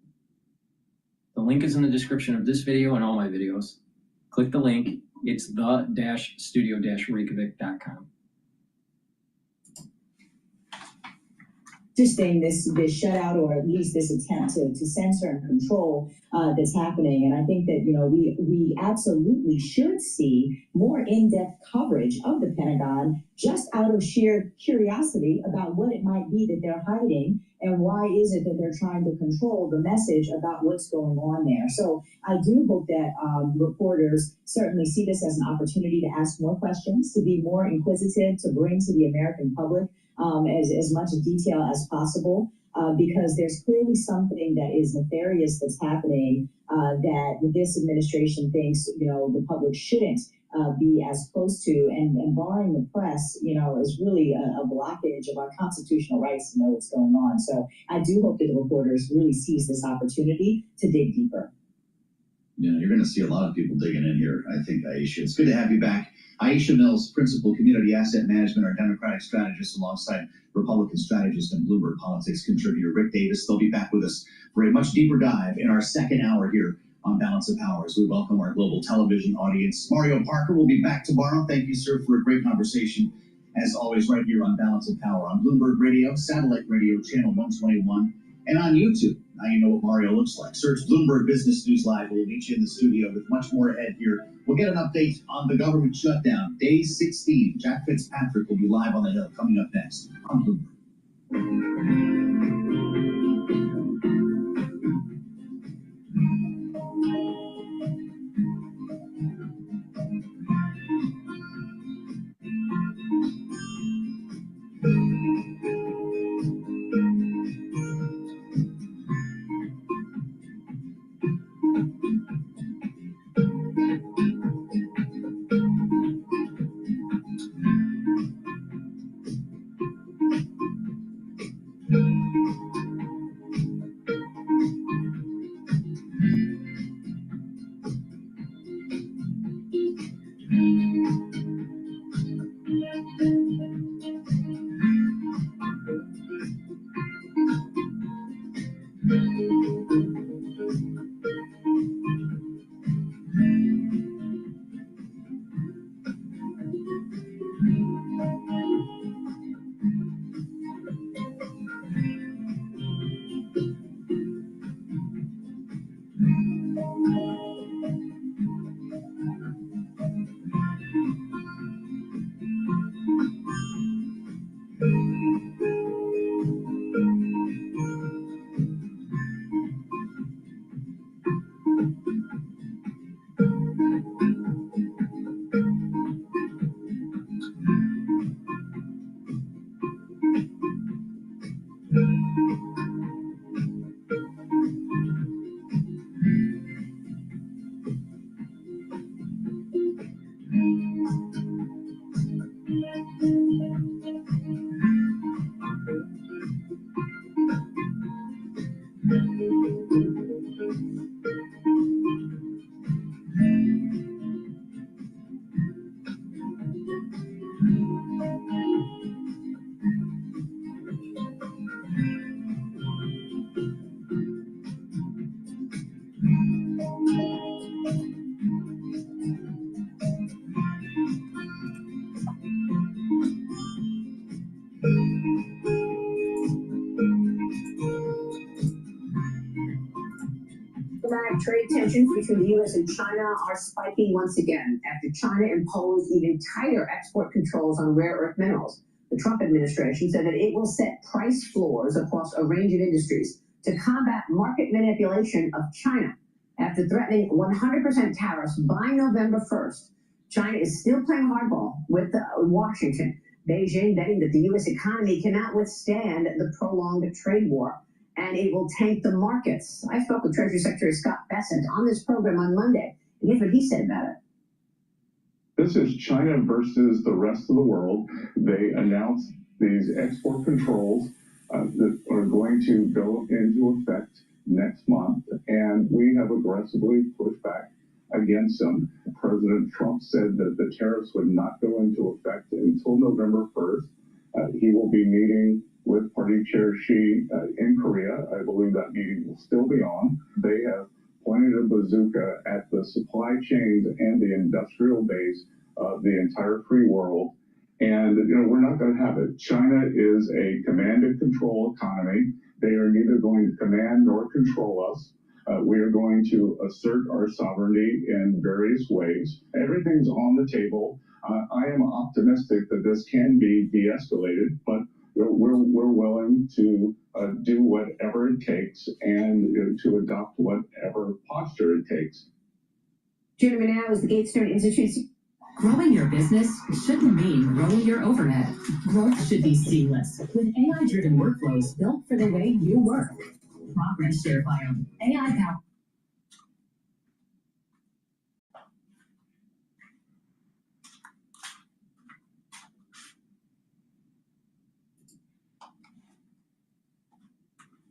The link is in the description of this video and all my videos. Click the link, it's the-studio-reykjavik.com. Just saying this shutout, or at least this attempt to censor and control that's happening. And I think that, we absolutely should see more in-depth coverage of the Pentagon, just out of sheer curiosity about what it might be that they're hiding and why is it that they're trying to control the message about what's going on there. So I do hope that reporters certainly see this as an opportunity to ask more questions, to be more inquisitive, to bring to the American public as much detail as possible, because there's clearly something that is nefarious that's happening that this administration thinks, the public shouldn't be as close to, and barring the press, is really a blockage of our constitutional rights to know what's going on. So I do hope that the reporters really seize this opportunity to dig deeper. Yeah, you're going to see a lot of people digging in here, I think, Aisha. It's good to have you back. Aisha Mills, Principal Community Asset Management, our Democratic strategist, alongside Republican strategist and Bloomberg Politics contributor Rick Davis. They'll be back with us for a much deeper dive in our second hour here on Balance of Power as we welcome our global television audience. Mario Parker will be back tomorrow. Thank you, sir, for a great conversation, as always, right here on Balance of Power on Bloomberg Radio, Satellite Radio, Channel 121, and on YouTube. Now you know what Mario looks like. Search Bloomberg Business News Live. We'll meet you in the studio with much more ahead here. We'll get an update on the government shutdown, day 16. Jack Fitzpatrick will be live on the Hill coming up next on Bloomberg. Trade tensions between the U.S. and China are spiking once again after China imposed even tighter export controls on rare earth minerals. the Trump administration said that it will set price floors across a range of industries to combat market manipulation of China. After threatening 100% tariffs by November 1st, China is still playing hardball with Washington. Beijing betting that the U.S. economy cannot withstand the prolonged trade war, and it will tank the markets. I spoke with Treasury Secretary Scott Bessent on this program on Monday, and here's what he said about it. This is China versus the rest of the world. They announced these export controls that are going to go into effect next month, and we have aggressively pushed back against them. President Trump said that the tariffs would not go into effect until November 1st. He will be meeting with Party Chair Xi in Korea. I believe that meeting will still be on. They have pointed a bazooka at the supply chains and the industrial base of the entire free world. And, we're not going to have it. China is a command and control economy. They are neither going to command nor control us. We are going to assert our sovereignty in various ways. Everything's on the table. I am optimistic that this can be de-escalated, but we're willing to do whatever it takes and to adopt whatever posture it takes. Joining me now is the GETTR Institute. Growing your business shouldn't mean growing your overhead. Growth should be seamless with AI-driven workflows built for the way you work. Progress shared by AI powered.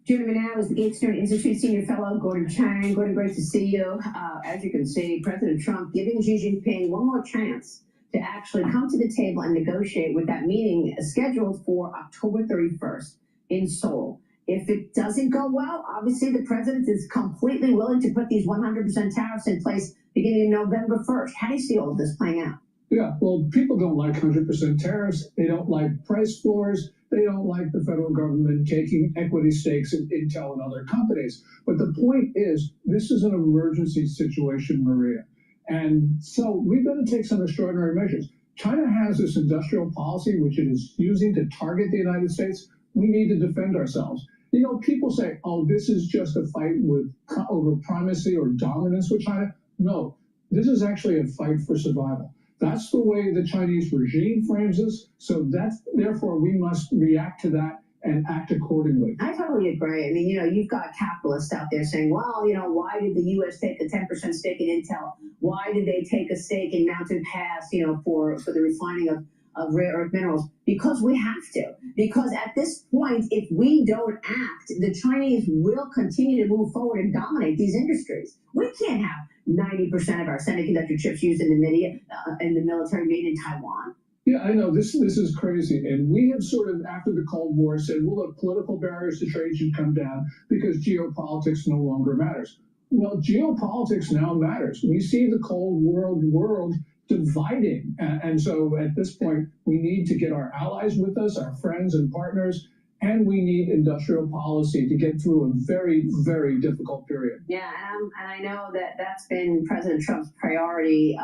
Joining me now is the GETTR Institute Senior Fellow, Gordon Chang. Gordon, great to see you. As you can see, President Trump giving Xi Jinping one more chance to actually come to the table and negotiate with that meeting scheduled for October 31st in Seoul. If it doesn't go well, obviously the president is completely willing to put these 100% tariffs in place beginning November 1st. How do you see all of this playing out? Yeah, well, people don't like 100% tariffs. They don't like price floors. They don't like the federal government taking equity stakes in Intel and other companies. But the point is, this is an emergency situation, Maria. And so we've got to take some extraordinary measures. China has this industrial policy, which it is using to target the United States. We need to defend ourselves. People say, oh, this is just a fight over primacy or dominance with China. No, this is actually a fight for survival. That's the way the Chinese regime frames us. So therefore we must react to that and act accordingly. I totally agree. I mean, you've got capitalists out there saying, well, why did the U.S. take a 10% stake in Intel? Why did they take a stake in Mountain Pass, for the refining of rare earth minerals? Because we have to. Because at this point, if we don't act, the Chinese will continue to move forward and dominate these industries. We can't have 90% of our semiconductor chips used in the military made in Taiwan. Yeah, I know, this is crazy. And we have sort of, after the Cold War, said, well, look, political barriers to trade should come down because geopolitics no longer matters. Well, geopolitics now matters. We see the Cold world dividing. And so at this point, we need to get our allies with us, our friends and partners, and we need industrial policy to get through a very, very difficult period. Yeah, and I know that that's been President Trump's priority,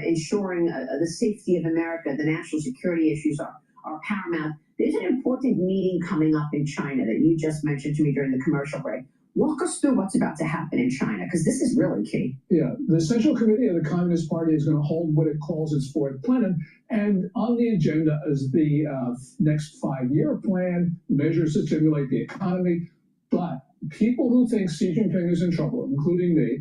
ensuring the safety of America. The national security issues are paramount. There's an important meeting coming up in China that you just mentioned to me during the commercial break. Walk us through what's about to happen in China, because this is really key. Yeah, the Central Committee of the Communist Party is going to hold what it calls its fourth plenum, and on the agenda is the next 5-year plan, measures to stimulate the economy. But people who think Xi Jinping is in trouble, including me,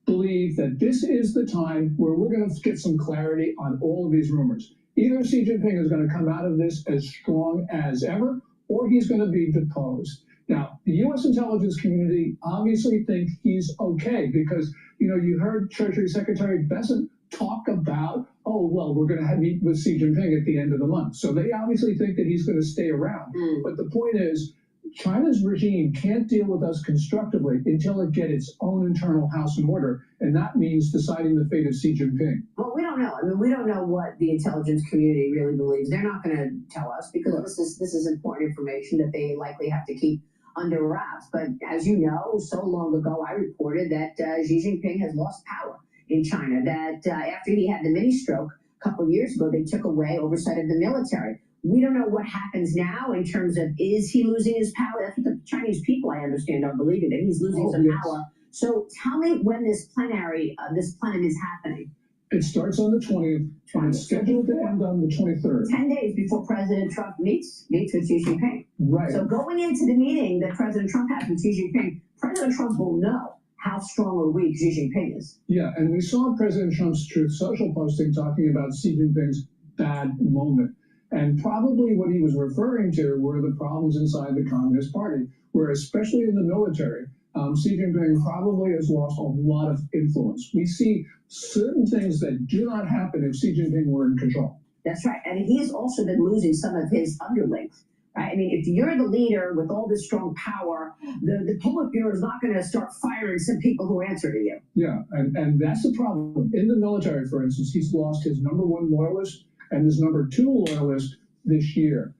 believe that this is the time where we're going to get some clarity on all of these rumors. Either Xi Jinping is going to come out of this as strong as ever, or he's going to be deposed. Now, the U.S. intelligence community obviously think he's okay because, you heard Treasury Secretary Bessent talk about, oh, well, we're going to meet with Xi Jinping at the end of the month. So they obviously think that he's going to stay around. But the point is, China's regime can't deal with us constructively until it gets its own internal house in order, and that means deciding the fate of Xi Jinping. Well, we don't know. I mean, we don't know what the intelligence community really believes. They're not going to tell us because this is important information that they likely have to keep under wraps. But as you know, so long ago, I reported that Xi Jinping has lost power in China, that after he had the mini stroke a couple of years ago, they took away oversight of the military. We don't know what happens now in terms of, is he losing his power? That's what the Chinese people, I understand, are believing, that he's losing some power. So tell me when this plan is happening. It starts on the 20th, and it's scheduled to end on the 23rd. 10 days before President Trump meets with Xi Jinping. Right. So going into the meeting that President Trump has with Xi Jinping, President Trump will know how strong or weak Xi Jinping is. Yeah, and we saw President Trump's Truth Social posting talking about Xi Jinping's bad moment. And probably what he was referring to were the problems inside the Communist Party, where especially in the military, Xi Jinping probably has lost a lot of influence. We see certain things that do not happen if Xi Jinping were in control. That's right. And he's also been losing some of his underlings. Right? I mean, if you're the leader with all this strong power, the Politburo is not going to start firing some people who answer to you. Yeah, and that's the problem. In the military, for instance, he's lost his #1 loyalist and his #2 loyalist this year.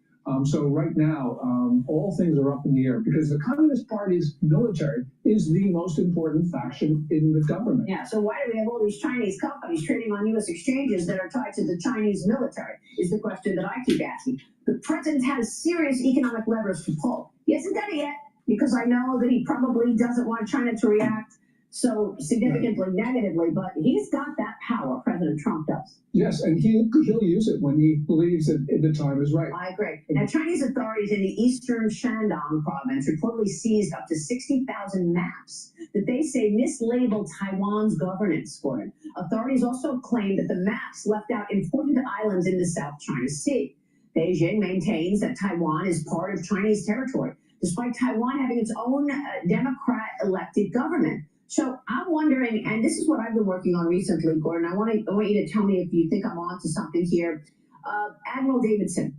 So right now, all things are up in the air because the Communist Party's military is the most important faction in the government. Yeah, so why do we have all these Chinese companies trading on U.S. exchanges that are tied to the Chinese military is the question that I keep asking. The president has serious economic levers to pull. He hasn't done it yet because I know that he probably doesn't want China to react so significantly negatively, but he's got that power, President Trump does. Yes, and he'll use it when he believes that the time is right. I agree. Now, Chinese authorities in the eastern Shandong province reportedly seized up to 60,000 maps that they say mislabeled Taiwan's governance, Gordon. Authorities also claim that the maps left out important islands in the South China Sea. Beijing maintains that Taiwan is part of Chinese territory, despite Taiwan having its own Democrat-elected government. So I'm wondering, and this is what I've been working on recently, Gordon. I want you to tell me if you think I'm onto something here. Admiral Davidson,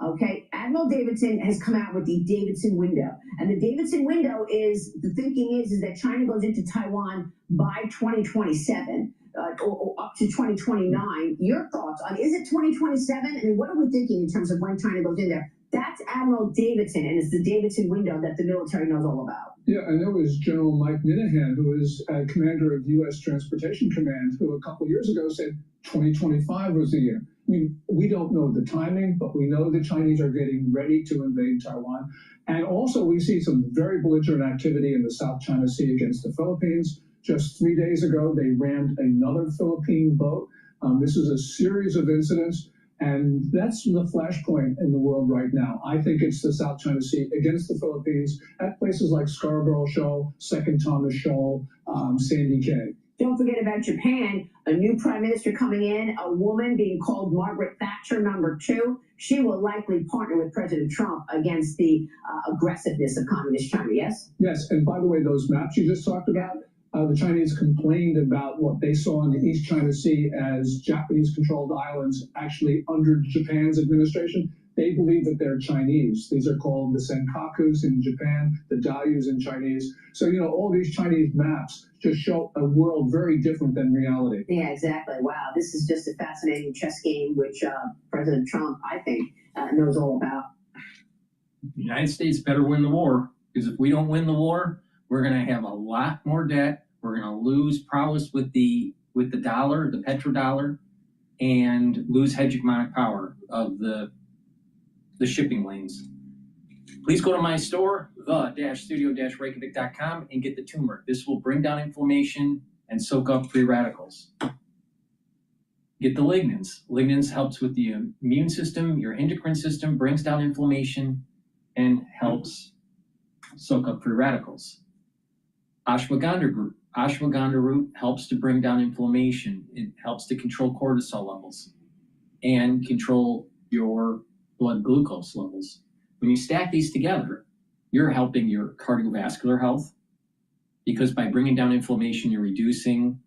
okay? Admiral Davidson has come out with the Davidson window. And the Davidson window is, the thinking is that China goes into Taiwan by 2027 or up to 2029. Your thoughts on, is it 2027? I mean, what are we thinking in terms of when China goes in there? That's Admiral Davidson, and it's the Davidson window that the military knows all about. Yeah, and there was General Mike Minahan, who is commander of U.S. Transportation Command, who a couple years ago said 2025 was the year. I mean, we don't know the timing, but we know the Chinese are getting ready to invade Taiwan. And also, we see some very belligerent activity in the South China Sea against the Philippines. Just 3 days ago, they rammed another Philippine boat. This is a series of incidents. And that's the flashpoint in the world right now. I think it's the South China Sea against the Philippines at places like Scarborough Shoal, Second Thomas Shoal, Sandy Cay. Don't forget about Japan, a new prime minister coming in, a woman being called Margaret Thatcher #2. She will likely partner with President Trump against the aggressiveness of communist China, yes? Yes, and by the way, those maps you just talked about, the Chinese complained about what they saw in the East China Sea as Japanese-controlled islands actually under Japan's administration. They believe that they're Chinese. These are called the Senkakus in Japan, the Diaoyus in Chinese. So, you know, all these Chinese maps just show a world very different than reality. Yeah, exactly. Wow, this is just a fascinating chess game, which President Trump, I think, knows all about. The United States better win the war, because if we don't win the war, we're going to have a lot more debt. We're going to lose prowess with the dollar, the petrodollar, and lose hegemonic power of the shipping lanes. Please go to my store, the-studio-reykjavik.com, and get the turmeric. This will bring down inflammation and soak up free radicals. Get the lignans. Lignans helps with the immune system, your endocrine system, brings down inflammation, and helps soak up free radicals. Ashwagandha root helps to bring down inflammation. It helps to control cortisol levels and control your blood glucose levels. When you stack these together, you're helping your cardiovascular health, because by bringing down inflammation, you're reducing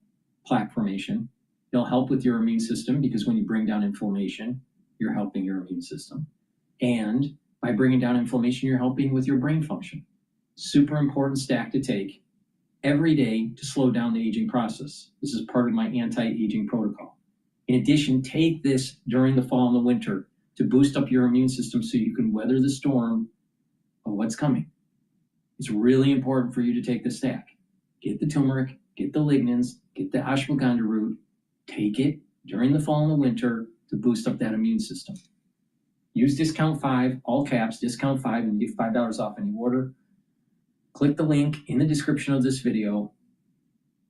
plaque formation. It'll help with your immune system, because when you bring down inflammation, you're helping your immune system. And by bringing down inflammation, you're helping with your brain function. Super important stack to take every day to slow down the aging process. This is part of my anti-aging protocol. In addition, take this during the fall and the winter to boost up your immune system so you can weather the storm of what's coming. It's really important for you to take the stack. Get the turmeric, get the lignans, get the ashwagandha root, take it during the fall and the winter to boost up that immune system. use discount 5, all caps, discount 5, and you get $5 off any order. Click the link in the description of this video.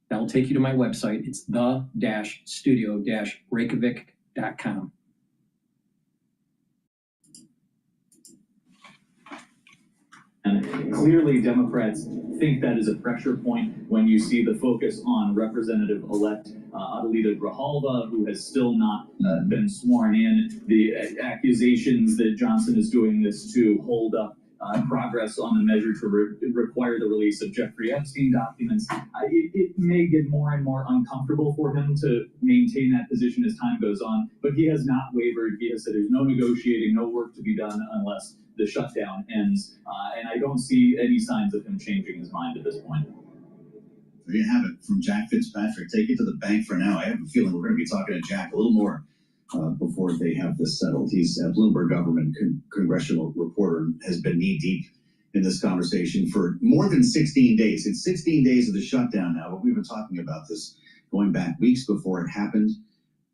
That will take you to my website. It's the-studio-reykjavik.com. And clearly, Democrats think that is a pressure point when you see the focus on Representative-elect Adelita Grijalva, who has still not been sworn in. The accusations that Johnson is doing this to hold up progress on the measure to require the release of Jeffrey Epstein documents. It may get more and more uncomfortable for him to maintain that position as time goes on, but he has not wavered. He has said there's no negotiating, no work to be done unless the shutdown ends, and I don't see any signs of him changing his mind at this point. There you have it from Jack Fitzpatrick. Take it to the bank for now. I have a feeling we're going to be talking to Jack a little more before they have this settled. He's a Bloomberg government congressional reporter and has been knee-deep in this conversation for more than 16 days. It's 16 days of the shutdown now, but we've been talking about this going back weeks before it happened.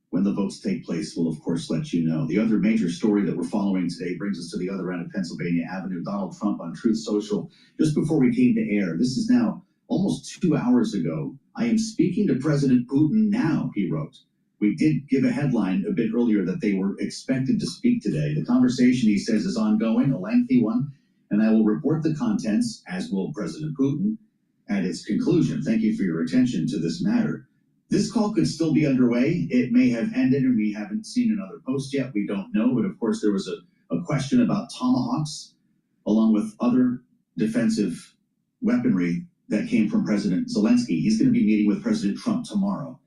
When the votes take place, we'll, of course, let you know. The other major story that we're following today brings us to the other end of Pennsylvania Avenue. Donald Trump on Truth Social, just before we came to air. This is now almost 2 hours ago. I am speaking to President Putin now, he wrote. We did give a headline a bit earlier that they were expected to speak today. The conversation, he says, is ongoing, a lengthy one, and I will report the contents, as will President Putin, at its conclusion. Thank you for your attention to this matter. This call could still be underway. It may have ended, and we haven't seen another post yet. We don't know, but of course there was a question about tomahawks, along with other defensive weaponry that came from President Zelensky. He's going to be meeting with President Trump tomorrow.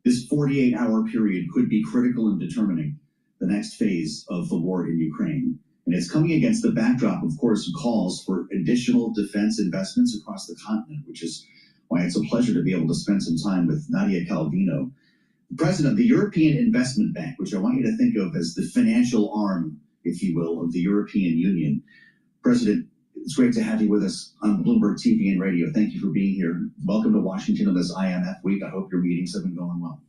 This 48-hour period could be critical in determining the next phase of the war in Ukraine. And it's coming against the backdrop, of course, of calls for additional defense investments across the continent, which is why it's a pleasure to be able to spend some time with Nadia Calvino, the president of the European Investment Bank, which I want you to think of as the financial arm, if you will, of the European Union. President, it's great to have you with us on Bloomberg TV and radio. Thank you for being here. Welcome to Washington on this IMF week. I hope your meetings have been going well.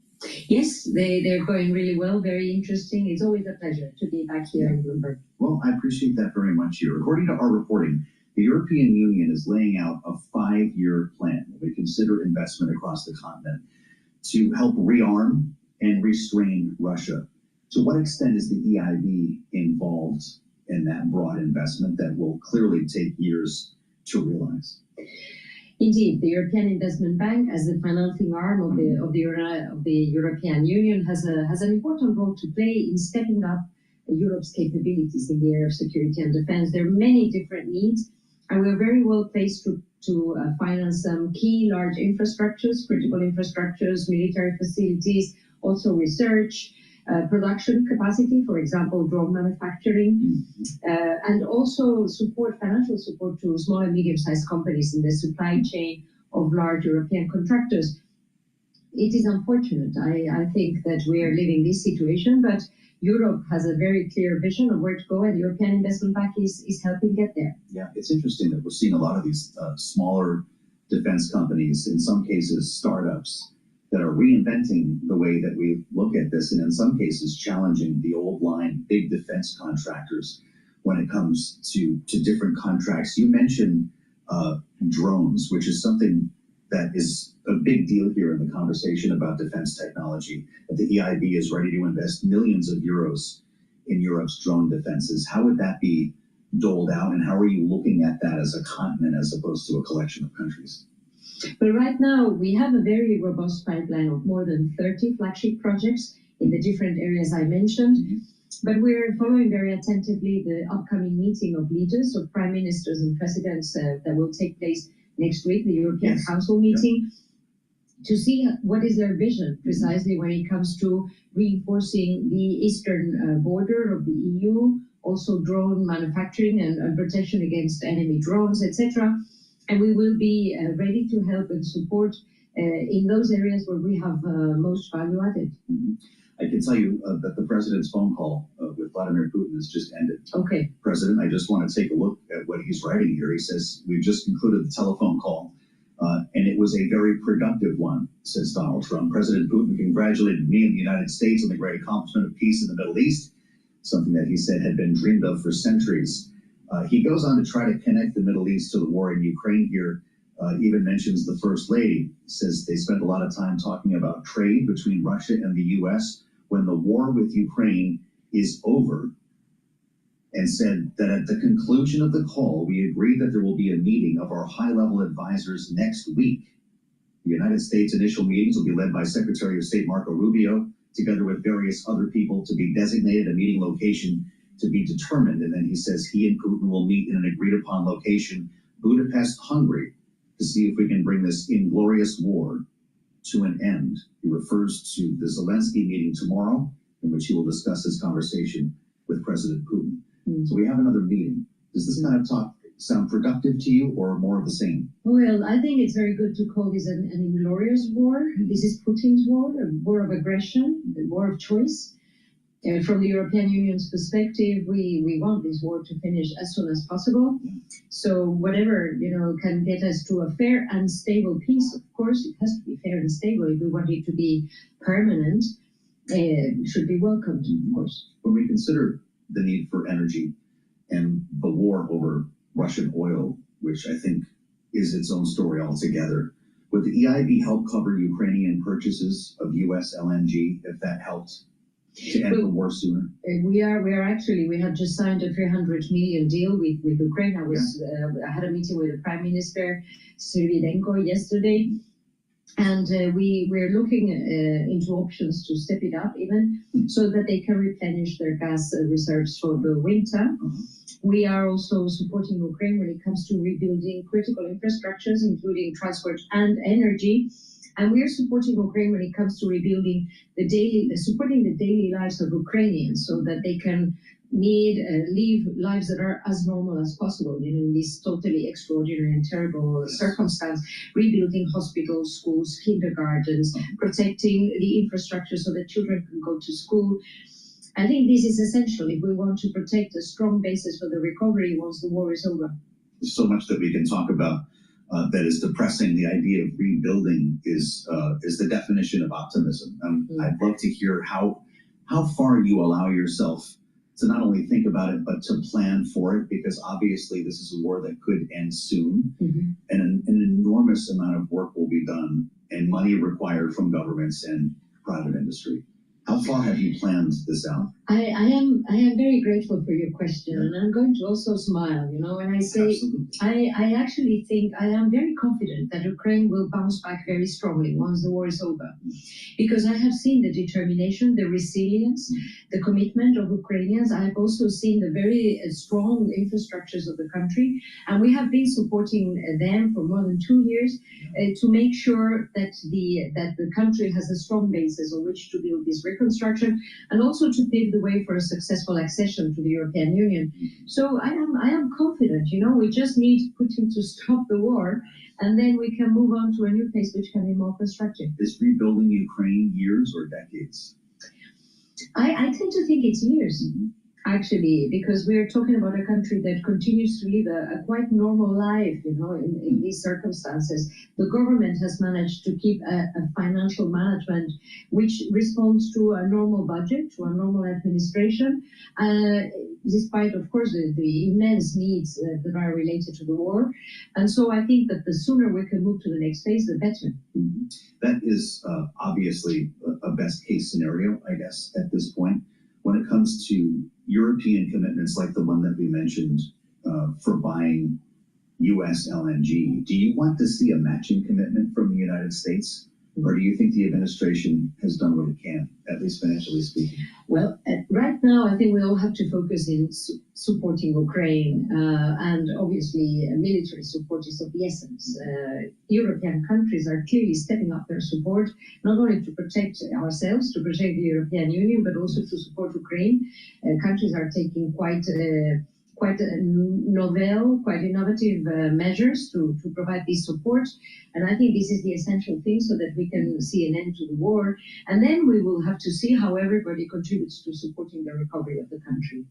Yes, they're going really well, very interesting. It's always a pleasure to be back here in Bloomberg. Well, I appreciate that very much here. According to our reporting, the European Union is laying out a 5-year plan that would consider investment across the continent to help rearm and restrain Russia. To what extent is the EIB involved in that broad investment that will clearly take years to realize? Indeed, the European Investment Bank, as the financing arm of the European Union, has an important role to play in stepping up Europe's capabilities in the area of security and defense. There are many different needs, and we're very well placed to finance some key large infrastructures, critical infrastructures, military facilities, also research, production capacity, for example, drone manufacturing, and also financial support to small and medium-sized companies in the supply chain of large European contractors. It is unfortunate. I think that we are living this situation, but Europe has a very clear vision of where to go, and the European Investment Bank is helping get there. Yeah, it's interesting that we're seeing a lot of these smaller defense companies, in some cases startups, that are reinventing the way that we look at this, and in some cases challenging the old line big defense contractors when it comes to different contracts. You mentioned drones, which is something that is a big deal here in the conversation about defense technology, that the EIB is ready to invest millions of euros in Europe's drone defenses. How would that be doled out, and how are you looking at that as a continent as opposed to a collection of countries? But right now, we have a very robust pipeline of more than 30 flagship projects in the different areas I mentioned. But we're following very attentively the upcoming meeting of leaders, of prime ministers and presidents that will take place next week, the European Council meeting, to see what is their vision precisely when it comes to reinforcing the eastern border of the EU, also drone manufacturing and protection against enemy drones, etc. And we will be ready to help and support in those areas where we have most value added. I can tell you that the president's phone call with Vladimir Putin has just ended. Okay. President, I just want to take a look at what he's writing here. He says, we've just concluded the telephone call, and it was a very productive one, says Donald Trump. President Putin congratulated me and the United States on the great accomplishment of peace in the Middle East, something that he said had been dreamed of for centuries. He goes on to try to connect the Middle East to the war in Ukraine here, even mentions the First Lady, says they spent a lot of time talking about trade between Russia and the U.S. when the war with Ukraine is over, and said that at the conclusion of the call, we agreed that there will be a meeting of our high-level advisors next week. The United States initial meetings will be led by Secretary of State Marco Rubio, together with various other people to be designated, a meeting location to be determined. And then he says he and Putin will meet in an agreed-upon location, Budapest, Hungary, to see if we can bring this inglorious war to an end. He refers to the Zelensky meeting tomorrow, in which he will discuss his conversation with President Putin. So we have another meeting. Does this kind of talk sound productive to you, or more of the same? Well, I think it's very good to call this an inglorious war. This is Putin's war, a war of aggression, a war of choice. From the European Union's perspective, we want this war to finish as soon as possible. So whatever, can get us to a fair and stable peace, of course, it has to be fair and stable if we want it to be permanent, should be welcomed, of course. When we consider the need for energy and the war over Russian oil, which I think is its own story altogether, would the EIB help cover Ukrainian purchases of U.S. LNG if that helped to end the war sooner? We have just signed a 300 million deal with Ukraine. I had a meeting with the Prime Minister Syrvidenko yesterday, and we're looking into options to step it up even so that they can replenish their gas reserves for the winter. We are also supporting Ukraine when it comes to rebuilding critical infrastructures, including transport and energy. And we are supporting Ukraine when it comes to rebuilding supporting the daily lives of Ukrainians so that they can live lives that are as normal as possible, in this totally extraordinary and terrible circumstance, rebuilding hospitals, schools, kindergartens, protecting the infrastructure so that children can go to school. I think this is essential if we want to protect a strong basis for the recovery once the war is over. There's so much that we can talk about that is depressing. The idea of rebuilding is the definition of optimism. I'd love to hear how far you allow yourself to not only think about it, but to plan for it, because obviously this is a war that could end soon, and an enormous amount of work will be done and money required from governments and private industry. How far have you planned this out? I am very grateful for your question, and I'm going to also smile, when I say I actually think I am very confident that Ukraine will bounce back very strongly once the war is over, because I have seen the determination, the resilience, the commitment of Ukrainians. I have also seen the very strong infrastructures of the country, and we have been supporting them for more than 2 years to make sure that the country has a strong basis on which to build this reconstruction, and also to pave the way for a successful accession to the European Union. So I am confident, we just need Putin to stop the war, and then we can move on to a new phase which can be more constructive. Is rebuilding Ukraine years or decades? I tend to think it's years. Actually, because we're talking about a country that continues to live a quite normal life, in these circumstances. The government has managed to keep a financial management which responds to a normal budget, to a normal administration, despite, of course, the immense needs that are related to the war. And so I think that the sooner we can move to the next phase, the better. That is obviously a best case scenario, I guess, at this point. When it comes to European commitments like the one that we mentioned for buying U.S. LNG, do you want to see a matching commitment from the United States? Or do you think the administration has done what it can, at least financially speaking? Well, right now, I think we all have to focus in supporting Ukraine, and obviously military support is of the essence. European countries are clearly stepping up their support, not only to protect ourselves, to protect the European Union, but also to support Ukraine. Countries are taking quite novel, quite innovative measures to provide this support. And I think this is the essential thing so that we can see an end to the war. And then we will have to see how everybody contributes to supporting the recovery of the country.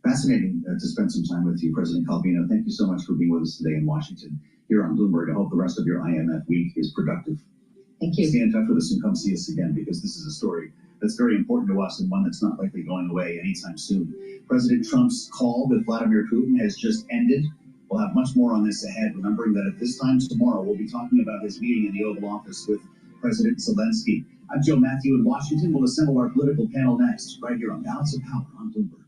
Fascinating to spend some time with you, President Calvino. Thank you so much for being with us today in Washington, here on Bloomberg. I hope the rest of your IMF week is productive. Thank you. Stay in touch with us and come see us again, because this is a story that's very important to us and one that's not likely going away anytime soon. President Trump's call with Vladimir Putin has just ended. We'll have much more on this ahead, remembering that at this time tomorrow, we'll be talking about his meeting in the Oval Office with President Zelensky. I'm Joe Matthew in Washington. We'll assemble our political panel next, right here on Balance of Power on Bloomberg.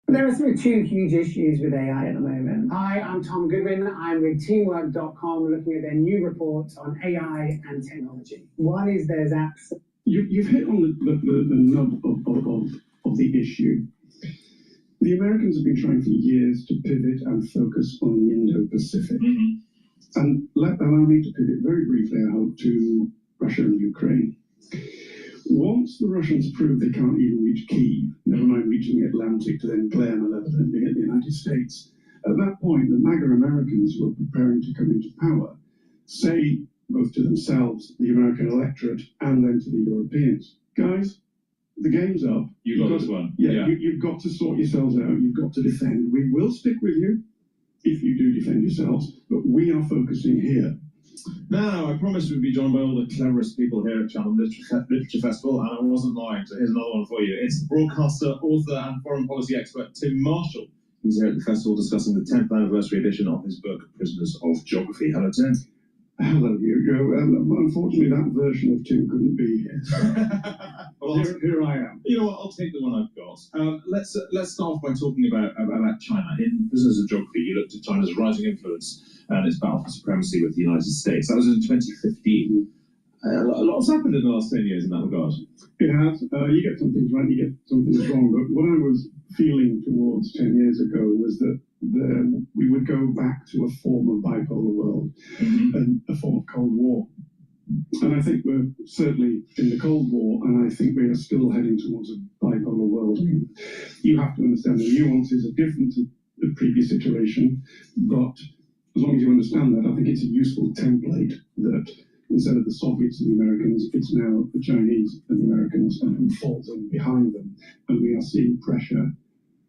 There are sort of two huge issues with AI at the moment. Hi, I'm Tom Goodwin. I'm with teamwork.com looking at their new reports on AI and technology. One is there's apps. You've hit on the nub of the issue. The Americans have been trying for years to pivot and focus on the Indo-Pacific. And allow me to pivot very briefly, I hope, to Russia and Ukraine. Once the Russians prove they can't even reach Kyiv, never mind reaching the Atlantic to then glare malevolently at the United States, at that point, the MAGA Americans who are preparing to come into power say, both to themselves, the American electorate, and then to the Europeans, guys, the game's up. You got this one. Yeah. You've got to sort yourselves out. You've got to defend. We will stick with you if you do defend yourselves, but we are focusing here. Now, I promised we'd be joined by all the cleverest people here at Channel Literature Festival, and I wasn't lying, so here's another one for you. It's the broadcaster, author, and foreign policy expert Tim Marshall. He's here at the festival discussing the 10th anniversary edition of his book, Prisoners of Geography. Hello, Tim. Hello, Hugo. Unfortunately, that version of Tim couldn't be here. Well, here I am. You know what? I'll take the one I've got. Let's start off by talking about China. In Prisoners of Geography, you looked at China's rising influence and its battle for supremacy with the United States. That was in 2015. A lot's happened in the last 10 years in that regard. It has. You get some things right, you get some things wrong. But what I was feeling towards 10 years ago was that we would go back to a form of bipolar world and a form of Cold War. And I think we're certainly in the Cold War, and I think we are still heading towards a bipolar world. I mean, you have to understand the nuances are different to the previous iteration, but as long as you understand that, I think it's a useful template that instead of the Soviets and the Americans, it's now the Chinese and the Americans and who falls in behind them. And we are seeing pressure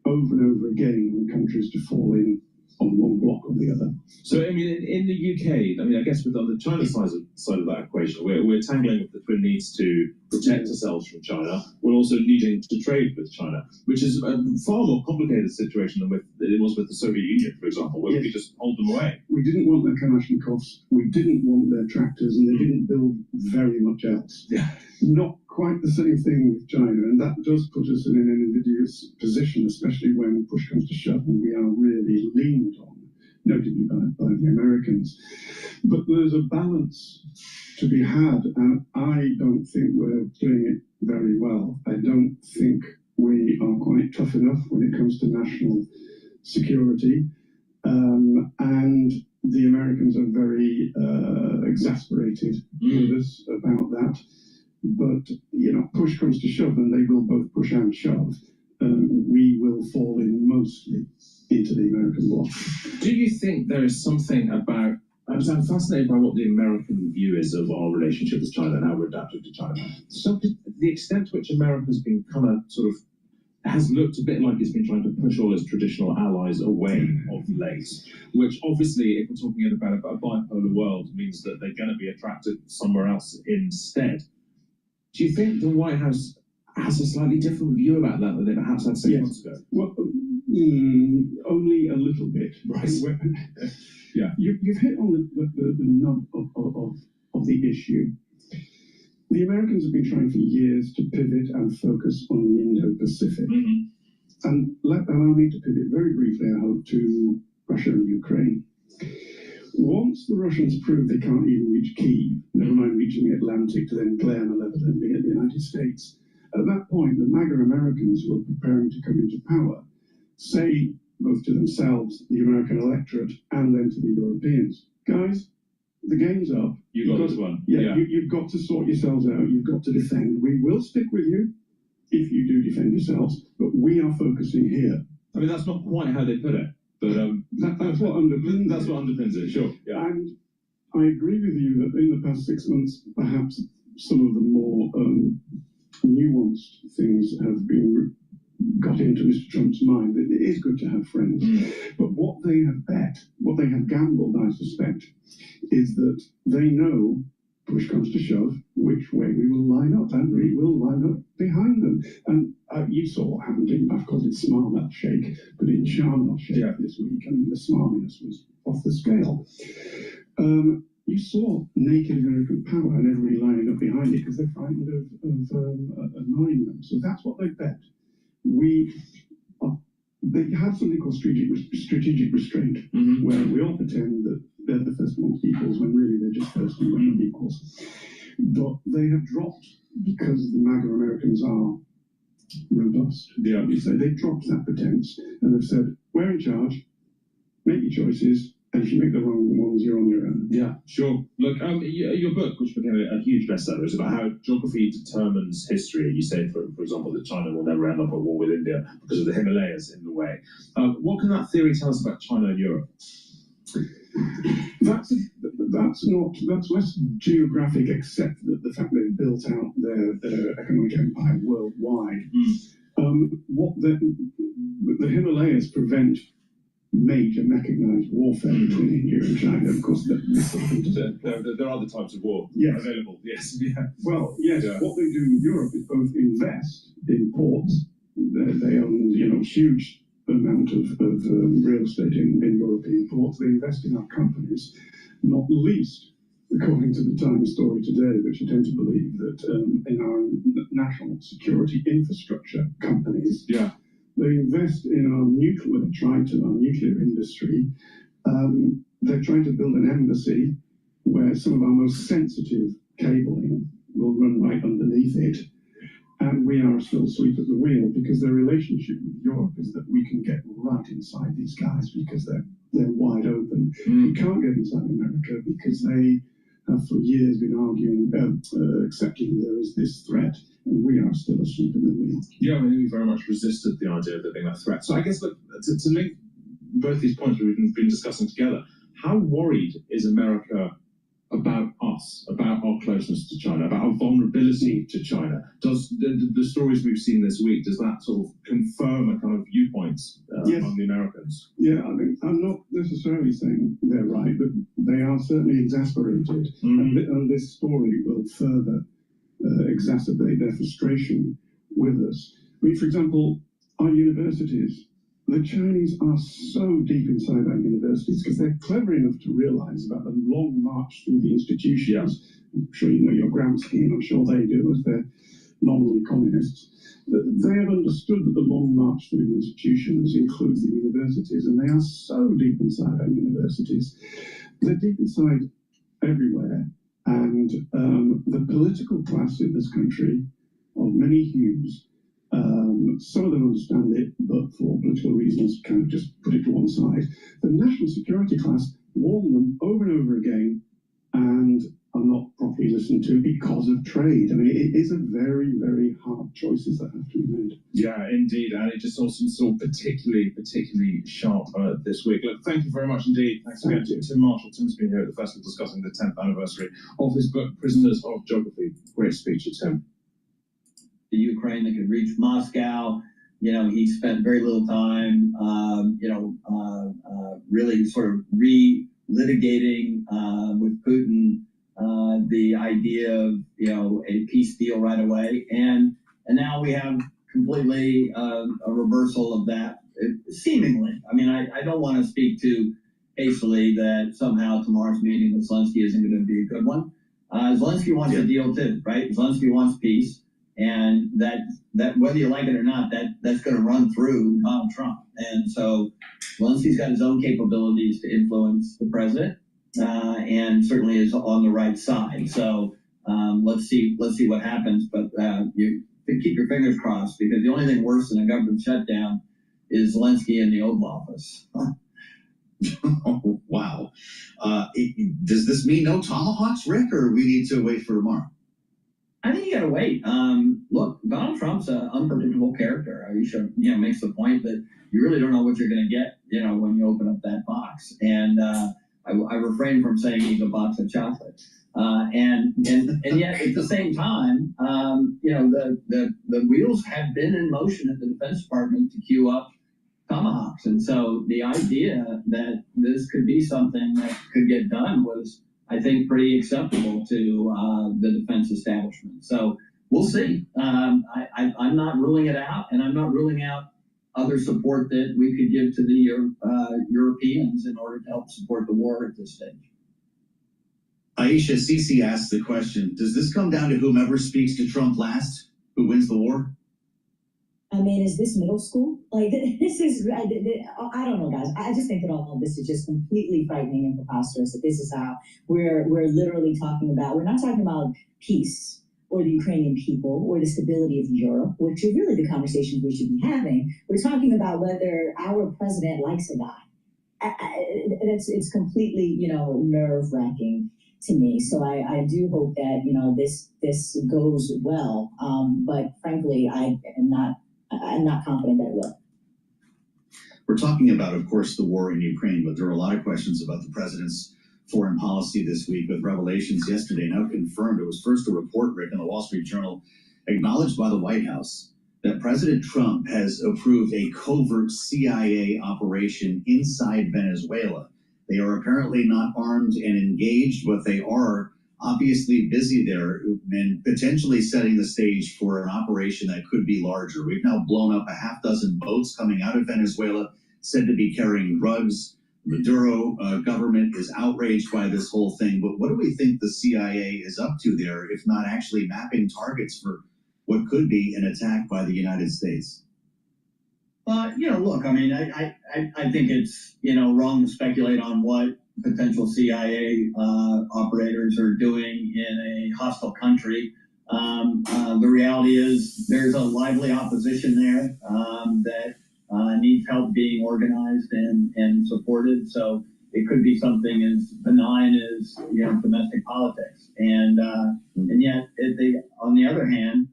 over and over again on countries to fall in on one block or the other. So, I mean, in the UK, I mean, I guess with on the China side of that equation, we're tangling with the twin needs to protect ourselves from China, while also needing to trade with China, which is a far more complicated situation than it was with the Soviet Union, for example, where we could just hold them away. We didn't want their Kalashnikovs, we didn't want their tractors, and they didn't build very much else. Yeah. Not quite the same thing with China, and that does put us in an invidious position, especially when push comes to shove and we are really leaned on, notably by the Americans. But there's a balance to be had, and I don't think we're doing it very well. I don't think we are quite tough enough when it comes to national security, and the Americans are very exasperated with us about that. But, you know, push comes to shove, and they will both push and shove. We will fall in mostly into the American bloc. Do you think there is something about, I'm fascinated by what the American view is of our relationship with China and how we're adapted to China. So the extent to which America's been kind of sort of, has looked a bit like it's been trying to push all its traditional allies away of late, which obviously, if we're talking about a bipolar world, means that they're going to be attracted somewhere else instead. Do you think the White House has a slightly different view about that than they perhaps had 6 months ago? Well, only a little bit. Right. Yeah. You've hit on the nub of the issue. The Americans have been trying for years to pivot and focus on the Indo-Pacific. And allow me to pivot very briefly, I hope, to Russia and Ukraine. Once the Russians prove they can't even reach Kyiv, never mind reaching the Atlantic to then glare malevolently at the United States, at that point, the MAGA Americans who are preparing to come into power say, both to themselves, the American electorate, and then to the Europeans, guys, the game's up. You got this one. Yeah. You've got to sort yourselves out. You've got to defend. We will stick with you if you do defend yourselves, but we are focusing here. I mean, that's not quite how they put it, but that's what underpins it. Sure. Yeah. And I agree with you that in the past 6 months, perhaps some of the more nuanced things have been got into Mr. Trump's mind. That it is good to have friends, but what they have bet, what they have gambled, I suspect, is that they know, push comes to shove, which way we will line up, and we will line up behind them. And you saw what happened in, I've called it Smarm el Sheikh, but in Sharm el Sheikh this week, I mean, the smarminess was off the scale. You saw naked American power and everybody lining up behind it because they're frightened of annoying them. So that's what they bet. They have something called strategic restraint, where we all pretend that they're the first amongst equals when really they're just first amongst equals. But they have dropped because the MAGA Americans are robust. Yeah. So they've dropped that pretense and they've said, we're in charge, make your choices, and if you make the wrong ones, you're on your own. Yeah, sure. Look, your book, which became a huge bestseller, is about how geography determines history. You say, for example, that China will never end up at war with India because of the Himalayas in the way. What can that theory tell us about China and Europe? That's less geographic, except that the fact they've built out their economic empire worldwide. What the Himalayas prevent major mechanized warfare between India and China. Of course, there are other types of war available. Yes. Yeah. Well, yes. Yeah. What they do in Europe is both invest in ports. They own, huge amount of real estate in European ports. They invest in our companies, not least, according to the Times story today, which I tend to believe that in our national security infrastructure companies. Yeah. They invest in our nuclear industry. They're trying to build an embassy where some of our most sensitive cabling will run right underneath it. And we are still asleep at the wheel because their relationship with Europe is that we can get right inside these guys because they're wide open. We can't get inside America because they have for years been arguing, accepting there is this threat, and we are still asleep in the wheel. Yeah, I mean, we very much resisted the idea of there being a threat. So I guess, look, to link both these points we've been discussing together, how worried is America about us? us about our closeness to China, about our vulnerability to China? Does the stories we've seen this week, does that sort of confirm a kind of viewpoint among the Americans? Yeah, I mean, I'm not necessarily saying they're right, but they are certainly exasperated. And this story will further exacerbate their frustration with us. I mean, for example, our universities, the Chinese are so deep inside our universities because they're clever enough to realize about the long march through the institutions. I'm sure you know your Gramsci, and I'm sure they do, as they're nominally communists. But they have understood that the long march through the institutions includes the universities, and they are so deep inside our universities. They're deep inside everywhere, and the political class in this country, of many hues, some of them understand it, but for political reasons, kind of just put it to one side. The national security class warn them over and over again, and are not properly listened to because of trade. I mean, it is a very, very hard choices that have to be made. Yeah, indeed, and it just all seems so particularly sharp this week. Look, thank you very much indeed. Thanks again to Tim Marshall. Tim's been here at the festival discussing the 10th anniversary of his book, Prisoners of Geography. Great speech to Tim. The Ukraine that could reach Moscow. You know, he spent very little time, really sort of re-litigating with Putin the idea of, a peace deal right away. And now we have completely a reversal of that, seemingly. I mean, I don't want to speak too hastily that somehow tomorrow's meeting with Zelensky isn't going to be a good one. Zelensky wants a deal too, right? Zelensky wants peace. And that whether you like it or not, that's going to run through Donald Trump. And so Zelensky's got his own capabilities to influence the president, and certainly is on the right side. So let's see what happens. But you keep your fingers crossed, because the only thing worse than a government shutdown is Zelensky in the Oval Office. Oh, wow. Does this mean no tomahawks, Rick, or we need to wait for tomorrow? I think you got to wait. Look, Donald Trump's an unpredictable character. He makes the point that you really don't know what you're going to get, when you open up that box. And I refrain from saying he's a box of chocolate. And yet at the same time, the wheels have been in motion at the Defense Department to queue up tomahawks. And so the idea that this could be something that could get done was, I think, pretty acceptable to the defense establishment. So we'll see. I'm not ruling it out, and I'm not ruling out other support that we could give to the Europeans in order to help support the war at this stage. Aisha Sisi asked the question, does this come down to whomever speaks to Trump last, who wins the war? I mean, is this middle school? Like, this is, I don't know, guys. I just think that all of this is just completely frightening and preposterous. That this is how we're literally talking about, we're not talking about peace or the Ukrainian people or the stability of Europe, which are really the conversations we should be having. We're talking about whether our president likes a guy. It's completely, nerve-wracking to me. So I do hope that, this goes well. But frankly, I'm not confident that it will. We're talking about, of course, the war in Ukraine, but there are a lot of questions about the president's foreign policy this week, with revelations yesterday now confirmed. It was first a report, Rick, in the Wall Street Journal, acknowledged by the White House, that President Trump has approved a covert CIA operation inside Venezuela. They are apparently not armed and engaged, but they are obviously busy there and potentially setting the stage for an operation that could be larger. We've now blown up a half dozen boats coming out of Venezuela, said to be carrying drugs. Maduro government is outraged by this whole thing. But what do we think the CIA is up to there, if not actually mapping targets for what could be an attack by the United States? Look, I mean, I think it's, wrong to speculate on what potential CIA operators are doing in a hostile country. The reality is there's a lively opposition there that needs help being organized and supported. So it could be something as benign as domestic politics. And yet, on the other hand,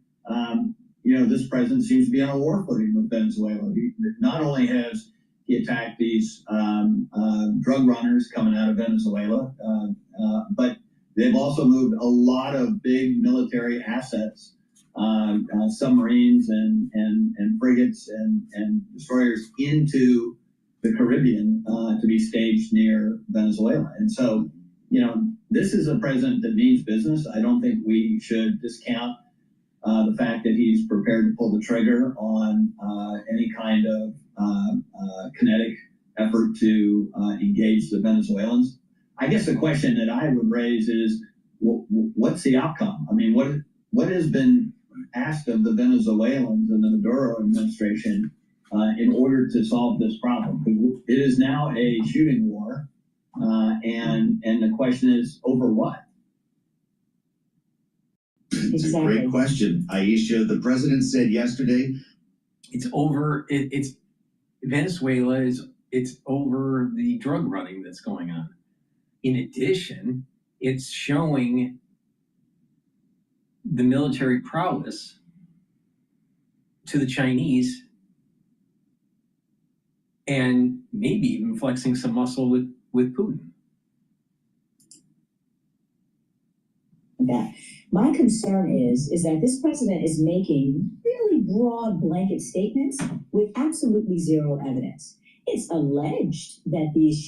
this president seems to be on a war footing with Venezuela. Not only has he attacked these drug runners coming out of Venezuela, but They've also moved a lot of big military assets, submarines and frigates and destroyers into the Caribbean to be staged near Venezuela. And so, this is a president that means business. I don't think we should discount the fact that he's prepared to pull the trigger on any kind of kinetic effort to engage the Venezuelans. I guess the question that I would raise is, what's the outcome? I mean, what has been asked of the Venezuelans and the Maduro administration in order to solve this problem? It is now a shooting war, and the question is, over what? It's a great question, Aisha. The president said yesterday, it's over. It's Venezuela it's over the drug running that's going on. In addition, it's showing the military prowess to the Chinese, and maybe even flexing some muscle with Putin. That my concern is that this president is making really broad blanket statements with absolutely zero evidence. It's alleged that these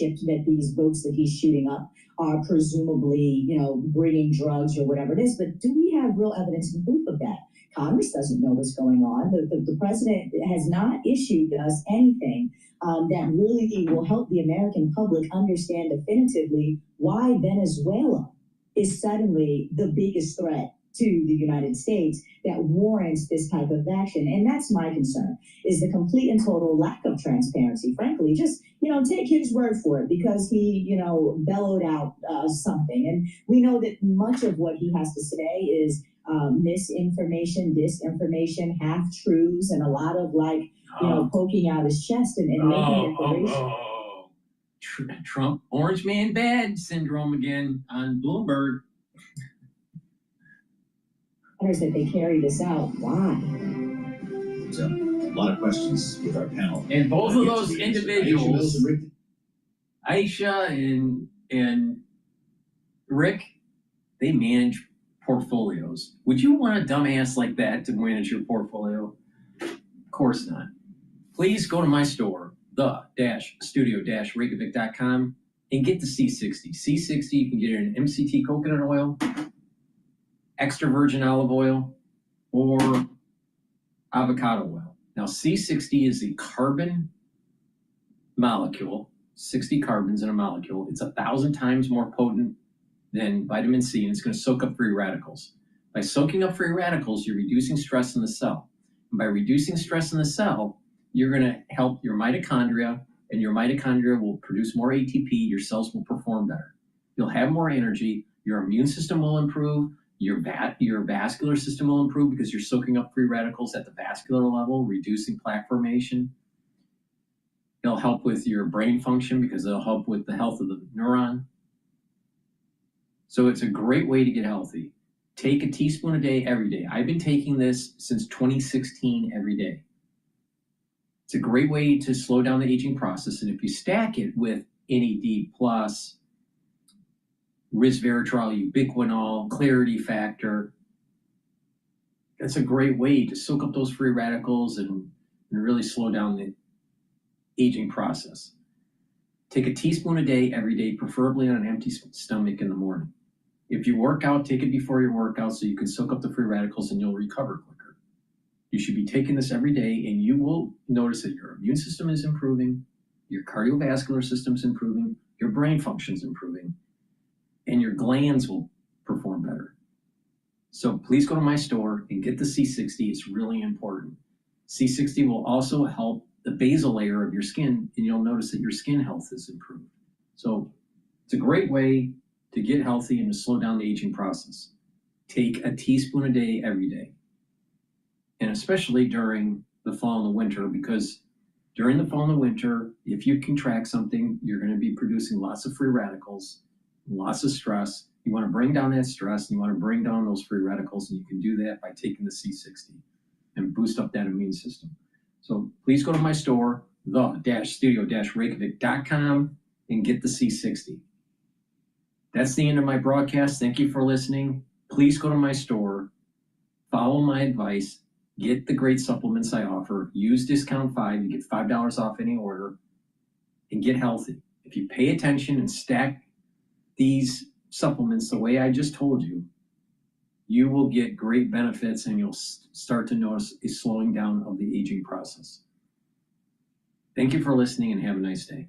boats that he's shooting up are presumably, bringing drugs or whatever it is, but do we have real evidence and proof of that? Congress doesn't know what's going on. The president has not issued us anything that really will help the American public understand definitively why Venezuela is suddenly the biggest threat to the United States that warrants this type of action. And that's my concern, is the complete and total lack of transparency. Frankly, just, take his word for it, because he, bellowed out something. And we know that much of what he has to say is misinformation, disinformation, half-truths, and a lot of poking out his chest and making declarations. Trump orange man bad syndrome again on Bloomberg. That they carry this out. Why? So, a lot of questions with our panel. And both of those individuals, Aisha and Rick, they manage portfolios. Would you want a dumbass like that to manage your portfolio? Of course not. Please go to my store, the-studio-reykjavik.com, and get the C60. C60, you can get it in MCT coconut oil, extra virgin olive oil, or avocado oil. Now, C60 is a carbon molecule, 60 carbons in a molecule. It's 1,000 times more potent than vitamin C, and it's going to soak up free radicals. By soaking up free radicals, you're reducing stress in the cell. And by reducing stress in the cell, you're going to help your mitochondria, and your mitochondria will produce more ATP. Your cells will perform better. You'll have more energy. Your immune system will improve. Your vascular system will improve because you're soaking up free radicals at the vascular level, reducing plaque formation. It'll help with your brain function because it'll help with the health of the neuron. So it's a great way to get healthy. Take a teaspoon a day every day. I've been taking this since 2016 every day. It's a great way to slow down the aging process. And if you stack it with NAD+, resveratrol, ubiquinol, clarity factor, that's a great way to soak up those free radicals and really slow down the aging process. Take a teaspoon a day every day, preferably on an empty stomach in the morning. If you work out, take it before your workout so you can soak up the free radicals and you'll recover quicker. You should be taking this every day, and you will notice that your immune system is improving, your cardiovascular system is improving, your brain function is improving, and your glands will perform better. So please go to my store and get the C60. It's really important. C60 will also help the basal layer of your skin, and you'll notice that your skin health is improved. So it's a great way to get healthy and to slow down the aging process. Take a teaspoon a day every day. And especially during the fall and the winter, because during the fall and the winter, if you contract something, you're going to be producing lots of free radicals, lots of stress. You want to bring down that stress, and you want to bring down those free radicals, and you can do that by taking the C60 and boost up that immune system. So please go to my store, the-studio-reykjavik.com, and get the C60. That's the end of my broadcast. Thank you for listening. Please go to my store, follow my advice, get the great supplements I offer, use discount 5, you get $5 off any order, and get healthy. If you pay attention and stack these supplements the way I just told you, you will get great benefits and you'll start to notice a slowing down of the aging process. Thank you for listening and have a nice day.